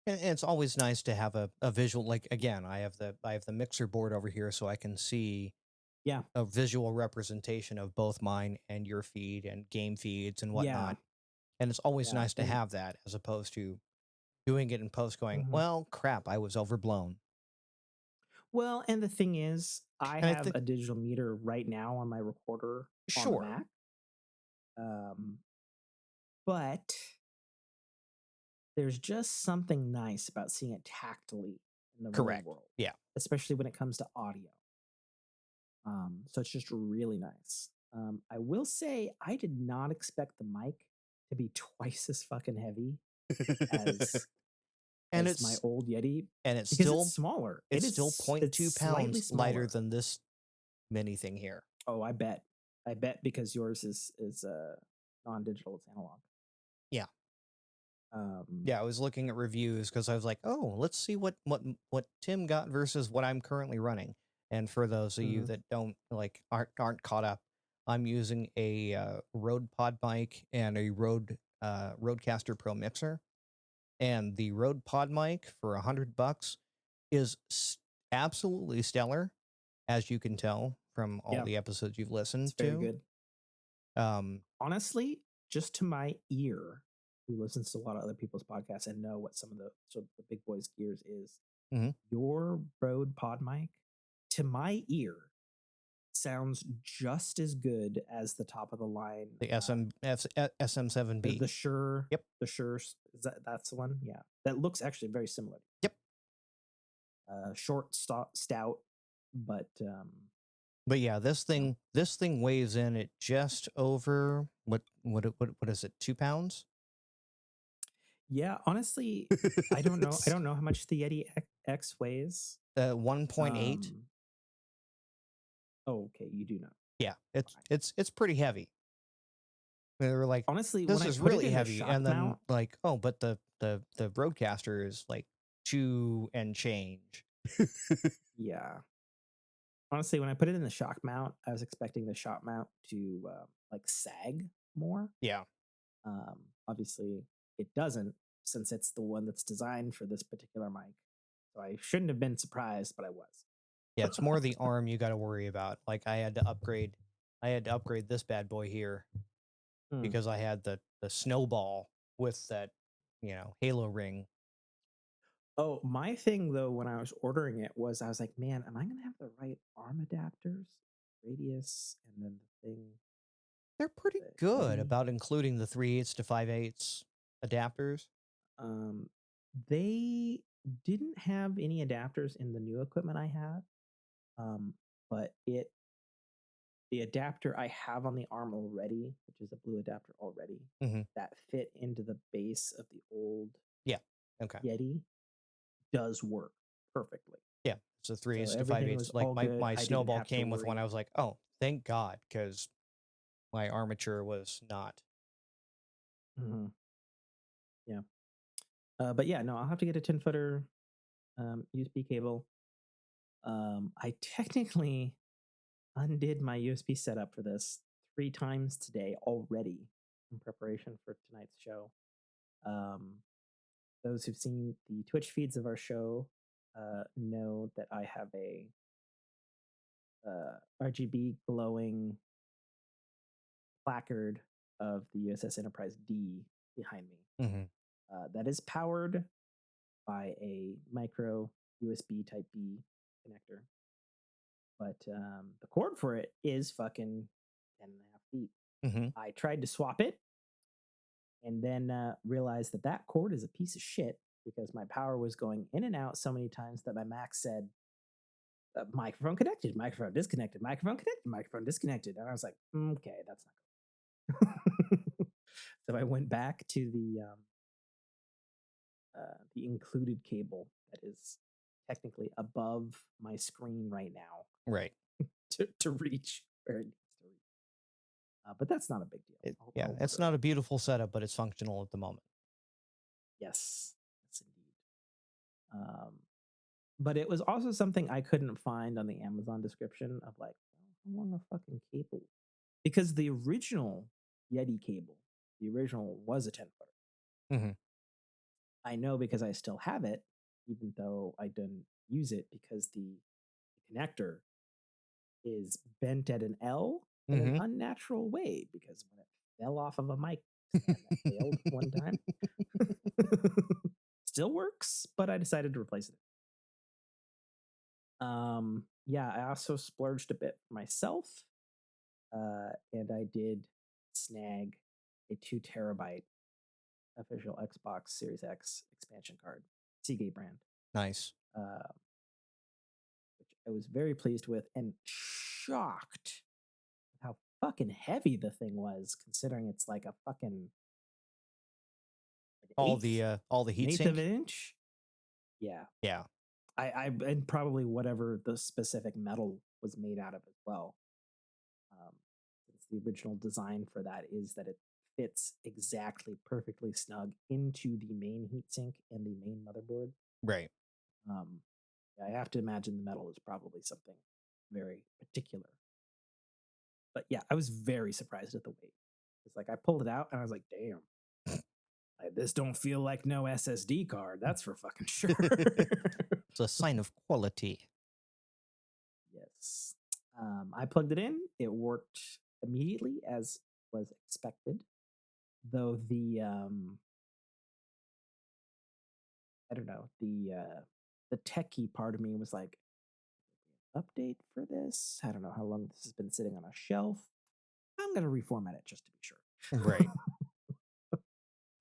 And it's always nice to have a visual. Like again, I have the mixer board over here, so I can see yeah, a visual representation of both mine and your feed and game feeds and yeah, whatnot. And it's always yeah. nice to have that as opposed to doing it in post going, Mhm. well, crap, I was overblown. Well, and the thing is, I And I have think, a digital meter right now on my recorder on the sure, Mac. But there's just something nice about seeing it tactily in the real correct. world, Yeah. especially when it comes to audio. So it's just really nice. I will say I did not expect the mic to be twice as fucking heavy as and my it's old Yeti and it's because it's still smaller. it's still It's 0.2 slightly pounds lighter smaller. than this mini thing here. Oh, I bet. I bet because yours is non-digital, it's analog. Yeah. Um, Yeah, I was looking at reviews because I was like, "Oh, let's see what Tim got versus what I'm currently running." And for those of you mhm. that don't aren't caught up, I'm using a Rode Pod mic and a Rodecaster Pro mixer, and the Rode Pod mic for $100 is absolutely stellar, as you can tell from all Yeah, the episodes you've it's listened very to. good. Um, Honestly, just to my ear, who listens to a lot of other people's podcasts and know what some of the big boys gears is, mhm, your Rode Pod mic, to my ear, sounds just as good as the top of the line. the SM7B. The Shure. Yep. The Shure. That's the one? Yeah. That looks actually very similar. Yep. Short, stout, but But yeah, this thing weighs in at just over what is it, 2 pounds? yeah, honestly, I don't know. I don't know how much the Yeti X weighs. 1.8. Oh, okay, you do know. Yeah, Okay. it's pretty heavy. They were like, Honestly, when this I is put it really in the heavy, shock and then mount, like, oh, but the Roadcaster is like 2 and change. yeah. Honestly, when I put it in the shock mount, I was expecting the shock mount to like sag more. Yeah, Obviously, it doesn't, since it's the one that's designed for this particular mic. So I shouldn't have been surprised, but I was. yeah, it's more the arm you got to worry about. Like I had to upgrade this bad boy here Hmm. because I had the snowball with that, halo ring. Oh, my thing though, when I was ordering it, was I was like, man, am I going to have the right arm adapters, radius, and then the thing, They're pretty the good Yeti? about including the 3/8 to 5/8 adapters. Um, they didn't have any adapters in the new equipment I have, but it the adapter I have on the arm already, which is a blue adapter already, that fit into the base of the old Yeti, does work perfectly. Yeah, so 3 So to 5 everything 8. was Like all good. my I didn't snowball have to came with one. I worry. was like, oh, thank God, because my armature was not. Yeah. But yeah, no, I'll have to get a 10-footer USB cable. I technically undid my USB setup for this 3 times today already in preparation for tonight's show. Those who've seen the Twitch feeds of our show know that I have a RGB glowing placard of the USS Enterprise D behind me. That is powered by a micro USB Type B connector. But the cord for it is fucking 10.5 feet. I tried to swap it and then realized that that cord is a piece of shit because my power was going in and out so many times that my Mac said, microphone connected, microphone disconnected, microphone connected, microphone disconnected. And I was like, okay, that's not good. So I went back to the included cable that is technically above my screen right now. Right. to reach where it needs to reach. But that's not a big deal. It's not a beautiful setup, but it's functional at the moment. Yes, indeed. But it was also something I couldn't find on the Amazon description of like, I want a fucking cable. Because the original Yeti cable, the original was a 10-footer. I know because I still have it, even though I didn't use it because the connector is bent at an L in an unnatural way because when it fell off of a mic stand that failed one time. Still works, but I decided to replace it. Yeah, I also splurged a bit for myself, and I did snag a 2 terabyte official Xbox Series X expansion card, Seagate brand. Nice. Which I was very pleased with and shocked how fucking heavy the thing was, considering it's like a fucking all the heat of an inch. Yeah. And probably whatever the specific metal was made out of as well. Since the original design for that is that it fits exactly perfectly snug into the main heatsink and the main motherboard. Right. I have to imagine the metal is probably something very particular. But yeah, I was very surprised at the weight. It's like I pulled it out and I was like, damn. This don't feel like no SSD card. That's for fucking sure. It's a sign of quality. Yes. I plugged it in. It worked immediately as was expected. Though the I don't know, the techie part of me was like, update for this? I don't know how long this has been sitting on a shelf. I'm gonna reformat it just to be sure. Right.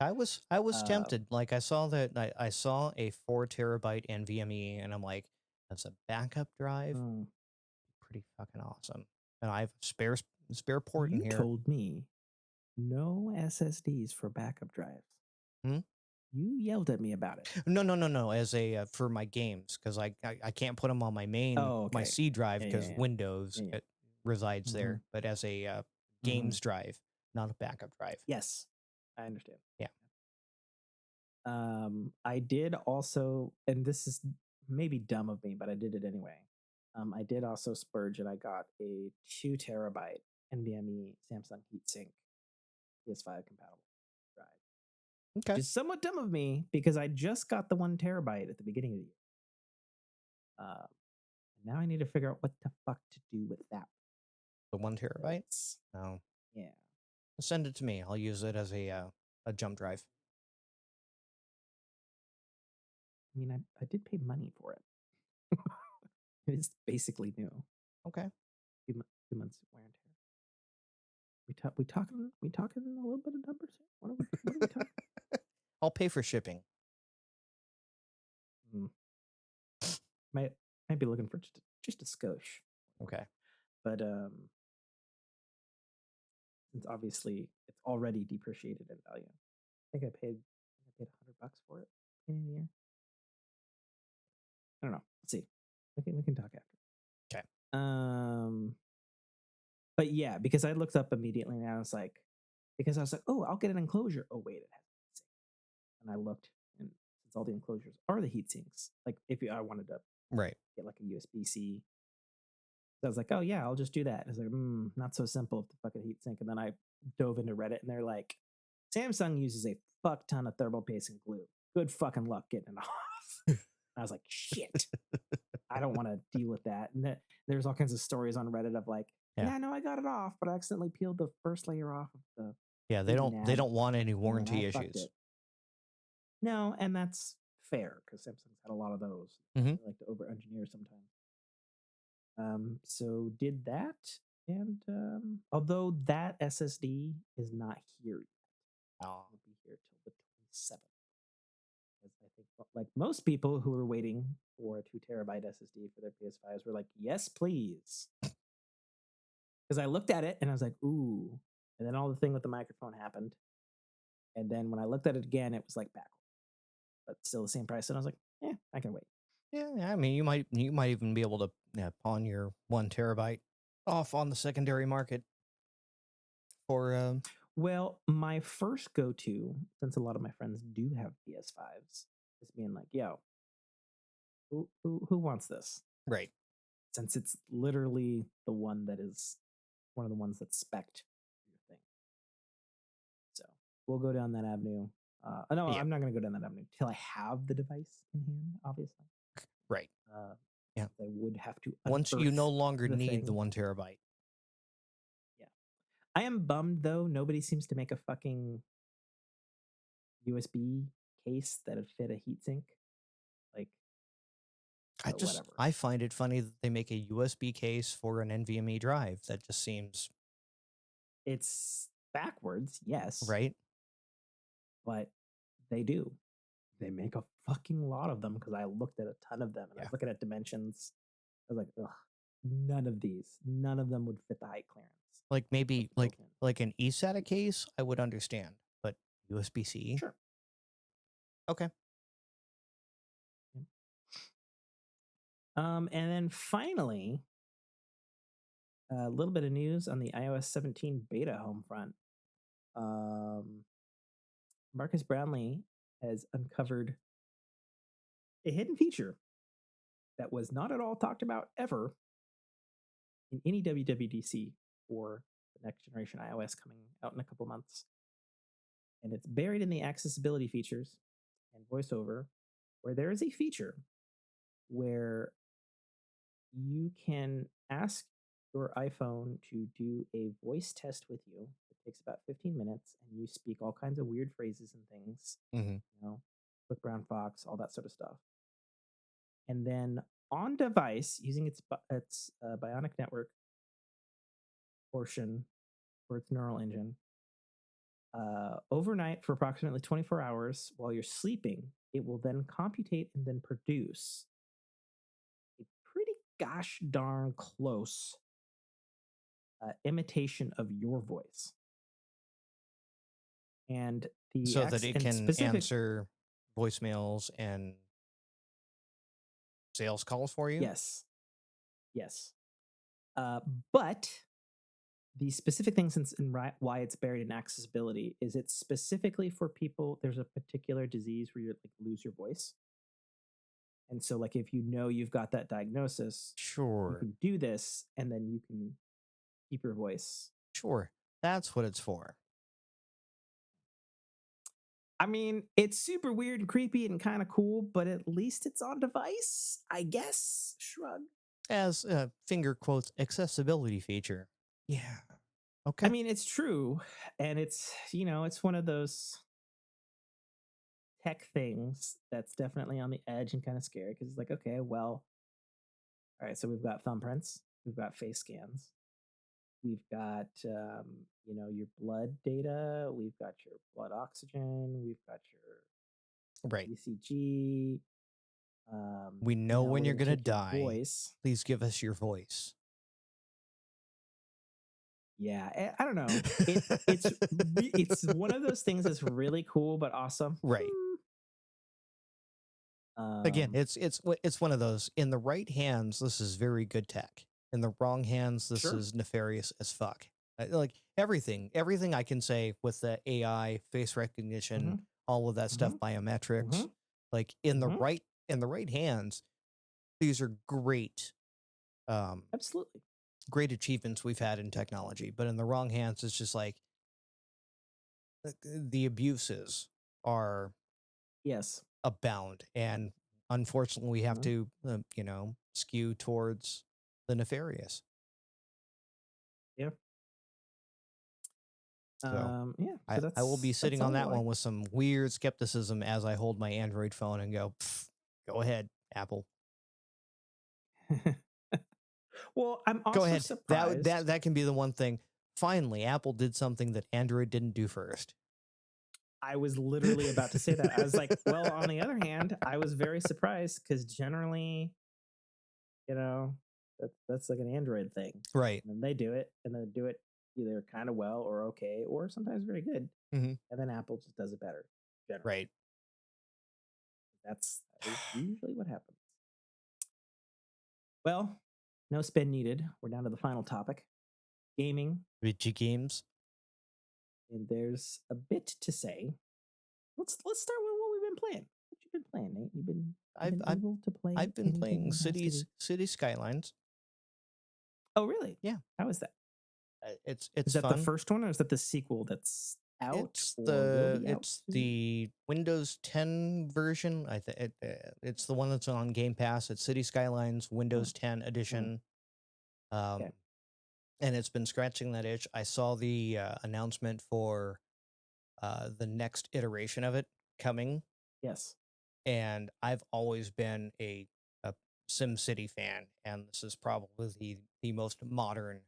I was tempted. Like I saw that I saw a 4 terabyte NVMe, and I'm like, that's a backup drive. Pretty fucking awesome. And I have a spare port in here. You told me no SSDs for backup drives. You yelled at me about it. No. As a for my games, because I can't put them on my main my C drive because Windows it resides there. But as a games drive, not a backup drive. Yes, I understand. Yeah. I did also, and this is maybe dumb of me, but I did it anyway. I did also splurge and I got a 2 terabyte NVMe Samsung heatsink PS5 compatible drive. Okay. Which is somewhat dumb of me because I just got the 1 terabyte at the beginning of the year. Now I need to figure out what the fuck to do with that. The 1 terabyte? No. Yeah. Send it to me. I'll use it as a jump drive. I mean, I did pay money for it. It's basically new. Okay. 2 months wear and tear. We talking a little bit of numbers here? What are we talking? I'll pay for shipping. Might be looking for just a skosh. Okay. But since obviously it's already depreciated in value. I think I paid $100 for it in the year. I don't know. Let's see. We can talk after. Okay. But yeah, because I looked up immediately and I was like, oh, I'll get an enclosure. Oh wait, it has heat sink. And I looked, and since all the enclosures are the heat sinks, like if I wanted to get like a USB-C, I was like, oh yeah, I'll just do that. And I was like, not so simple with the fucking heat sink. And then I dove into Reddit, and they're like, Samsung uses a fuck ton of thermal paste and glue. Good fucking luck getting it off. I was like, shit, I don't want to deal with that. And there's all kinds of stories on Reddit of like, yeah, no, I got it off, but I accidentally peeled the first layer off of the. Yeah, they don't want any warranty issues. No, and that's fair because Samsung's had a lot of those. Mm-hmm. They like to over-engineer sometimes. So did that, and although that SSD is not here yet, it'll be here till the 27th. Because I think, like most people who were waiting for a 2 terabyte SSD for their PS5s were like, yes, please. Because I looked at it and I was like, ooh. And then all the thing with the microphone happened. And then when I looked at it again, it was like backwards, but still the same price. And I was like, yeah, I can wait. Yeah, I mean, you might even be able to pawn your 1 terabyte off on the secondary market for. Well, my first go-to, since a lot of my friends do have PS5s, is being like, yo, who wants this? Right. Since it's literally the one that is one of the ones that's spec'd your thing. So we'll go down that avenue. No, yeah. I'm not going to go down that avenue till I have the device in hand, obviously. Right. Yeah. I would have to. Once you no longer need the 1 terabyte. Yeah. I am bummed, though. Nobody seems to make a fucking USB case that would fit a heatsink. Like, I find it funny that they make a USB case for an NVMe drive. That just seems. It's backwards, yes. Right. But they do. They make a fucking lot of them because I looked at a ton of them and I was looking at dimensions. I was like, ugh, none of them would fit the height clearance. Like maybe like an eSATA case, I would understand, but USB-C? Sure. Okay. And then finally, a little bit of news on the iOS 17 beta home front. Marcus Brownlee has uncovered a hidden feature that was not at all talked about ever in any WWDC for the next generation iOS coming out in a couple months. And it's buried in the accessibility features and voiceover, where there is a feature where you can ask your iPhone to do a voice test with you. It takes about 15 minutes, and you speak all kinds of weird phrases and things. Mm-hmm. You know, quick brown fox, all that sort of stuff. And then on device, using its Bionic Network portion for its neural engine, overnight for approximately 24 hours while you're sleeping, it will then computate and then produce a pretty gosh darn close imitation of your voice. And so that it can answer voicemails and sales calls for you? Yes. But the specific thing and why it's buried in accessibility is it's specifically for people. There's a particular disease where you like lose your voice. And so like if you know you've got that diagnosis, sure, you can do this and then you can keep your voice. Sure. That's what it's for. I mean, it's super weird and creepy and kind of cool, but at least it's on device, I guess. Shrug. As a finger quotes accessibility feature. Yeah. Okay. I mean, it's true. And it's, it's one of those tech things that's definitely on the edge and kind of scary because it's like, okay, well, all right, so we've got thumbprints, we've got face scans, we've got, your blood data, we've got your blood oxygen, we've got your ECG. We know when you're going to die. Please give us your voice. Yeah, I don't know. It's one of those things that's really cool but awesome. Right. Again, it's one of those. In the right hands, this is very good tech. In the wrong hands, this Sure. is nefarious as fuck. Like everything I can say with the AI, face recognition, Mhm. all of that stuff, Mhm. biometrics. Mhm. Like Mhm. in the right hands, these are great, um, Absolutely. great achievements we've had in technology. But in the wrong hands, it's just like the abuses are Yes. abound, and unfortunately, we have Mhm. to, skew towards the nefarious. Yeah. So Yeah. So I will be that's sitting on all I that like. one with some weird skepticism as I hold my Android phone and go, go ahead, Apple, Well, I'm go also ahead. surprised. That can be the one thing. Finally, Apple did something that Android didn't do first. I was literally about to say that. I was like, well, on the other hand, I was very surprised because generally, you know, that's like an Android thing. Right. And then they do it and then do it either kind of well or okay, or sometimes very good. Hmm. And then Apple just does it better generally. Right. That is usually what happens. Well, no spin needed. We're down to the final topic gaming. Video games. And there's a bit to say. Let's start with what we've been playing. What you been playing, Nate? You've I've been I've able to play I've been anything playing that has to do. City Skylines. Oh, really? Yeah. How is that? Is It's that the fun. first one, or is that the sequel that's out or will be out It's soon? the Windows 10 version. It's the one that's on Game Pass. It's City Skylines Mm, Windows 10 mm, edition. Um, okay. and it's been scratching that itch. I saw the announcement for the next iteration of it coming, Yes. and I've always been a SimCity fan, and this is probably the most modern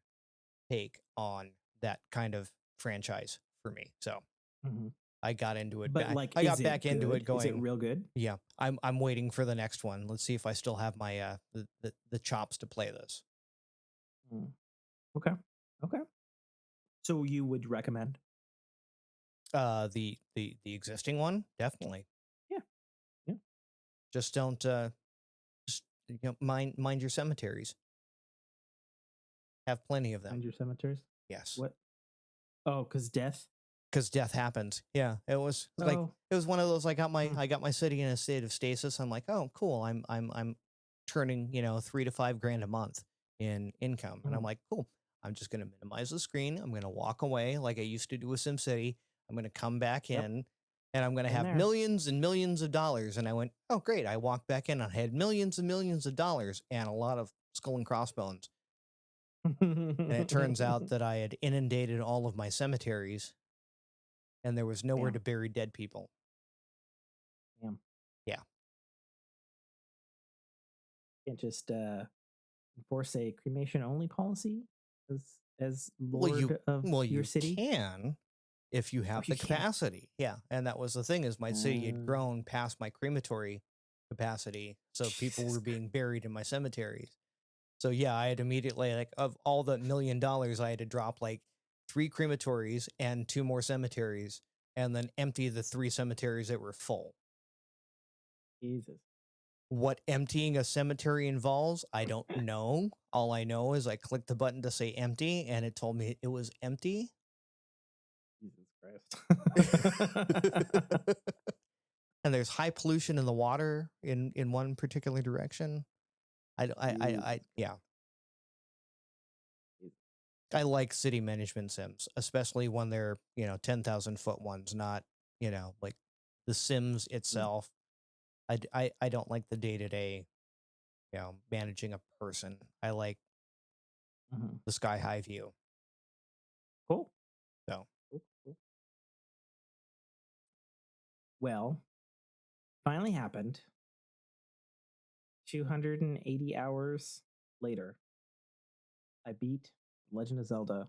take on that kind of franchise for me. So Hmm. I got into it But back. like, I is got back it into it good? Is it going, real good? yeah, I'm waiting for the next one. Let's see if I still have my the chops to play this. Mm, okay. Okay. So you would recommend? The existing one, definitely. Yeah. Yeah. Just don't just mind your cemeteries. Have plenty of them. Find your cemeteries. Yes. What? Oh, because death. Because death happens. Yeah. It Oh. was one of those Mm, I got my city in a state of stasis. I'm like, oh cool. I'm turning, 3 to 5 grand a month in income. And I'm mm, like, cool. I'm just gonna minimize the screen. I'm gonna walk away like I used to do with SimCity. I'm gonna come back yep. in and I'm gonna Been have there. millions and millions of dollars. And I went, oh great. I walked back in and I had millions and millions of dollars and a lot of skull and crossbones. And it turns out that I had inundated all of my cemeteries and there was nowhere Damn. to bury dead people. Damn. Yeah. Can't just enforce a cremation only policy as Well, lord of your you city? can if you Oh, have you the can. capacity. Yeah, and that was the thing is my city had Uh, grown past my crematory capacity, so people Jesus were Christ. being buried in my cemeteries. So yeah, I had immediately like of all the $1 million, I had to drop like 3 crematories and 2 more cemeteries, and then empty the 3 cemeteries that were full. Jesus. What emptying a cemetery involves, I don't know. All I know is I clicked the button to say empty, and it told me it was empty. Jesus Christ. And there's high pollution in the water in one particular direction. Jesus Yeah, Christ. I like city management sims, especially when they're 10,000 foot ones, not like the Sims Mm, itself. I don't like the day to day managing a person. I like mhm. the sky high view. Cool. So Cool. Cool. Well, finally happened. 280 hours later, I beat Legend of Zelda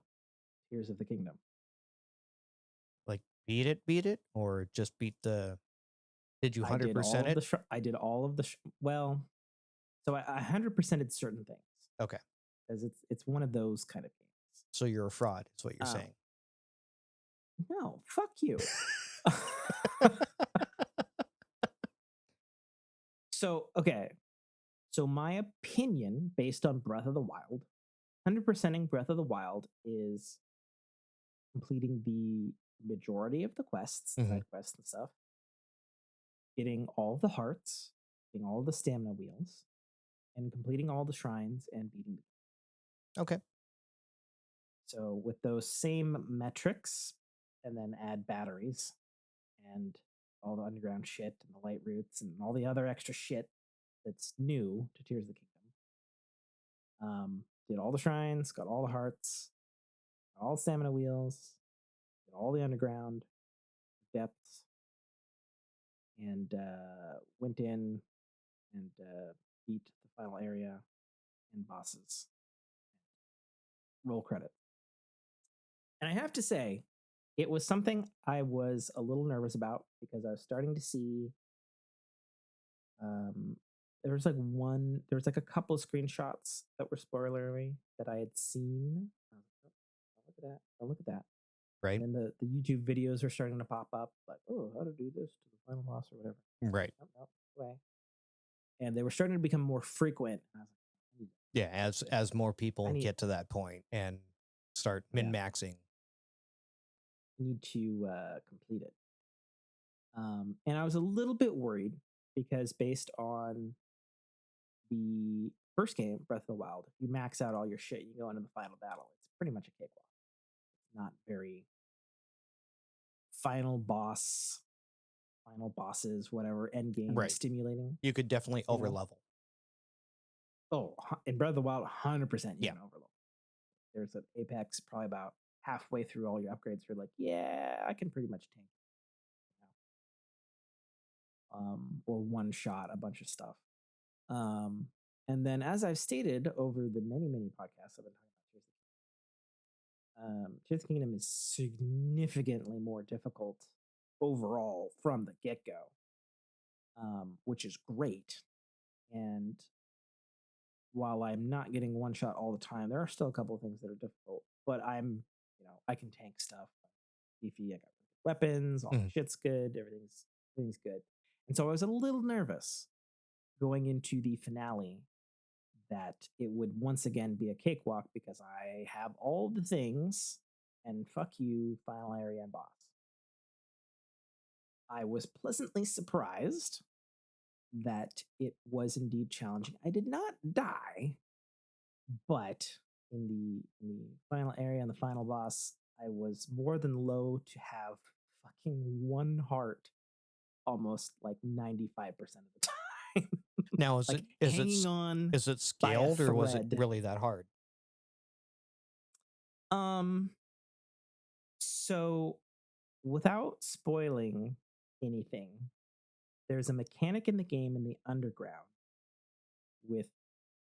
Tears of the Kingdom. like beat it, or just beat the. Did you I did all 100% of it? the I did all of the well, so I 100%ed certain things Okay. because it's one of those kind of games. So you're a fraud, is what you're saying. No, fuck you. So, okay. So my opinion, based on Breath of the Wild, 100%ing Breath of the Wild is completing the majority of the quests, side quests and stuff, getting all the hearts, getting all the stamina wheels, and completing all the shrines and beating. Okay. So with those same metrics, and then add batteries and all the underground shit and the light roots and all the other extra shit that's new to Tears of the Kingdom. Did all the shrines, got all the hearts, got all the stamina wheels, did all the underground depths, and went in and beat the final area and bosses. Roll credit. And I have to say, it was something I was a little nervous about because I was starting to see there was like a couple of screenshots that were spoilery that I had seen. Oh, look at that. Oh, look at that. Right. And then the YouTube videos are starting to pop up, like, oh, how to do this to the final boss or whatever. Right. Way. And they were starting to become more frequent. And I was like, yeah, as more people get to that point and start min-maxing. Need to complete it. And I was a little bit worried because based on the first game, Breath of the Wild, if you max out all your shit, you go into the final battle. It's pretty much a cakewalk. It's not very final bosses, whatever, end game stimulating. You could definitely overlevel. Oh, in Breath of the Wild, 100% you can overlevel. There's an apex probably about halfway through all your upgrades. You're like, yeah, I can pretty much tank. Or one shot a bunch of stuff. And then, as I've stated over the many, many podcasts I've been talking about Tears of the Kingdom is significantly more difficult overall from the get-go, which is great. And while I'm not getting one shot all the time, there are still a couple of things that are difficult. But I can tank stuff. Beefy, I got weapons, all the shit's good, everything's good. And so I was a little nervous going into the finale that it would once again be a cakewalk because I have all the things and fuck you, final area and boss. I was pleasantly surprised that it was indeed challenging. I did not die, but in the final area and the final boss, I was more than low to have fucking one heart almost like 95% of the time. Now, is like it scaled or was it really that hard? So without spoiling anything, there's a mechanic in the game in the underground with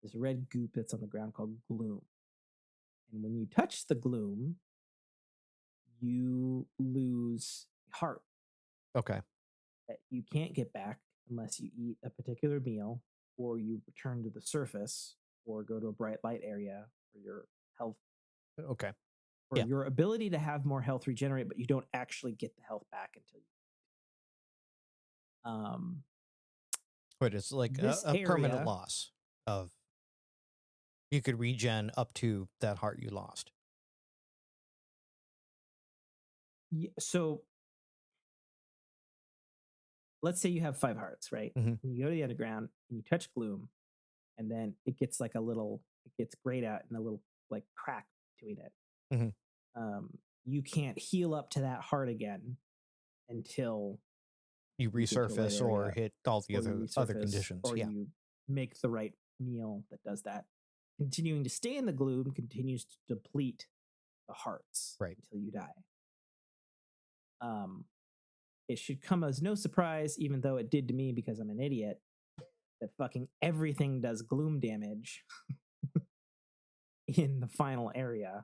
this red goop that's on the ground called gloom. And when you touch the gloom, you lose heart. Okay. That you can't get back unless you eat a particular meal or you return to the surface or go to a bright light area for your health. Okay. Or your ability to have more health regenerate, but you don't actually get the health back until you. But it's like a permanent loss of. You could regen up to that heart you lost. Yeah, so let's say you have 5 hearts, right? And you go to the underground and you touch gloom, and then it gets like it gets grayed out and a little like crack between it. You can't heal up to that heart again until you resurface or hit all the other conditions. Or you make the right meal that does that. Continuing to stay in the gloom continues to deplete the hearts until you die. It should come as no surprise, even though it did to me because I'm an idiot, that fucking everything does gloom damage in the final area.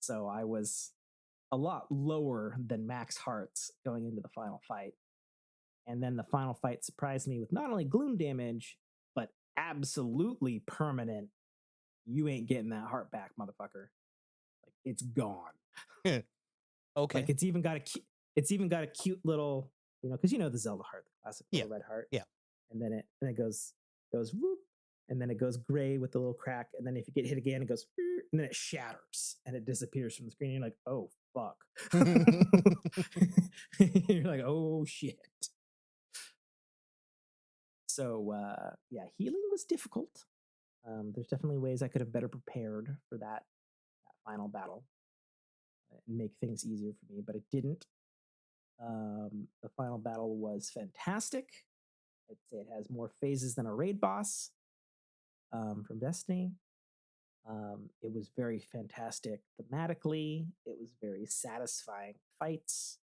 So I was a lot lower than max hearts going into the final fight. And then the final fight surprised me with not only gloom damage, but absolutely permanent. You ain't getting that heart back, motherfucker. it's gone. Okay. Like it's even got a cute little, because the Zelda heart, the classic little red heart. Yeah. And then it goes whoop, and then it goes gray with the little crack, and then if you get hit again, it goes, and then it shatters and it disappears from the screen. And you're like, oh fuck. You're like, oh shit. So healing was difficult. There's definitely ways I could have better prepared for that final battle and make things easier for me, but it didn't. The final battle was fantastic. I'd say it has more phases than a raid boss from Destiny. It was very fantastic thematically. It was very satisfying fights.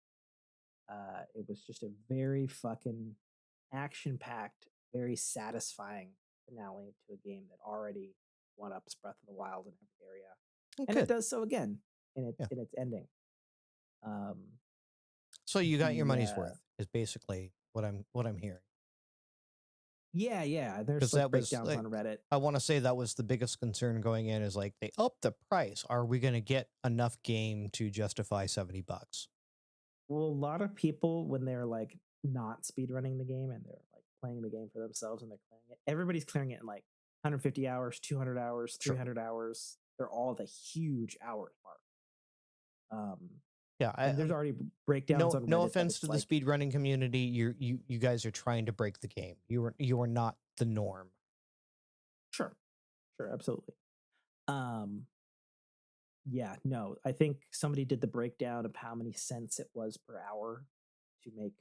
It was just a very fucking action-packed, very satisfying finale to a game that already one-ups Breath of the Wild in every area. And it does so again in its ending. So you got your money's worth is basically what I'm hearing. Yeah. There's like breakdowns on Reddit. I want to say that was the biggest concern going in, is like, they upped the price. Are we going to get enough game to justify $70? Well, a lot of people, when they're like not speedrunning the game and they're like playing the game for themselves and they're clearing it, everybody's clearing it in like 150 hours, 200 hours, 300 hours. They're all the huge hour mark. There's already breakdowns on Reddit. No offense to the speedrunning community. You guys are trying to break the game. You are not the norm. Sure, absolutely. No, I think somebody did the breakdown of how many cents it was per hour to make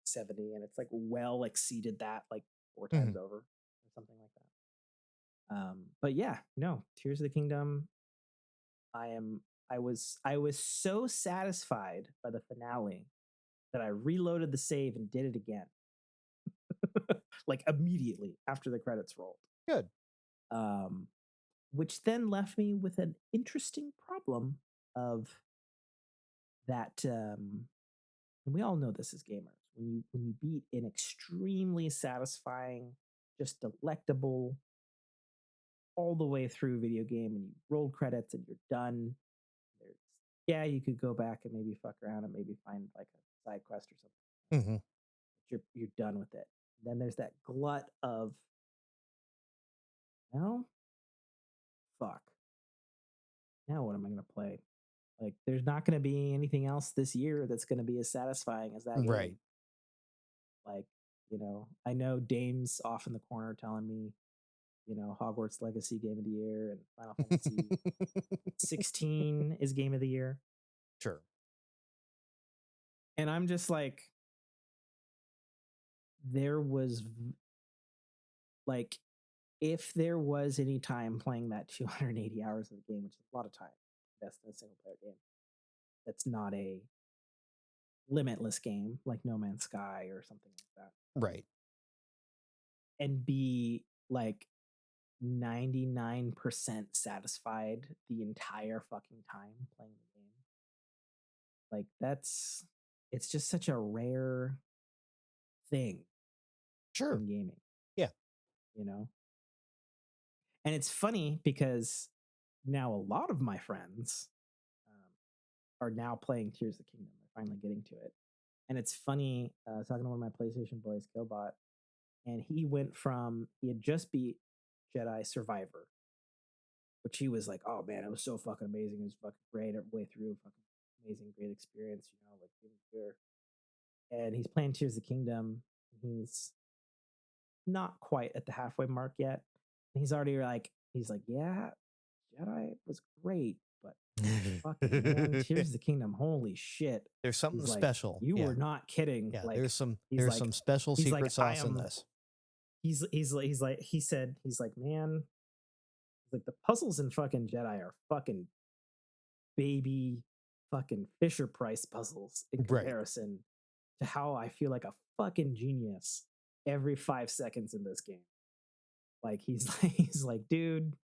70, and it's like well exceeded that like 4 times over or something like that. But yeah, no, Tears of the Kingdom. I was so satisfied by the finale that I reloaded the save and did it again. Like immediately after the credits rolled. Good. Which then left me with an interesting problem of that, and we all know this as gamers. When you beat an extremely satisfying, just delectable, all the way through video game, and you roll credits and you're done. You could go back and maybe fuck around and maybe find like a side quest or something. But you're done with it. And then there's that glut of, no, fuck. Now what am I going to play? Like, there's not going to be anything else this year that's going to be as satisfying as that game. Right. Like, I know Dame's off in the corner telling me, Hogwarts Legacy Game of the Year and Final Fantasy 16 is Game of the Year. Sure. And I'm just like, there was, like, if there was any time playing that 280 hours of the game, which is a lot of time, that's in a single player game, that's not a limitless game like No Man's Sky or something like that. Right. And be like 99% satisfied the entire fucking time playing the game. Like, it's just such a rare thing. Sure. In gaming. Yeah. And it's funny because now a lot of my friends are now playing Tears of the Kingdom. They're finally getting to it. And it's funny, I was talking to one of my PlayStation boys, Killbot, and he had just beat Jedi Survivor, which he was like, oh man, it was so fucking amazing. It was fucking great every way through. Fucking amazing, great experience, like here. And he's playing Tears of the Kingdom. He's not quite at the halfway mark yet. And he's already like, yeah, Jedi was great, but fucking man, Tears of the Kingdom, holy shit. There's something special. You were not kidding. Yeah, like, there's some special secret sauce in this. He's like, man, like the puzzles in fucking Jedi are fucking baby fucking Fisher Price puzzles in comparison to how I feel like a fucking genius every 5 seconds in this game. Like, he's like, dude,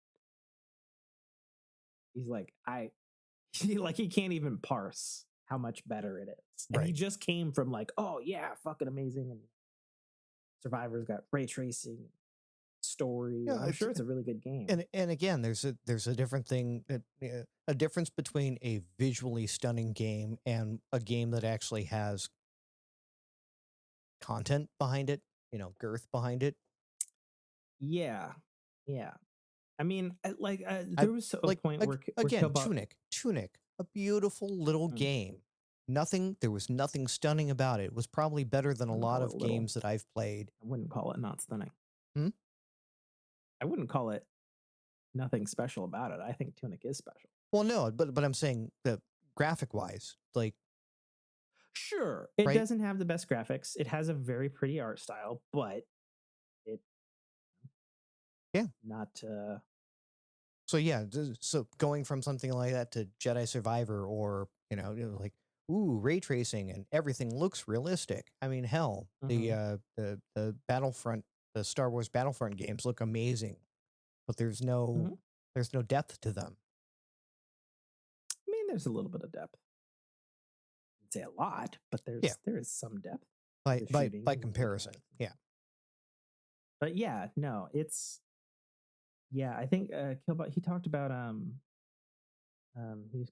he's like, he can't even parse how much better it is. And he just came from like, oh yeah, fucking amazing. And Survivor's got ray tracing, story. Yeah, I'm sure it's a really good game. and again, there's a different thing, a difference between a visually stunning game and a game that actually has content behind it, girth behind it. Yeah, yeah. I mean, I there was a point where again, Killbot. Tunic, a beautiful little Mm, game. There was nothing stunning about it. It was probably better than I a wouldn't lot call it of little. games that I've played. I wouldn't call it not stunning. Hmm? I wouldn't call it nothing special about it. I think Tunic is special. Well, no, but I'm saying that graphic wise, like, Sure, it right? doesn't have the best graphics. It has a very pretty art style, but it Yeah. not. So yeah, so going from something like that to Jedi Survivor, or like, ooh, ray tracing and everything looks realistic. I mean, hell, Mhm. the Battlefront, the Star Wars Battlefront games look amazing, but Mhm. there's no depth to them. I mean, there's a little bit of depth. I'd say a lot, but Yeah, there is some depth to by the by shooting by and the comparison. mechanics and Yeah. stuff. But yeah, no, it's yeah. I think Killbot he talked about he was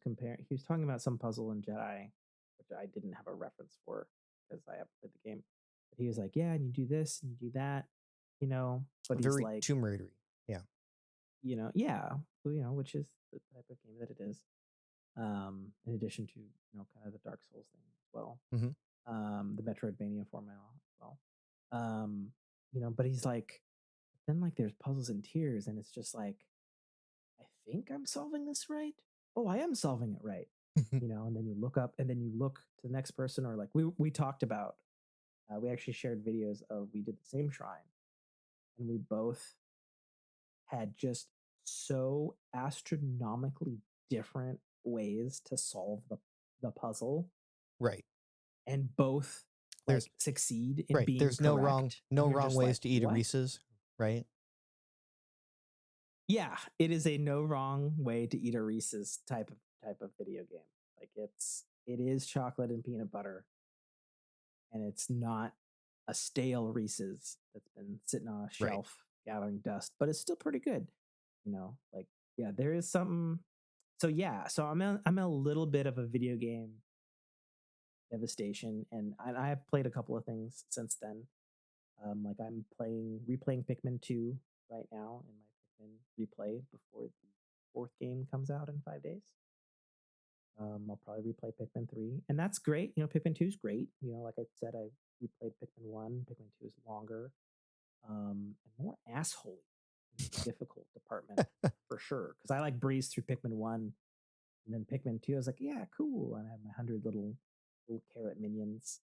talking about some puzzle in Jedi, which I didn't have a reference for because I haven't played the game. But he was like, yeah, and you do this and you do that, But he's Very like, Tomb Raidery. Yeah. yeah, which is the type of game that it is. In addition to kind of the Dark Souls thing as well, Hmm. the Metroidvania format as well. But he's like, then like there's puzzles and tiers, and it's just like, I think I'm solving this right. Oh, I am solving it right. And then you look up, and then you look to the next person, or like we talked about. We actually shared videos of we did the same shrine, and we both had just so astronomically different ways to solve the puzzle, Right. and both There's like succeed in right. being There's no correct, and no you're wrong just like, ways to eat a what? Reese's. Right. Yeah, it is a no wrong way to eat a Reese's type of video game. Like it is chocolate and peanut butter, and it's not a stale Reese's that's been sitting on a Right. shelf gathering dust, but it's still pretty good. Like yeah, there is something. So yeah, so I'm a little bit of a video game devastation, and I have played a couple of things since then. Like I'm replaying Pikmin 2 right now in my Pikmin replay before the fourth game comes out in 5 days. I'll probably replay Pikmin 3, and that's great. Pikmin 2 is great. Like I said, I replayed Pikmin 1. Pikmin 2 is longer, and more asshole in the difficult department for sure. Because I like breezed through Pikmin 1, and then Pikmin 2, I was like, yeah, cool. And I have my 100 little carrot minions.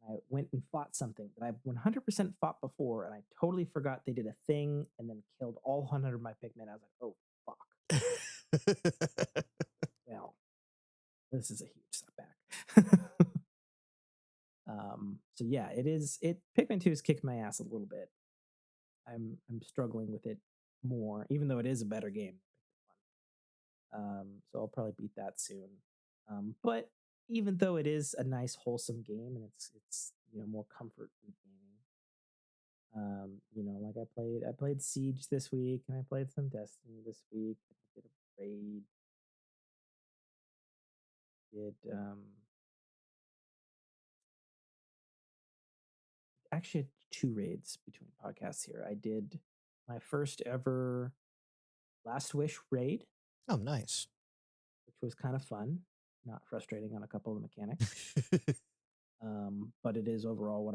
I went and fought something that I 100% fought before, and I totally forgot they did a thing, and then killed all 100 of my Pikmin. I was like, oh, fuck. Well, this is a huge setback. So yeah, Pikmin 2 has kicked my ass a little bit. I'm struggling with it more, even though it is a better game. So I'll probably beat that soon. But even though it is a nice, wholesome game, and it's more comfort food gaming. Like I played Siege this week, and I played some Destiny this week. I did a raid. Did actually had two raids between podcasts here. I did my first ever Last Wish raid, Oh, nice. which was kind of fun, not frustrating on a couple of the mechanics. But it is overall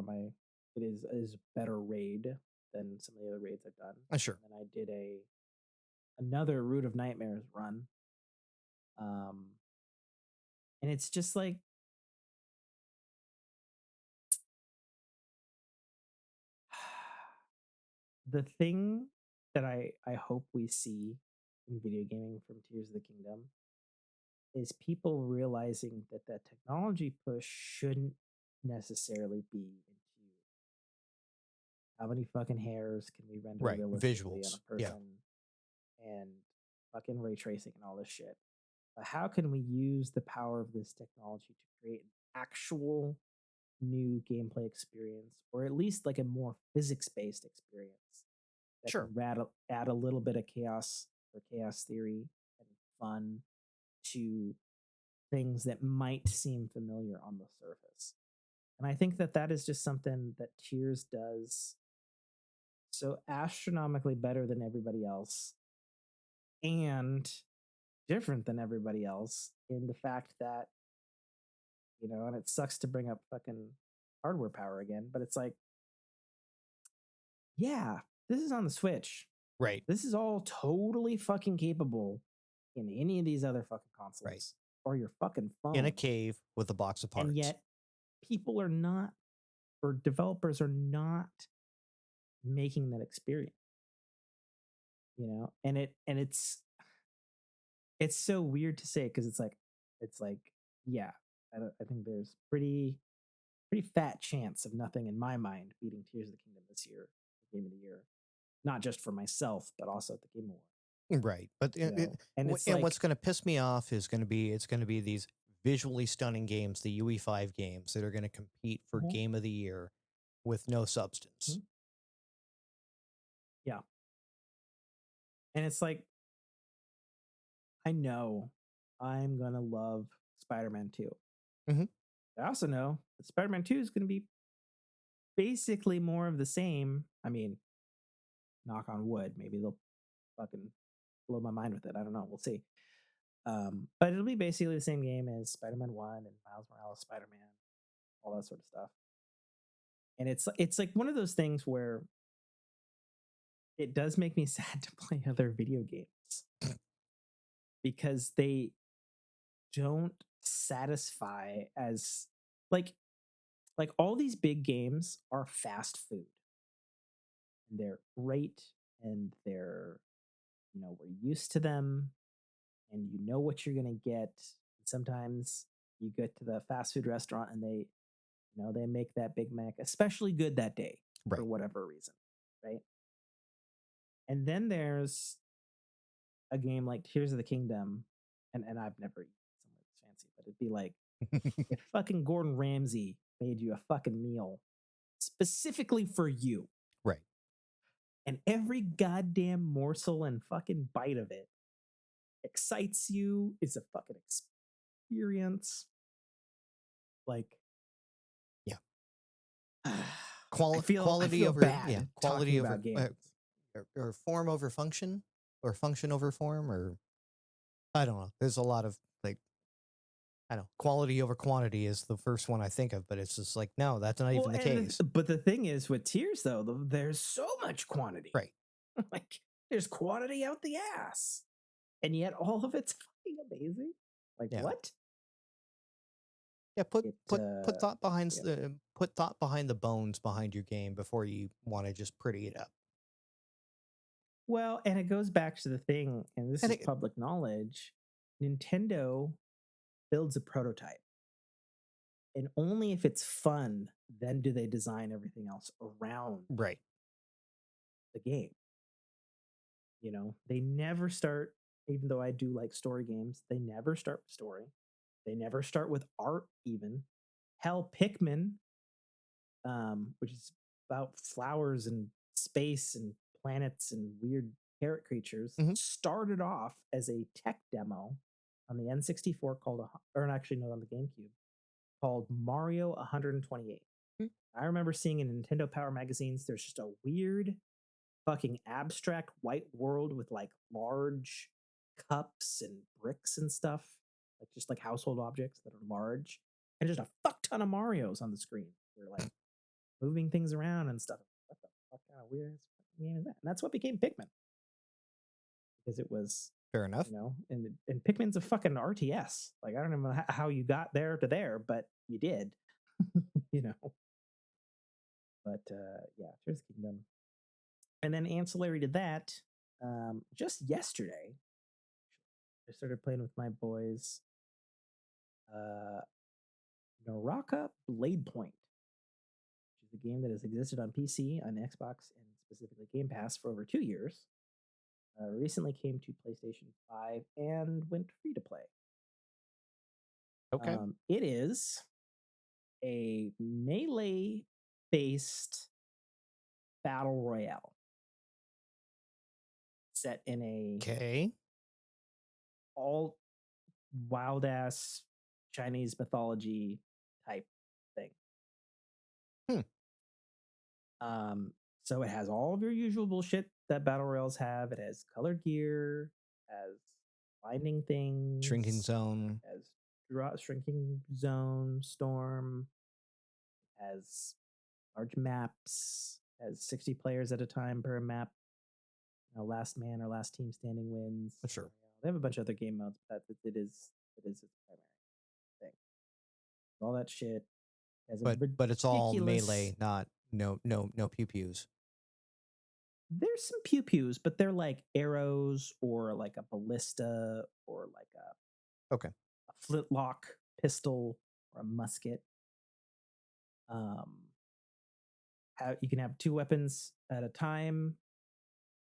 it is better raid than some of the other raids I've done. Sure. And then I did another Root of Nightmares run. And it's just like the thing that I hope we see in video gaming from Tears of the Kingdom is people realizing that that technology push shouldn't necessarily be into how many fucking hairs can we render Right. realistically on Visuals. a Yeah. person, and fucking ray tracing and all this shit. But how can we use the power of this technology to create an actual new gameplay experience, or at least like a more physics based experience? that Sure. can add a little bit of chaos or chaos theory and fun to things that might seem familiar on the surface. And I think that that is just something that Tears does so astronomically better than everybody else and different than everybody else in the fact that, and it sucks to bring up fucking hardware power again, but it's like, yeah, this is on the Switch. Right. This is all totally fucking capable in any of these other fucking consoles. Right. Or your fucking phone. In a cave with a box of parts. And yet people are not, or developers are not making that experience. And it's so weird to say because it's like, yeah, I think there's pretty fat chance of nothing in my mind beating Tears of the Kingdom this year, the Game of the Year, not just for myself but also at the Game Awards. Right, but what's going to piss me off is going to be these visually stunning games, the UE5 games that are going to compete for Game of the Year with no substance. Yeah, and it's like, I know I'm gonna love Spider-Man 2. I also know that Spider-Man 2 is going to be basically more of the same. I mean, knock on wood, maybe they'll fucking blow my mind with it. I don't know. We'll see. But it'll be basically the same game as Spider-Man 1 and Miles Morales Spider-Man, all that sort of stuff. And it's like one of those things where it does make me sad to play other video games because they don't satisfy as like all these big games are fast food. And they're great and they're we're used to them and you know what you're going to get. Sometimes you get to the fast food restaurant and they make that Big Mac especially good that day for whatever reason, right? And then there's a game like Tears of the Kingdom, and I've never eaten somewhere that's fancy, but it'd be like if fucking Gordon Ramsay made you a fucking meal specifically for you. Right. And every goddamn morsel and fucking bite of it excites you, is a fucking experience. Like, yeah. Quality over quality over games. Or form over function, or function over form, or I don't know. There's a lot of quality over quantity is the first one I think of, but it's just like, no, that's not even the case. But the thing is with Tears though, there's so much quantity. Right. Like there's quantity out the ass. And yet all of it's fucking amazing. Like what? Yeah, put thought behind put thought behind the bones behind your game before you want to just pretty it up. Well, and it goes back to the thing, and this is public knowledge. Nintendo builds a prototype. And only if it's fun, then do they design everything else around the game. They never start, even though I do like story games, they never start with story. They never start with art even. Hell, Pikmin, which is about flowers and space and planets and weird parrot creatures, started off as a tech demo on the N64 on the GameCube, called Mario 128. I remember seeing in Nintendo Power magazines, there's just a weird fucking abstract white world with like large cups and bricks and stuff, like just like household objects that are large, and just a fuck ton of Marios on the screen. They're like moving things around and stuff. What the fuck kind of weird game is that? And that's what became Pikmin, because it was fair enough. And Pikmin's a fucking RTS. Like I don't even know how you got there to there, but you did. But yeah, Tears of the Kingdom. And then ancillary to that, just yesterday, I started playing with my boys Naraka Bladepoint, which is a game that has existed on PC, on Xbox, and specifically Game Pass for over 2 years. Recently came to PlayStation 5 and went free to play. Okay. It is a melee-based battle royale. set in Okay. all wild ass Chinese mythology type thing. So it has all of your usual bullshit that battle royals have. It has colored gear, has binding things, Shrinking zone, has shrinking zone, storm, has large maps, has 60 players at a time per map. Last man or last team standing wins. Sure. They have a bunch of other game modes, but it is its primary thing. All that shit. But it's all melee, not no pew pews. There's some pew pews, but they're like arrows or like a ballista or like a flintlock pistol or a musket. You can have 2 weapons at a time,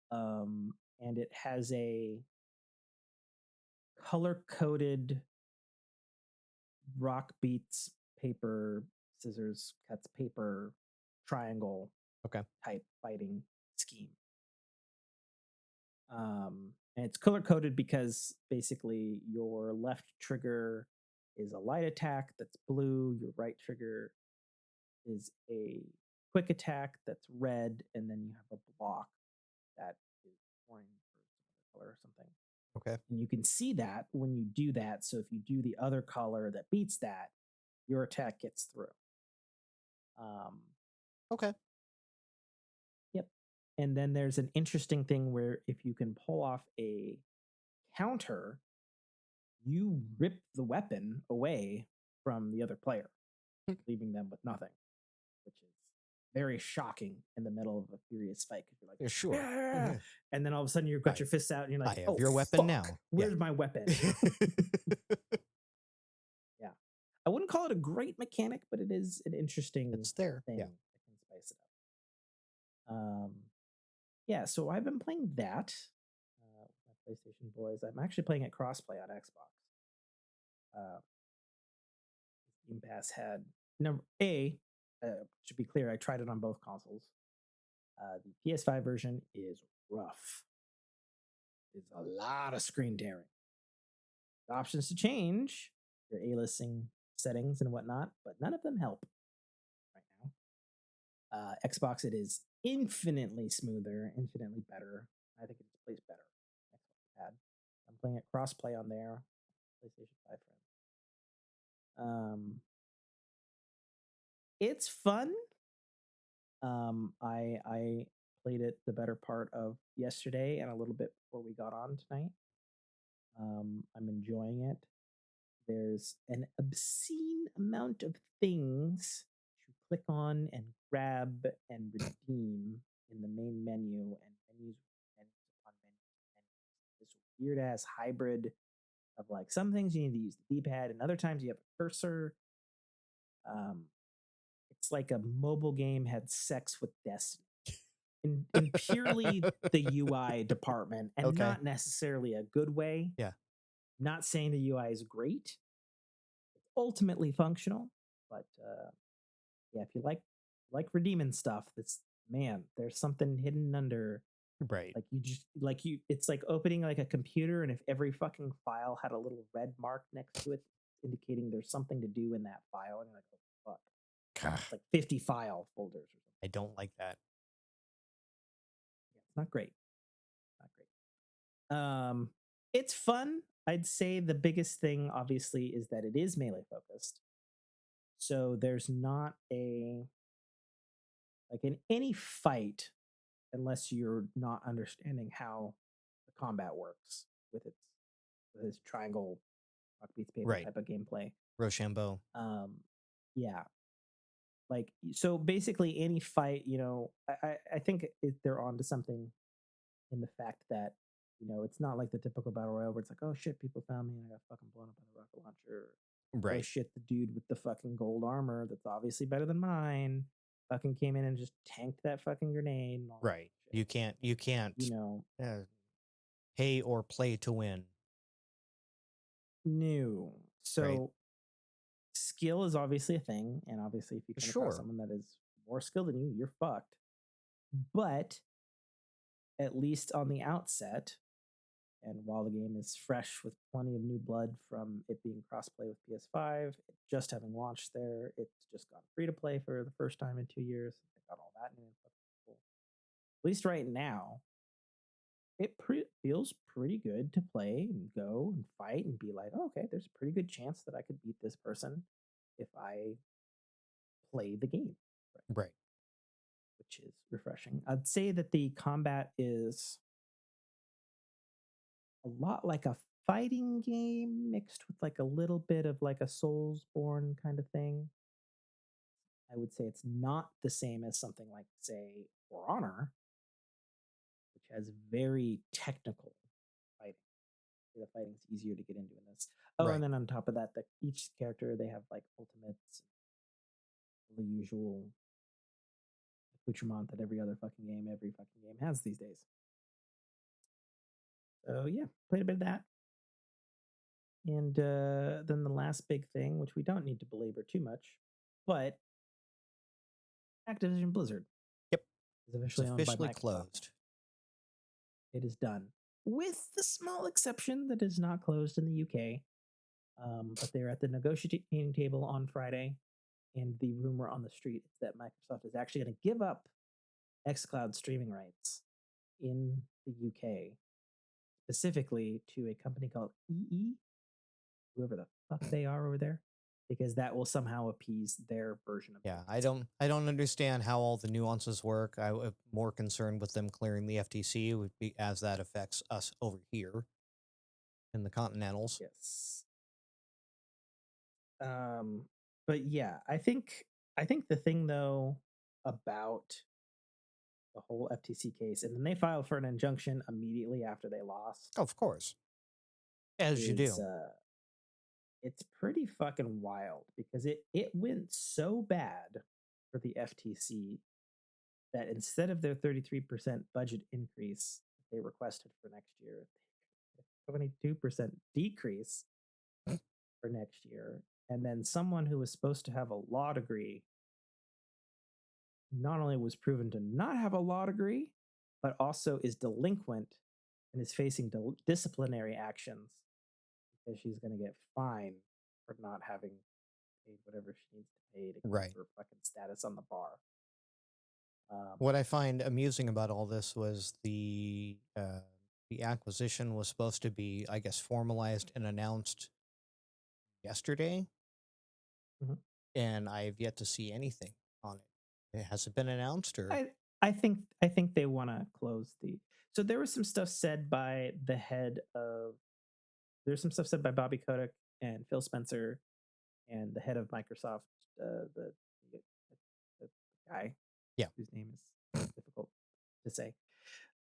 and it has a color-coded rock beats paper scissors cuts paper triangle type fighting scheme. And it's color coded because basically your left trigger is a light attack that's blue, your right trigger is a quick attack that's red, and then you have a block that is orange or some other color or something. Okay. And you can see that when you do that. So if you do the other color that beats that, your attack gets through. Okay. Yep. And then there's an interesting thing where if you can pull off a counter, you rip the weapon away from the other player, leaving them with nothing, which is very shocking in the middle of a furious fight. Because you're like, yeah, sure. Yeah! And then all of a sudden you've got your fists out and you're like, I have oh, your weapon fuck, now. Where's my weapon? Yeah. I wouldn't call it a great mechanic, but it is an interesting thing that can spice it up. Yeah, so I've been playing that with my PlayStation boys. I'm actually playing it crossplay on Xbox. Game Pass had to be clear, I tried it on both consoles. The PS5 version is rough. It's a lot of screen tearing. The options to change your A-listing settings and whatnot, but none of them help right now. Xbox, it is infinitely smoother, infinitely better. I think it just plays better. Xbox pad. I'm playing it crossplay on there. PlayStation 5 friends. It's fun. I played it the better part of yesterday and a little bit before we got on tonight. I'm enjoying it. There's an obscene amount of things to click on and grab and redeem in the main menu and menus upon menus. This weird ass hybrid of like some things you need to use the D-pad and other times you have a cursor. It's like a mobile game had sex with Destiny in purely the UI department and not necessarily a good way. Yeah. Not saying the UI is great. It's ultimately functional, but yeah, if you like redeeming stuff, there's something hidden under. Right. It's like opening like a computer, and if every fucking file had a little red mark next to it indicating there's something to do in that file, and you're like, oh fuck. Like 50 file folders or something. I don't like that. Yeah, it's not great. It's fun. I'd say the biggest thing, obviously, is that it is melee focused. So there's not in any fight, unless you're not understanding how the combat works with its triangle rock beats paper type of gameplay. Rochambeau. Yeah. So basically any fight, I think they're onto something in the fact that, it's not like the typical battle royale where it's like, oh shit, people found me and I got fucking blown up by the rocket launcher. Right. Oh shit, the dude with the fucking gold armor that's obviously better than mine fucking came in and just tanked that fucking grenade. Right. You can't, pay or play to win. No. So skill is obviously a thing. And obviously if you come across someone that is more skilled than you, you're fucked. But at least on the outset, and while the game is fresh with plenty of new blood from it being crossplay with PS5, just having launched there, it's just gone free to play for the first time in 2 years. They got all that new info. Cool. At least right now, it feels pretty good to play and go and fight and be like, oh, okay, there's a pretty good chance that I could beat this person if I play the game. Right. Which is refreshing. I'd say that the combat is a lot like a fighting game mixed with like a little bit of like a Soulsborne kind of thing. I would say it's not the same as something like, say, For Honor, which has very technical fighting. The fighting's easier to get into in this. Oh, Right. and then on top of that, each character they have like ultimates, the usual accoutrement that every fucking game has these days. So yeah, played a bit of that. And then the last big thing, which we don't need to belabor too much, but Activision Blizzard Yep. is officially owned by Microsoft. Closed. It is done, with the small exception that is not closed in the UK. But they're at the negotiating table on Friday, and the rumor on the street is that Microsoft is actually going to give up xCloud streaming rights in the UK, specifically to a company called EE, whoever the fuck they are over there, because that will somehow appease their version of it. I don't understand how all the nuances work. I'm more concerned with them clearing the FTC, would be as that affects us over here in the Continentals. Yes. But yeah, I think the thing though about the whole FTC case, and then they filed for an injunction immediately after they lost. Of course, as you do. It's pretty fucking wild because it went so bad for the FTC that instead of their 33% budget increase they requested for next year, 22% decrease for next year. And then someone who was supposed to have a law degree not only was proven to not have a law degree, but also is delinquent and is facing disciplinary actions because she's going to get fined for not having paid whatever she needs to pay to keep her fucking status on the bar. What I find amusing about all this was the acquisition was supposed to be, I guess, formalized and announced yesterday, and I've yet to see anything on it. Has it been announced, or I think they want to close the. So there was some stuff said by the head of. There's some stuff said by Bobby Kotick and Phil Spencer, and the head of Microsoft, the guy, whose name is difficult to say.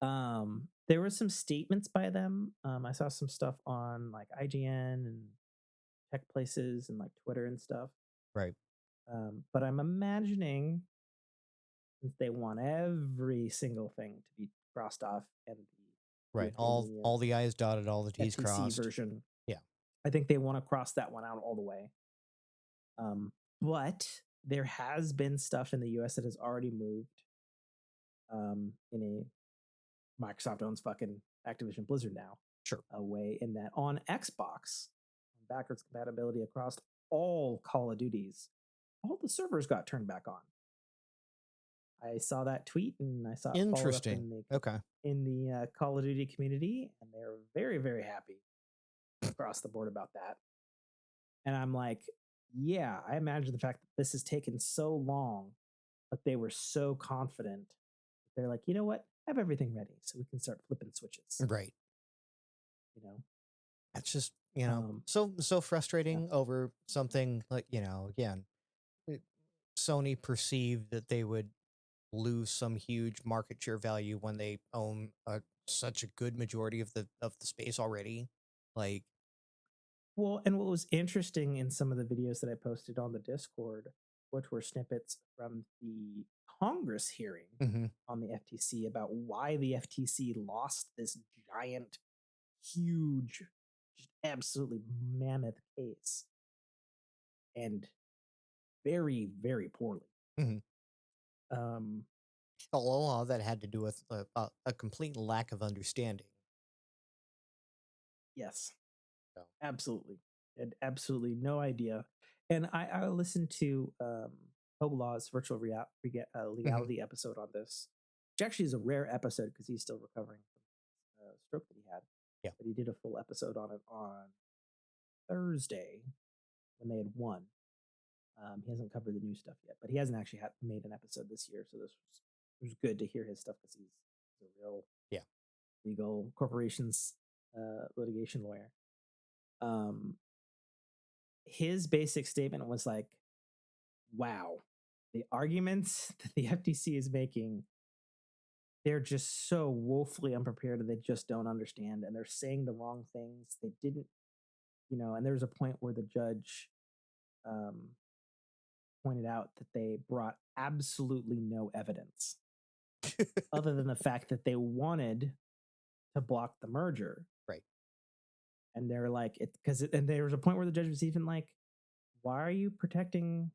There were some statements by them. I saw some stuff on like IGN and tech places and like Twitter and stuff. Right. But I'm imagining, since they want every single thing to be crossed off and all the I's dotted, all the T's FTC crossed version. Yeah, I think they want to cross that one out all the way. But there has been stuff in the US that has already moved. In a Microsoft owns fucking Activision Blizzard now. Sure. Away in that on Xbox, backwards compatibility across all Call of Duties, all the servers got turned back on. I saw that tweet and I saw it interesting. In the Call of Duty community, and they're very, very happy across the board about that. And I'm like, yeah, I imagine the fact that this has taken so long, but they were so confident. They're like, you know what? Have everything ready so we can start flipping switches. Right. That's just, so frustrating over something like, again, Sony perceived that they would lose some huge market share value when they own such a good majority of the space already. Like, well, and what was interesting in some of the videos that I posted on the Discord, which were snippets from the Congress hearing on the FTC about why the FTC lost this giant, huge, just absolutely mammoth case, and very, very poorly. A lot of that had to do with a complete lack of understanding. Yes, So. absolutely. Had absolutely no idea. And I listened to Hoglaw's virtual legality episode on this, which actually is a rare episode because he's still recovering from a stroke that he had. Yeah. But he did a full episode on it on Thursday when they had won. He hasn't covered the new stuff yet, but he hasn't actually made an episode this year. So it was good to hear his stuff because he's a real legal corporations litigation lawyer. His basic statement was like, wow, the arguments that the FTC is making, they're just so woefully unprepared that they just don't understand. And they're saying the wrong things. They didn't, and there was a point where the judge pointed out that they brought absolutely no evidence other than the fact that they wanted to block the merger. Right. And they're like, and there was a point where the judge was even like, why are you protecting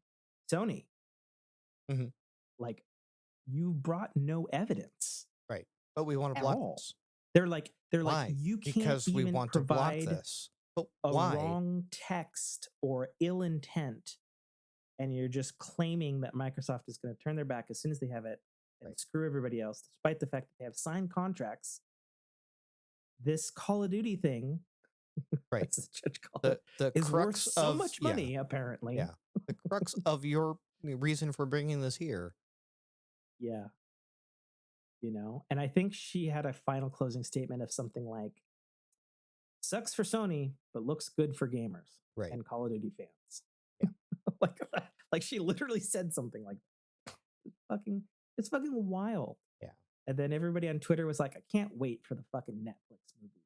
Sony? Mm-hmm. Like, you brought no evidence. Right. But we want to block this. They're like, why? You can't because even we want provide to block this. But a why? wrong text or ill intent. And you're just claiming that Microsoft is going to turn their back as soon as they have it and screw everybody else, despite the fact that they have signed contracts. This Call of Duty thing, right? As the judge called it, is worth so much money, apparently. Yeah, the crux of your reason for bringing this here. Yeah, and I think she had a final closing statement of something like, "Sucks for Sony, but looks good for gamers and Call of Duty fans." Yeah, like she literally said something like, "It's fucking wild." Yeah. And then everybody on Twitter was like, "I can't wait for the fucking Netflix movie."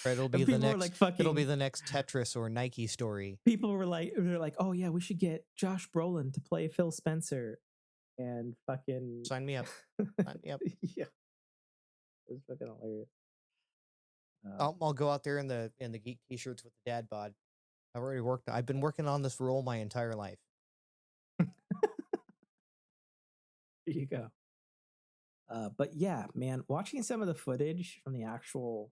Right, it'll be the next. It'll be the next Tetris or Nike story. People were like, "They're like, oh yeah, we should get Josh Brolin to play Phil Spencer," and fucking sign me up. Sign me up. Yeah, it was fucking hilarious. I'll go out there in the geek t-shirts with the dad bod. I've been working on this role my entire life. There you go. But yeah, man, watching some of the footage from the actual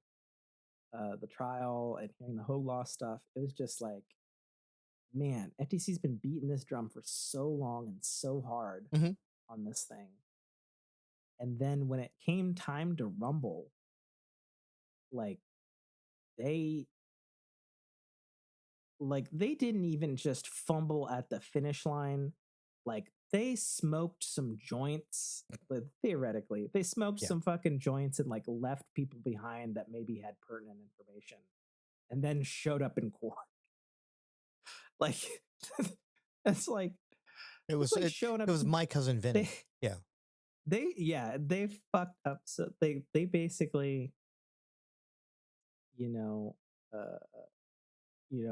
the trial and hearing the Hoglaw stuff, it was just like, man, FTC's been beating this drum for so long and so hard on this thing. And then when it came time to rumble, like they didn't even just fumble at the finish line. Like, they smoked some joints, but theoretically, they smoked some fucking joints and like left people behind that maybe had pertinent information, and then showed up in court. Like, it's like it was showing up. It was my cousin Vinny. They fucked up. So they basically,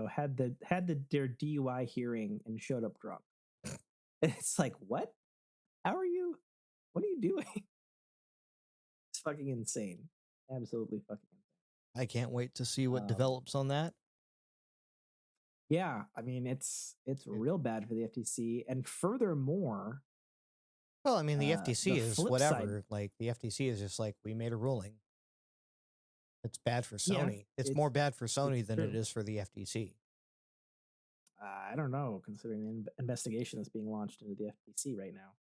had their DUI hearing and showed up drunk. It's like, what? How are you? What are you doing? It's fucking insane. Absolutely fucking insane. I can't wait to see what develops on that. Yeah, I mean, it's real bad for the FTC, and furthermore, well, I mean, the FTC is whatever. Like, the FTC is just like, we made a ruling. It's bad for Sony. Yeah, it's more bad for Sony than it is for the FTC. I don't know, considering the investigation that's being launched into the FTC right now.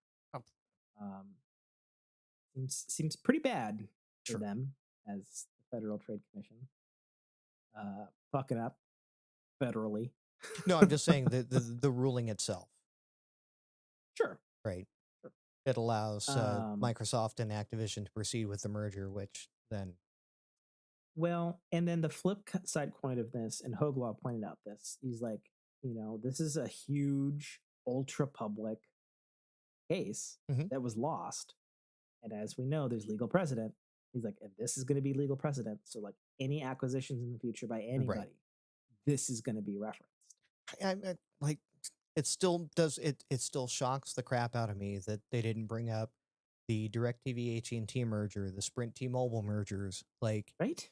Seems pretty bad for them as the Federal Trade Commission. Fucking up federally. No, I'm just saying the ruling itself. Sure. Right. Sure. It allows Microsoft and Activision to proceed with the merger, which then... Well, and then the flip side coin of this, and Hoglaw pointed out this, he's like, this is a huge, ultra-public case that was lost. And as we know, there's legal precedent. He's like, if this is going to be legal precedent, so like any acquisitions in the future by anybody, this is going to be referenced. I like, it still does, it still shocks the crap out of me that they didn't bring up the DirecTV AT&T merger, the Sprint T-Mobile mergers, like... Right?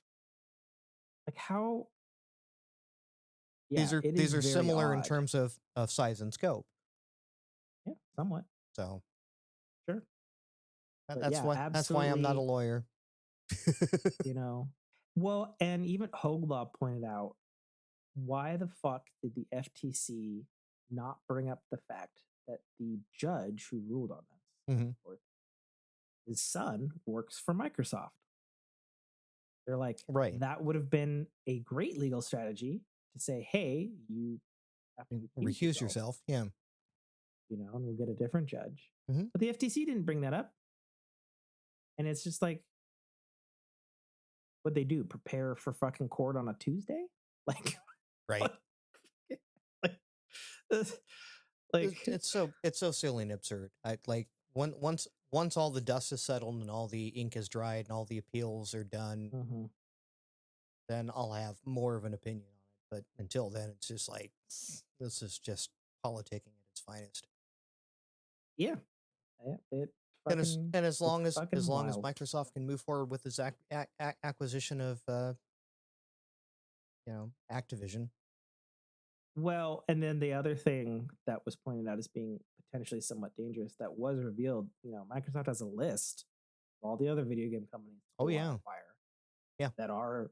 Like, how... Yeah, these are similar in terms of size and scope. Yeah, somewhat. So Sure. But that's yeah, why I'm not a absolutely. lawyer. You know, well, and even Hoglaw pointed out, why the fuck did the FTC not bring up the fact that the judge who ruled on this, Hmm. his son works for Microsoft? They're like, Right. that would have been a great legal strategy to say, hey, you have to recuse Recuse yourself, yourself. Yeah. and we'll get a different judge. Hmm. But the FTC didn't bring that up. And it's just like, what they do? Prepare for fucking court on a Tuesday? Like, Right. like, like, It's so silly and absurd. Once all the dust is settled and all the ink is dried and all the appeals are done, then I'll have more of an opinion on it. But until then, it's just like this is just politicking at its finest. yeah, it And fucking, as long it's fucking as wild. Microsoft can move forward with its acquisition of Activision. Well, and then the other thing that was pointed out as being potentially somewhat dangerous that was revealed, Microsoft has a list of all the other video game companies Oh they want yeah. to acquire Yeah. that are,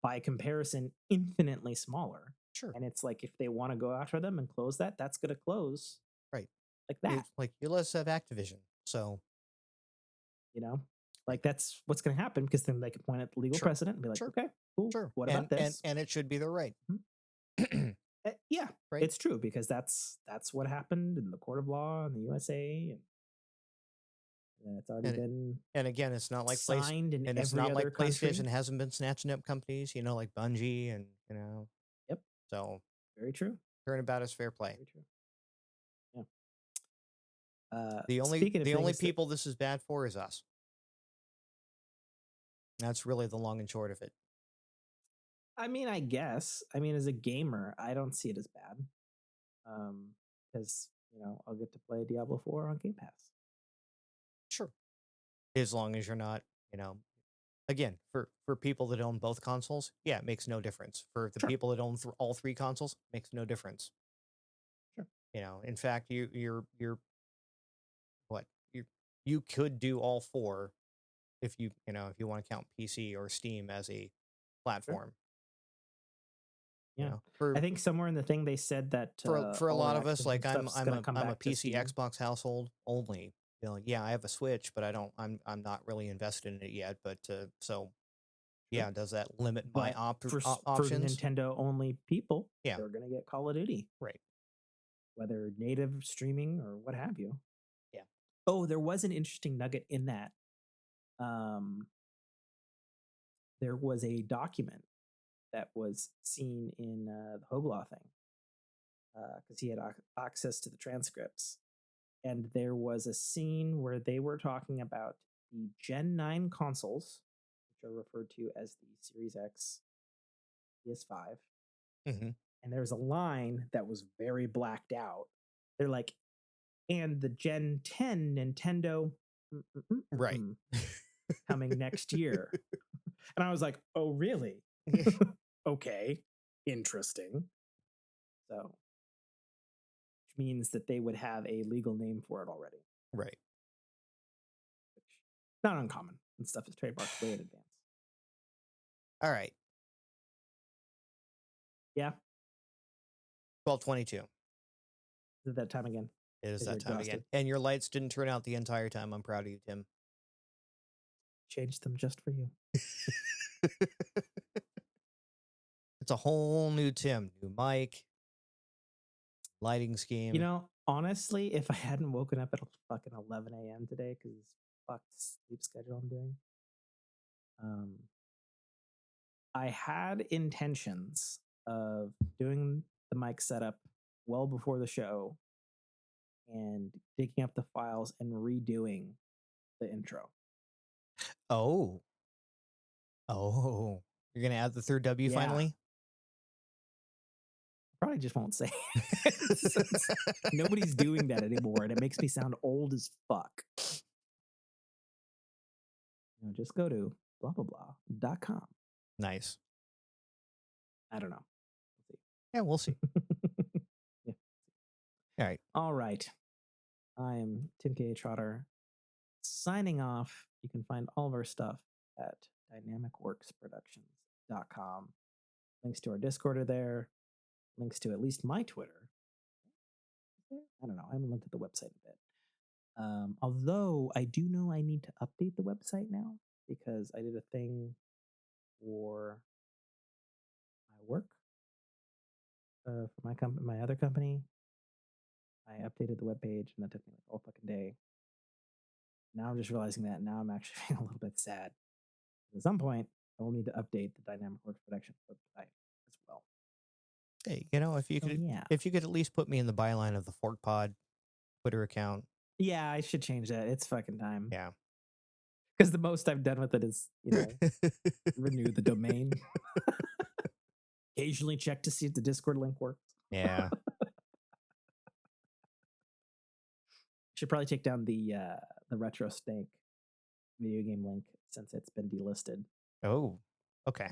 by comparison, infinitely smaller. Sure. And it's like, if they want to go after them and close that, that's going to close. Right. Like that. It's like you let's have Activision. So like that's what's going to happen, because then they can point at the legal precedent and be like, okay, cool. Sure. What about this? And it should be their right. Yeah, right. It's true, because that's what happened in the court of law in the USA, and it's already been. And again, it's not like signed in it's every not other like country. PlayStation hasn't been snatching up companies, like Bungie and Yep. So Very true. turnabout is fair play. Very true. Yeah. The only people this is bad for is us. That's really the long and short of it. I mean, I guess. I mean, as a gamer, I don't see it as bad. Because, I'll get to play Diablo 4 on Game Pass. Sure. As long as you're not, again, for people that own both consoles, yeah, it makes no difference. For the people that own all three consoles, makes no difference. Sure. In fact, you could do all four if you want to count PC or Steam as a platform. Yeah, I think somewhere in the thing they said that for a lot of us, like I'm a PC Steam. Xbox household only. Yeah, I have a Switch, but I'm not really invested in it yet. But so yeah, does that limit my options? For Nintendo only people, yeah, they're gonna get Call of Duty, right? Whether native streaming or what have you. Yeah. Oh, there was an interesting nugget in that. There was a document that was seen in the Hoglaw thing, because he had access to the transcripts. And there was a scene where they were talking about the Gen 9 consoles, which are referred to as the Series X, PS5. Mm-hmm. And there's a line that was very blacked out. They're like, and the Gen 10 Nintendo right coming next year. And I was like, oh, really? Okay, interesting. So, which means that they would have a legal name for it already. Right. Which not uncommon. And stuff is trademarked way in advance. All right. Yeah. 12:22. Is it that time again? It is that time again. And your lights didn't turn out the entire time. I'm proud of you, Tim. Changed them just for you. It's a whole new Tim, new mic, lighting scheme. Honestly, if I hadn't woken up at fucking 11 a.m. today because fucked sleep schedule I'm doing, I had intentions of doing the mic setup well before the show and digging up the files and redoing the intro. Oh, you're gonna add the third W finally? Probably just won't say. Nobody's doing that anymore, and it makes me sound old as fuck. Just go to blah blah blah.com. Nice. I don't know. Yeah, we'll see. Yeah. All right. All right. I am Tim K. Trotter, signing off. You can find all of our stuff at Dynamicworksproductions.com. Links to our Discord are there. Links to at least my Twitter. I don't know. I haven't looked at the website a bit. Although I do know I need to update the website now because I did a thing for my work for my other company. I updated the webpage and that took me like all fucking day. Now I'm just realizing that now I'm actually feeling a little bit sad. At some point, I will need to update the Dynamicworks Production website as well. Hey, if you could at least put me in the byline of the Fork Pod Twitter account. Yeah, I should change that. It's fucking time. Yeah. Because the most I've done with it is, renew the domain. Occasionally check to see if the Discord link works. Yeah. Should probably take down the Retro Snake video game link since it's been delisted. Oh, okay.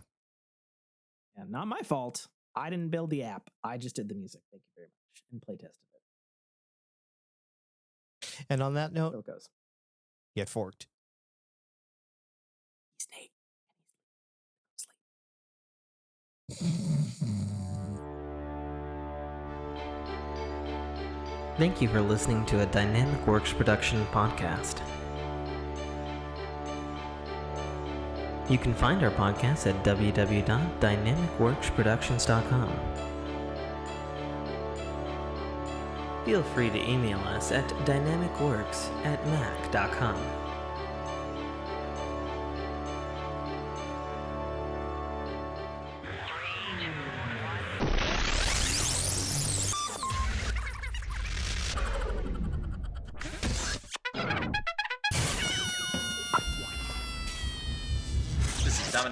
Yeah, not my fault. I didn't build the app. I just did the music. Thank you very much. And play tested it. And on that note, so it goes. Get forked. Snake. Thank you for listening to a Dynamicworks production podcast. You can find our podcast at www.dynamicworksproductions.com. Feel free to email us at dynamicworks@mac.com.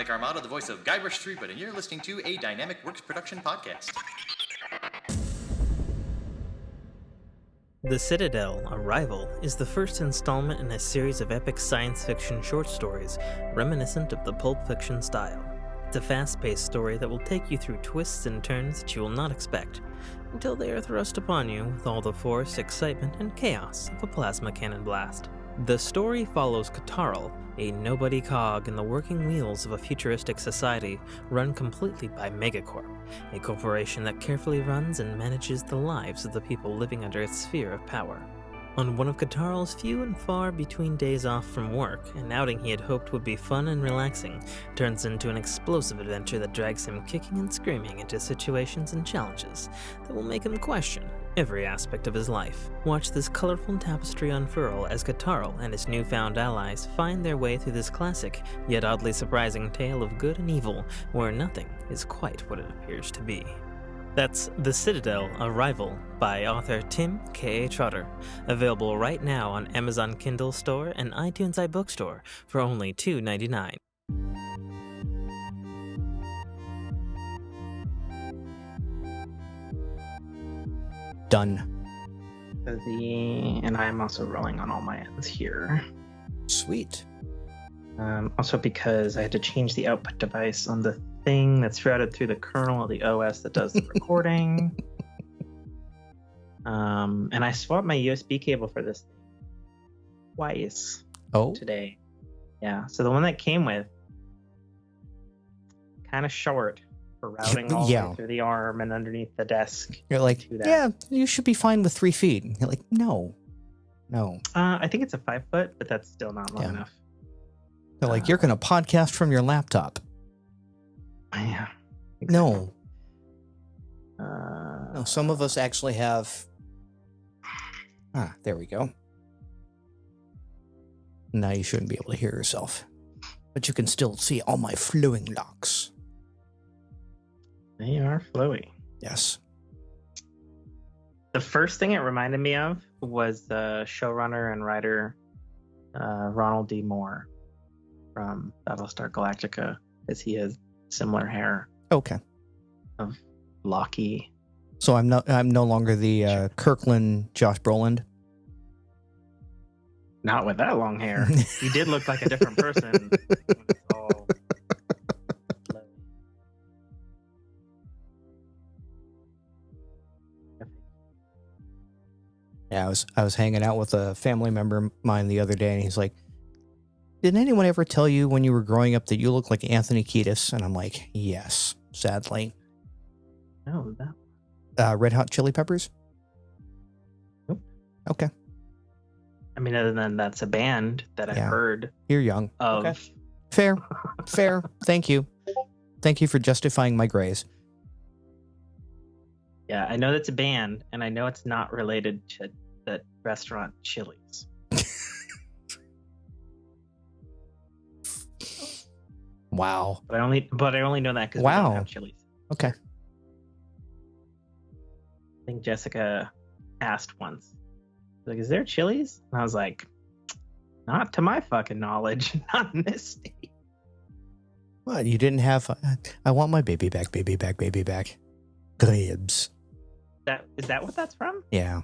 Armado, the voice of Guybrush Threepwood, and you're listening to a Dynamicworks production podcast. The Citadel, Arrival, is the first installment in a series of epic science fiction short stories reminiscent of the Pulp Fiction style. It's a fast-paced story that will take you through twists and turns that you will not expect, until they are thrust upon you with all the force, excitement, and chaos of a plasma cannon blast. The story follows Katarl, a nobody cog in the working wheels of a futuristic society run completely by Megacorp, a corporation that carefully runs and manages the lives of the people living under its sphere of power. On one of Katarl's few and far between days off from work, an outing he had hoped would be fun and relaxing turns into an explosive adventure that drags him kicking and screaming into situations and challenges that will make him question every aspect of his life. Watch this colorful tapestry unfurl as Katarl and his newfound allies find their way through this classic, yet oddly surprising tale of good and evil, where nothing is quite what it appears to be. That's The Citadel, Arrival by author Tim K. Trotter, available right now on Amazon Kindle Store and iTunes iBookstore for only $2.99. Done. And I'm also rolling on all my ends here. Sweet. Also because I had to change the output device on the thing that's routed through the kernel of the OS that does the recording. And I swapped my USB cable for this thing twice today. Yeah, so the one that came with, kind of short for routing all the way through the arm and underneath the desk. You're like, yeah, you should be fine with 3 feet. You're like, no. I think it's a 5 foot, but that's still not long enough. They're like, you're going to podcast from your laptop. Yeah. Exactly. No. No, some of us actually have. There we go. Now you shouldn't be able to hear yourself, but you can still see all my flowing locks. They are flowy. Yes. The first thing it reminded me of was the showrunner and writer Ronald D. Moore from Battlestar Galactica, as he has similar hair. Okay. Of Locky. So I'm no longer the Kirkland Josh Brolin. Not with that long hair. He did look like a different person. Yeah, I was hanging out with a family member of mine the other day, and he's like, "Did anyone ever tell you when you were growing up that you look like Anthony Kiedis?" And I'm like, "Yes, sadly." Oh, that. Red Hot Chili Peppers? Nope. Okay. I mean, other than that's a band that I've heard. You're young. Of. Okay. Fair. Fair. Thank you. Thank you for justifying my grays. Yeah, I know that's a band, and I know it's not related to the restaurant Chili's. Wow. But I only know that because we don't have Chili's. Okay. I think Jessica asked once, like, "Is there Chili's?" And I was like, "Not to my fucking knowledge, not in this state." What? You didn't have? I want my baby back, baby back, baby back. Ribs. Is that what that's from? Yeah.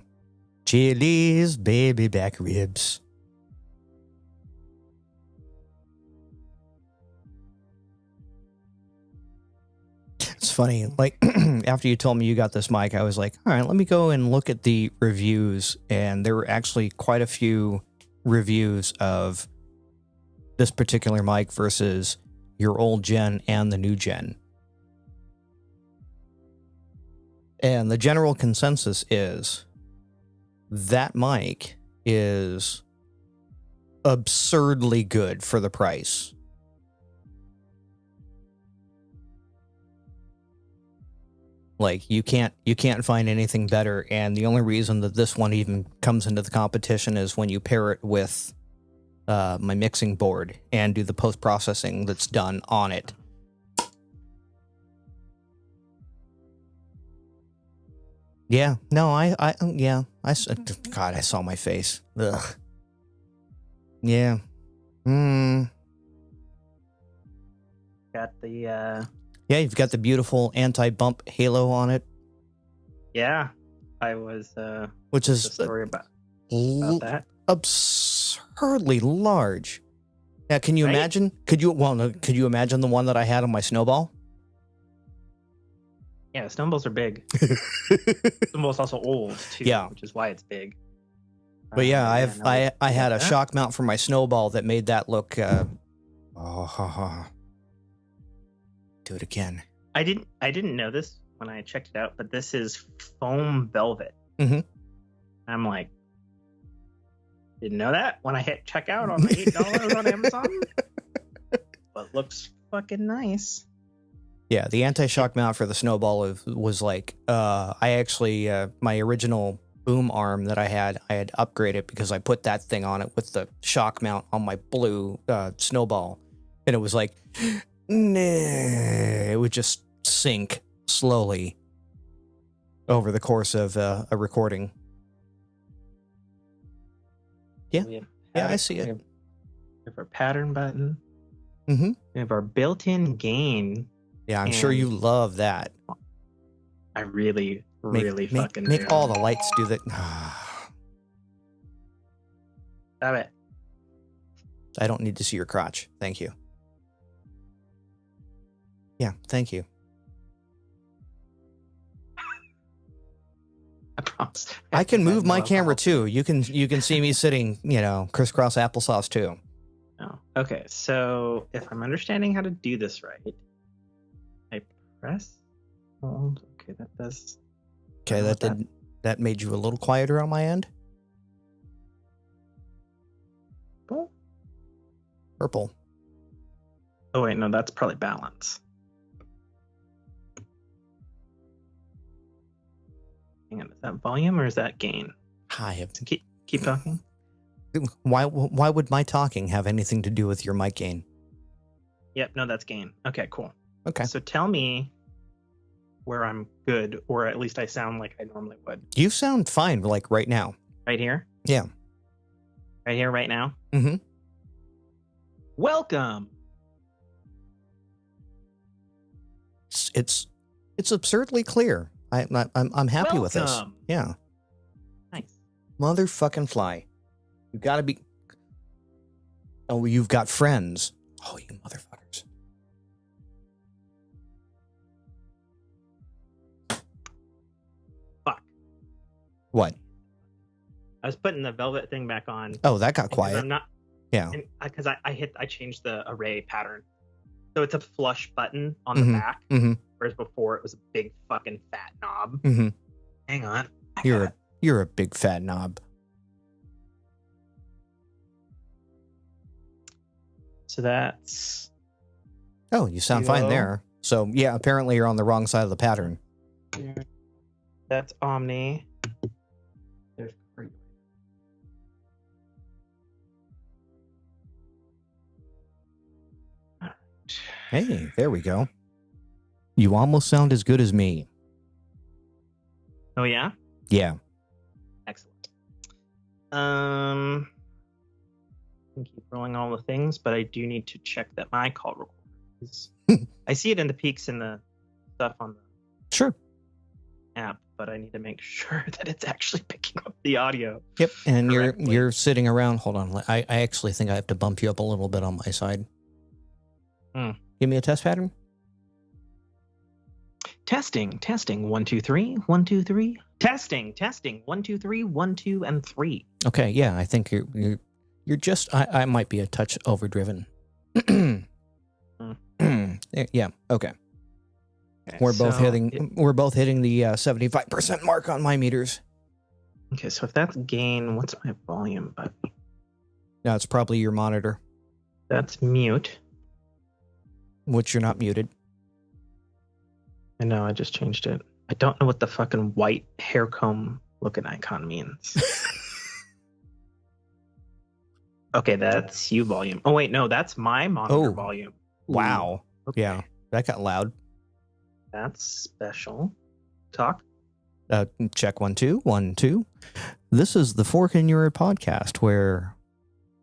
Chili's baby back ribs. It's funny, like, after you told me you got this mic, I was like, all right, let me go and look at the reviews, and there were actually quite a few reviews of this particular mic versus your old gen and the new gen. And the general consensus is that mic is absurdly good for the price. Like, you can't find anything better, and the only reason that this one even comes into the competition is when you pair it with my mixing board and do the post-processing that's done on it. Yeah, no, God, I saw my face. Ugh. Yeah. Got the Yeah, you've got the beautiful anti-bump halo on it. Yeah, I was which is a story about that. Absurdly large. Now, can you imagine? Could you imagine the one that I had on my snowball? Yeah, snowballs are big. Snowball's also old too, which is why it's big. But yeah, I had a shock mount for my snowball that made that look. Do it again. I didn't know this when I checked it out, but this is foam velvet. Mm-hmm. I'm like, didn't know that when I hit checkout on the $8 on Amazon. But looks fucking nice. Yeah, the anti-shock mount for the snowball was like, I actually, my original boom arm that I had upgraded because I put that thing on it with the shock mount on my blue snowball. And it was like, nah, it would just sink slowly over the course of a recording. Yeah, I see it. We have our pattern button. Mm-hmm. We have our built-in gain. Yeah, I'm sure you love that. I really fucking make all the lights do that. Stop it. I don't need to see your crotch. Thank you. Yeah, thank you. I promise. I can move my camera too. You can see me sitting, crisscross applesauce too. Oh, okay. So if I'm understanding how to do this right, I press hold. Okay, that does. Okay, that made you a little quieter on my end. Purple. Oh wait, no, that's probably balance. Hang on, is that volume or is that gain? I have to keep talking. Why would my talking have anything to do with your mic gain? Yep, no, that's gain. Okay, cool. Okay. So tell me where I'm good, or at least I sound like I normally would. You sound fine, like right now. Right here? Yeah. Right here, right now? Mm-hmm. Welcome. It's absurdly clear. I'm happy with this. Yeah. Nice. Motherfucking fly. You gotta be. Oh, you've got friends. Oh, you motherfuckers. Fuck. What? I was putting the velvet thing back on. Oh, that got quiet. I'm not. Yeah. Because I changed the array pattern, so it's a flush button on the back, whereas before it was a big fucking fat knob. Hang on. You're a big fat knob. So that's. Oh, you sound fine there. So yeah, apparently you're on the wrong side of the pattern. That's Omni. There's Hey, there we go. You almost sound as good as me. Oh yeah? Yeah. Excellent. I can keep rolling all the things, but I do need to check that my call recorder is. I see it in the peaks in the stuff on the Sure. app, but I need to make sure that it's actually picking up the audio. Yep. And correctly. you're sitting around. Hold on. I actually think I have to bump you up a little bit on my side. Give me a test pattern. Testing. 1, 2, 3. 1, 2, 3. Testing. 1, 2, 3. 1, 2, and 3. Okay. Yeah. I think you're just. I might be a touch overdriven. Yeah. Okay. We're both hitting the 75% mark on my meters. Okay, so if that's gain, what's my volume button? No, it's probably your monitor, That's mute. which you're not muted. I know, I just changed it. I don't know what the fucking white hair comb looking icon means. Okay, that's you volume. Oh wait, no, that's my monitor volume. Wow. Okay. Yeah, that got loud. That's special. Talk. Check 1 2 1 2. This is the Fork in Your podcast where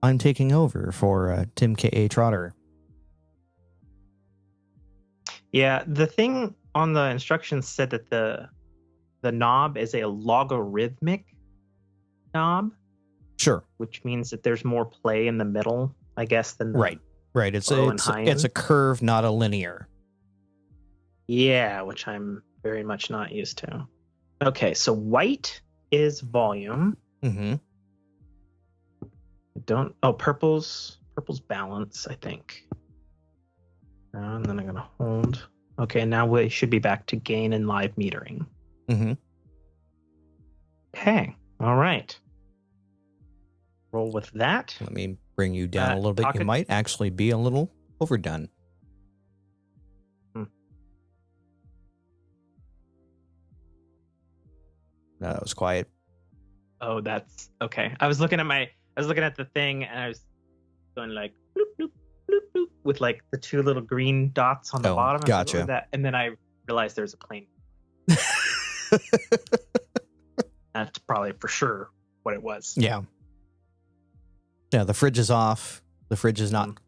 I'm taking over for Tim K.A. Trotter. Yeah, the thing on the instructions said that the knob is a logarithmic knob. Sure. Which means that there's more play in the middle, I guess, than the Right. It's low and high it's a end. curve, not a linear. Yeah, which I'm very much not used to. Okay, so white is volume. Mm-hmm. Purple's balance, I think. And then I'm gonna hold. Okay, now we should be back to gain and live metering. Mm-hmm. Okay, all right. Roll with that. Let me bring you down a little bit. You might actually be a little overdone. No, that was quiet. Oh, that's okay. I was looking at the thing and I was going like bloop, bloop, bloop, bloop, with like the two little green dots on the bottom. Gotcha. Like that. And then I realized there's a plane. That's probably for sure what it was. Yeah. Yeah, the fridge is off. The fridge is not.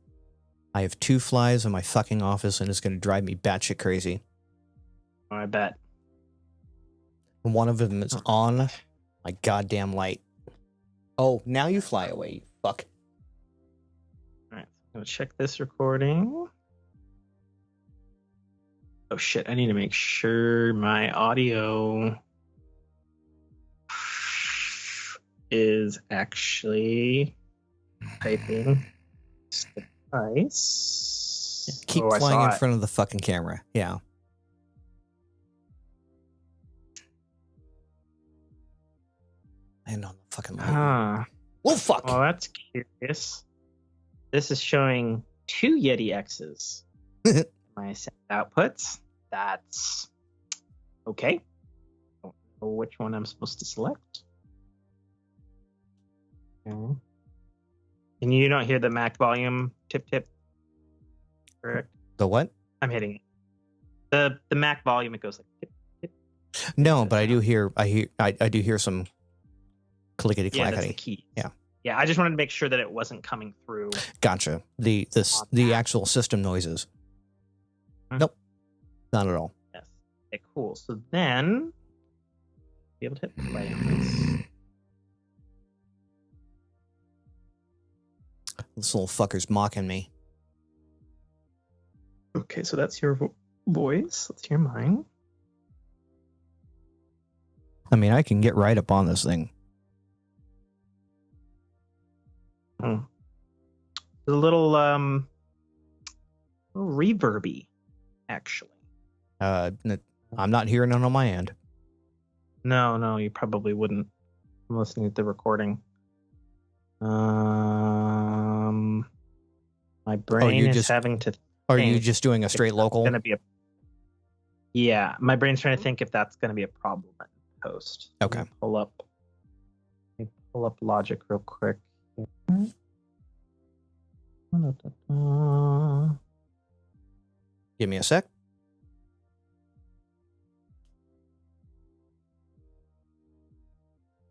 I have 2 flies in my fucking office and it's going to drive me batshit crazy. Oh, I bet. One of them is on my goddamn light. Oh, now you fly away, you fuck. All right, I'm gonna check this recording. Oh shit, I need to make sure my audio is actually typing device. Keep flying in front of the fucking camera. Yeah. And on the fucking light. Oh, fuck. Well, that's curious. This is showing 2 Yeti X's. My sound outputs. That's okay. Don't know which one I'm supposed to select. Okay. And you don't hear the Mac volume tip tip, correct? The what? I'm hitting it. The Mac volume, it goes like tip tip. No, but I do hear some clickety clackety. Yeah, that's the key. Yeah, I just wanted to make sure that it wasn't coming through. Gotcha. The actual system noises. Nope. Not at all. Yes. Okay, cool. So then be able to hit play on this. This little fucker's mocking me. Okay, so that's your voice. Let's hear mine. I mean, I can get right up on this thing. a little reverby, actually. I'm not hearing it on my end. No, you probably wouldn't. I'm listening to the recording. My brain is having to. Are you just doing a straight local? Yeah, my brain's trying to think if that's going to be a problem in post. Okay. Let me pull up Logic real quick. Give me a sec.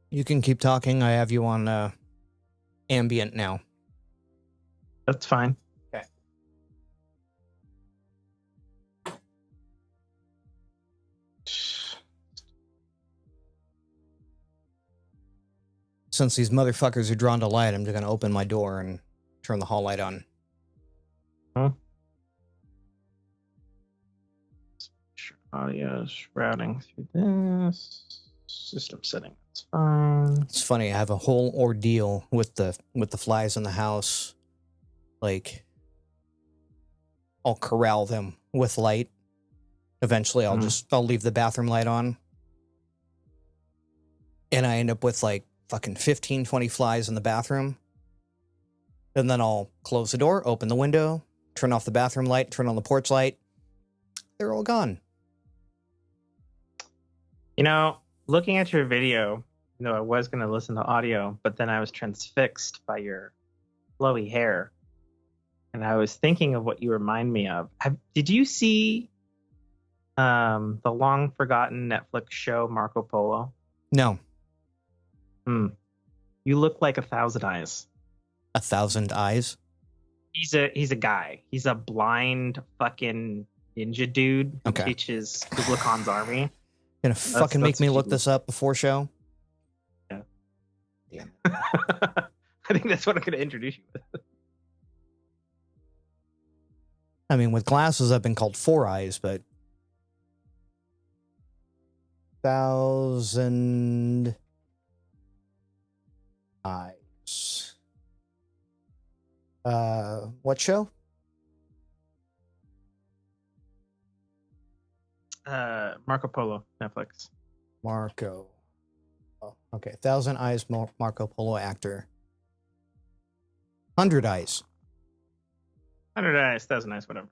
You can keep talking. I have you on ambient now. That's fine. Okay. Since these motherfuckers are drawn to light, I'm just going to open my door and turn the hall light on. Huh? Audio is routing through this. System setting. That's fine. It's funny. I have a whole ordeal with the flies in the house. Like, I'll corral them with light. Eventually, I'll leave the bathroom light on. And I end up with like fucking 15, 20 flies in the bathroom. And then I'll close the door, open the window, turn off the bathroom light, turn on the porch light. They're all gone. You know, looking at your video, I was going to listen to audio, but then I was transfixed by your flowy hair. And I was thinking of what you remind me of. Did you see the long forgotten Netflix show Marco Polo? No. You look like 1,000 Eyes. 1,000 Eyes? He's a guy. He's a blind fucking ninja dude who teaches Kublai Khan's army. Gonna fucking make me look this up before show? Yeah. Damn. I think that's what I'm gonna introduce you with. I mean, with glasses, I've been called Four Eyes, but 1,000 Eyes. What show? Marco Polo, Netflix. Marco. Oh, okay. 1,000 Eyes Marco Polo actor. 100 Eyes. 100 Eyes, 1,000 Eyes, whatever.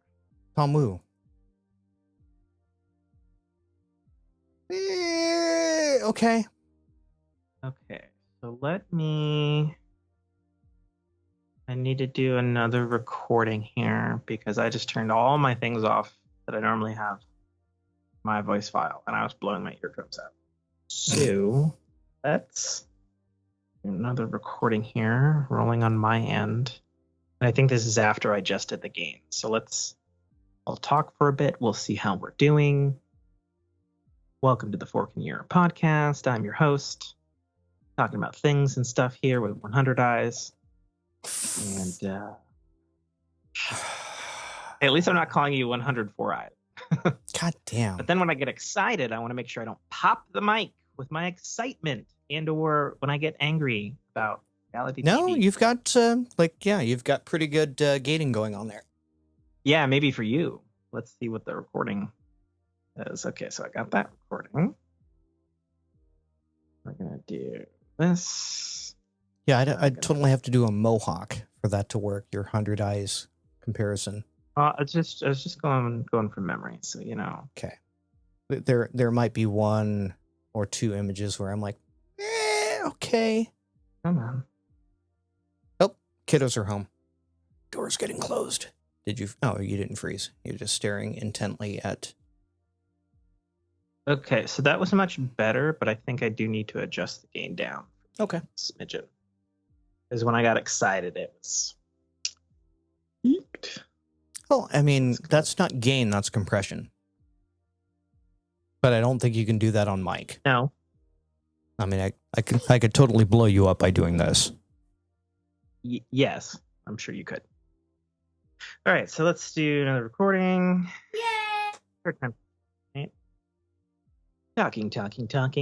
Tom Wu. Okay. Okay, so I need to do another recording here because I just turned all my things off that I normally have my voice file and I was blowing my eardrums out. So let's do another recording here, rolling on my end. And I think this is after I adjusted the gain. So I'll talk for a bit. We'll see how we're doing. Welcome to the Fork in Europe podcast. I'm your host, talking about things and stuff here with 100 Eyes. And at least I'm not calling you 104 Eyes. God damn. But then when I get excited, I want to make sure I don't pop the mic with my excitement and or when I get angry about reality No, TV. you've got you've got pretty good gating going on there. Yeah, maybe for you. Let's see what the recording is. Okay, so I got that recording. We're gonna do this. Yeah, I'd totally have to do a mohawk for that to work. Your 100 Eyes comparison. I was just going from memory, so Okay. There might be one or two images where I'm like, okay. Come on. Oh, kiddos are home. Door's getting closed. Did you? Oh, you didn't freeze. You're just staring intently at. Okay, so that was much better, but I think I do need to adjust the gain down. Okay. Smidgen. Because when I got excited, it was peaked. Well, I mean, that's not gain, that's compression. But I don't think you can do that on mic. No. I mean, I could totally blow you up by doing this. Yes, I'm sure you could. All right, so let's do another recording. Yay! Third time. Right. Talking.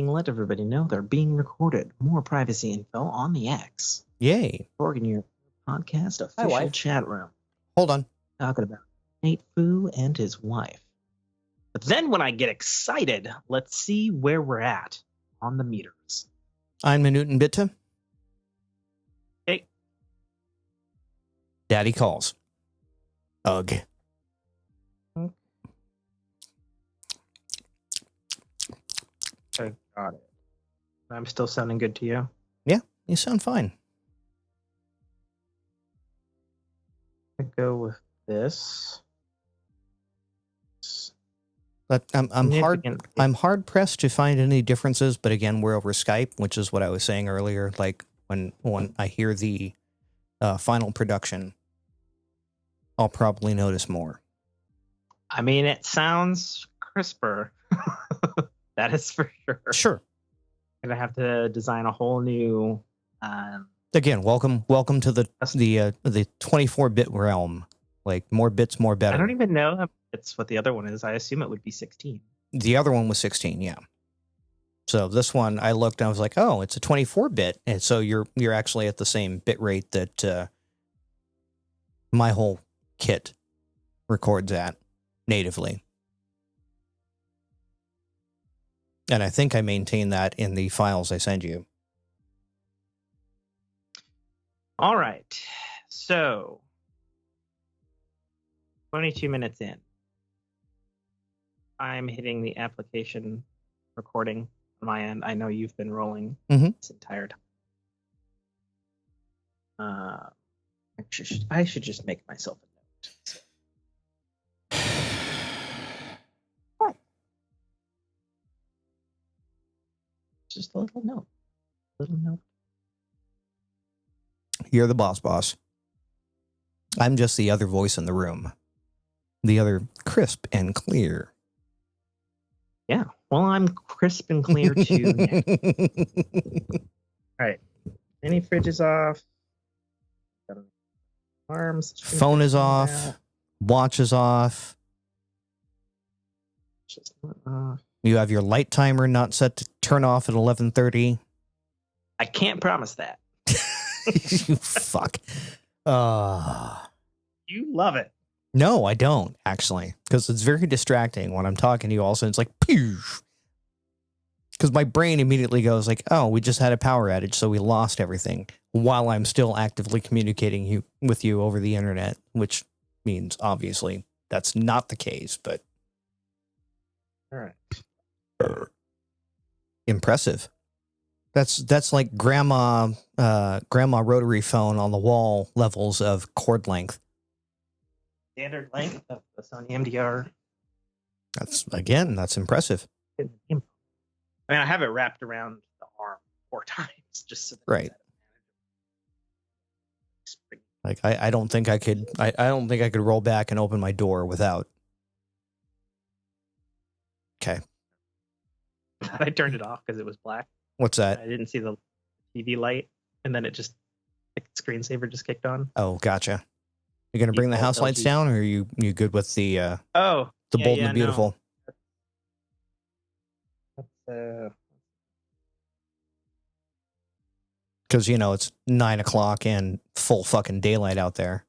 Let everybody know they're being recorded. More privacy info on the X. Yay. Fork in Europe podcast official chat room. Hold on. Talking about Nate Fu and his wife. But then when I get excited, let's see where we're at on the meters. Ein Minuten bitte. Hey. Daddy calls. Ugh. Okay, got it. I'm still sounding good to you? Yeah, you sound fine. I go with this. But I'm hard pressed to find any differences. But again, we're over Skype, which is what I was saying earlier. Like when I hear the final production, I'll probably notice more. I mean, it sounds crisper. That is for sure. Sure. I'm gonna have to design a whole new. Again, welcome to the 24-bit realm. Like more bits, more better. I don't even know if it's what the other one is. I assume it would be 16. The other one was 16, yeah. So this one, I looked and I was like, oh, it's a 24-bit, and so you're actually at the same bit rate that my whole kit records at natively. And I think I maintain that in the files I send you. All right. So 22 minutes in. I'm hitting the application recording on my end. I know you've been rolling this entire time. I should just make myself a note. What? Just a little note. You're the boss. I'm just the other voice in the room. The other crisp and clear. Yeah. Well, I'm crisp and clear too. All right. Any fridges off? Arms. Phone is off. Watch is off. Just off. You have your light timer not set to turn off at 11:30. I can't promise that. You fuck. You love it. No, I don't, actually. Because it's very distracting when I'm talking to you also. It's like, poof. Because my brain immediately goes like, oh, we just had a power outage, so we lost everything. While I'm still actively communicating with you over the internet. Which means, obviously, that's not the case, but... All right. Impressive. That's like grandma rotary phone on the wall levels of cord length. Standard length of the Sony MDR. That's impressive. I mean, I have it wrapped around the arm 4 times just so that right. Like I don't think I could. I don't think I could roll back and open my door without. Okay. I turned it off because it was black. What's that? I didn't see the TV light, and then it just the screensaver just kicked on. Oh, gotcha. You gonna bring the house lights down, or are you good with the bold and the beautiful? No. Because it's 9 o'clock and full fucking daylight out there.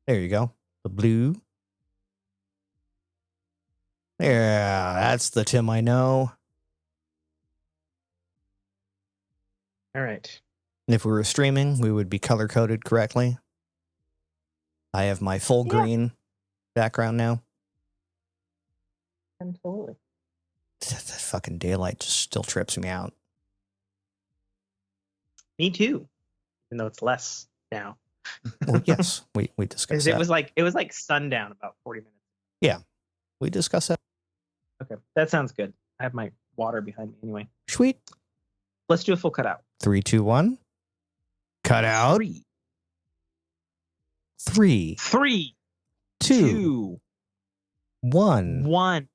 There you go. The blue. Yeah, that's the Tim I know. All right. And if we were streaming, we would be color-coded correctly. I have my full green background now. Absolutely. That fucking daylight just still trips me out. Me too. Even though it's less now. Well, yes, we discussed that. It was like sundown about 40 minutes. Yeah, we discussed that. Okay, that sounds good. I have my water behind me anyway. Sweet. Let's do a full cutout. 3, 2, 1. Cut out. 3, 2, 1.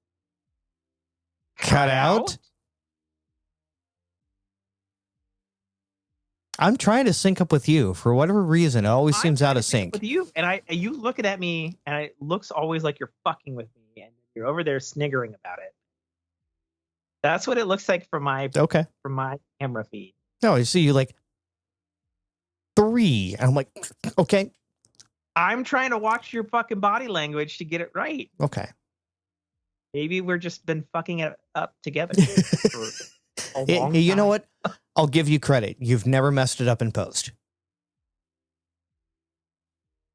Cut out. I'm trying to sync up with you. For whatever reason, it always seems out of sync. With you, and you looking at me, and it looks always like you're fucking with me, and you're over there sniggering about it. That's what it looks like from my camera feed. No, I see you like. 3. And I'm like, okay. I'm trying to watch your fucking body language to get it right. Okay. Maybe we're just been fucking it up together. You know what? I'll give you credit. You've never messed it up in post.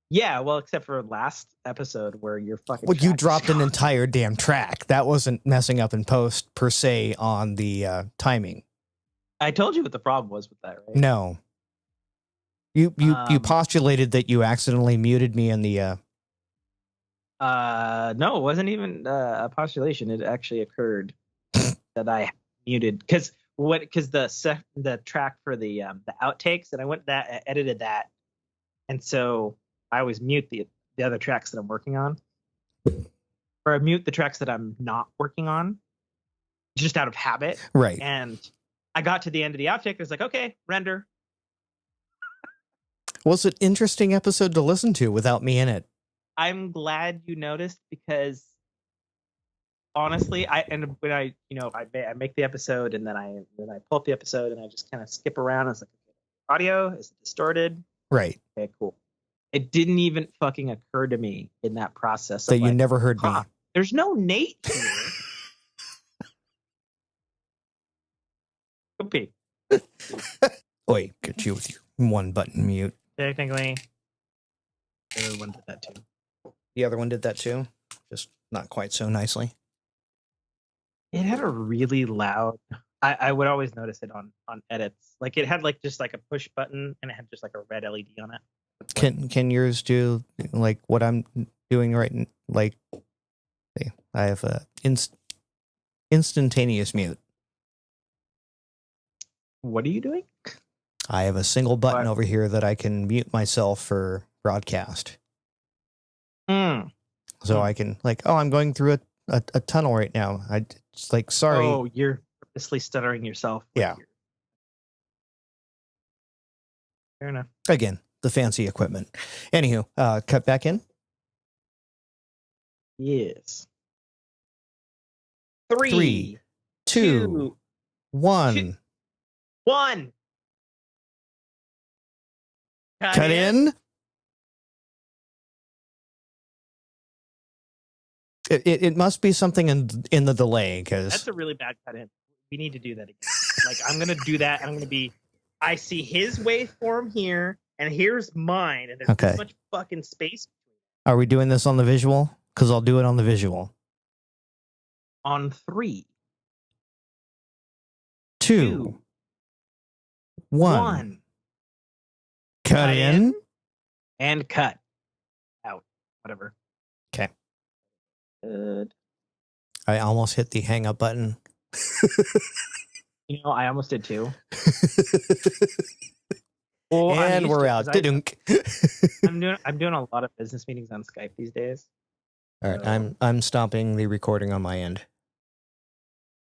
Yeah, well, except for last episode where you're fucking. Well, you dropped an entire damn track. That wasn't messing up in post per se on the timing. I told you what the problem was with that, right? No. You postulated that you accidentally muted me in the. No, it wasn't even a postulation. It actually occurred that I muted because the track for the outtakes, and I edited that, and so I always mute the other tracks that I'm working on, or I mute the tracks that I'm not working on, just out of habit. Right. And I got to the end of the outtake. I was like, okay, render. Was it an interesting episode to listen to without me in it? I'm glad you noticed because honestly, I make the episode and then I pull up the episode and I just kind of skip around. It's like, audio is it distorted? Right. Okay, cool. It didn't even fucking occur to me in that process that you never heard me. There's no Nate here. Go pee. Oi, get you with your one button mute. Technically, the other one did that too. The other one did that too, just not quite so nicely. It had a really loud. I would always notice it on edits. Like it had like just like a push button and it had just like a red LED on it. Can yours do like what I'm doing right? Like I have a instantaneous mute. What are you doing? I have a single button over here that I can mute myself for broadcast. So I can like, oh, I'm going through a tunnel right now. It's like, sorry. Oh, you're purposely stuttering yourself. Yeah. Fair enough. Again, the fancy equipment. Anywho, cut back in. Yes. 3, 2, 1. 1. Cut in. It must be something in the delay because that's a really bad cut in. We need to do that again. Like I'm gonna do that. And I'm gonna be. I see his waveform here, and here's mine, and there's this much fucking space. Are we doing this on the visual? Because I'll do it on the visual. On 3, 2, 1. Cut in and cut out. Whatever. Okay. Good. I almost hit the hang up button. You know, I almost did too. Well, and we're out. I'm doing a lot of business meetings on Skype these days. All right, I'm stopping the recording on my end.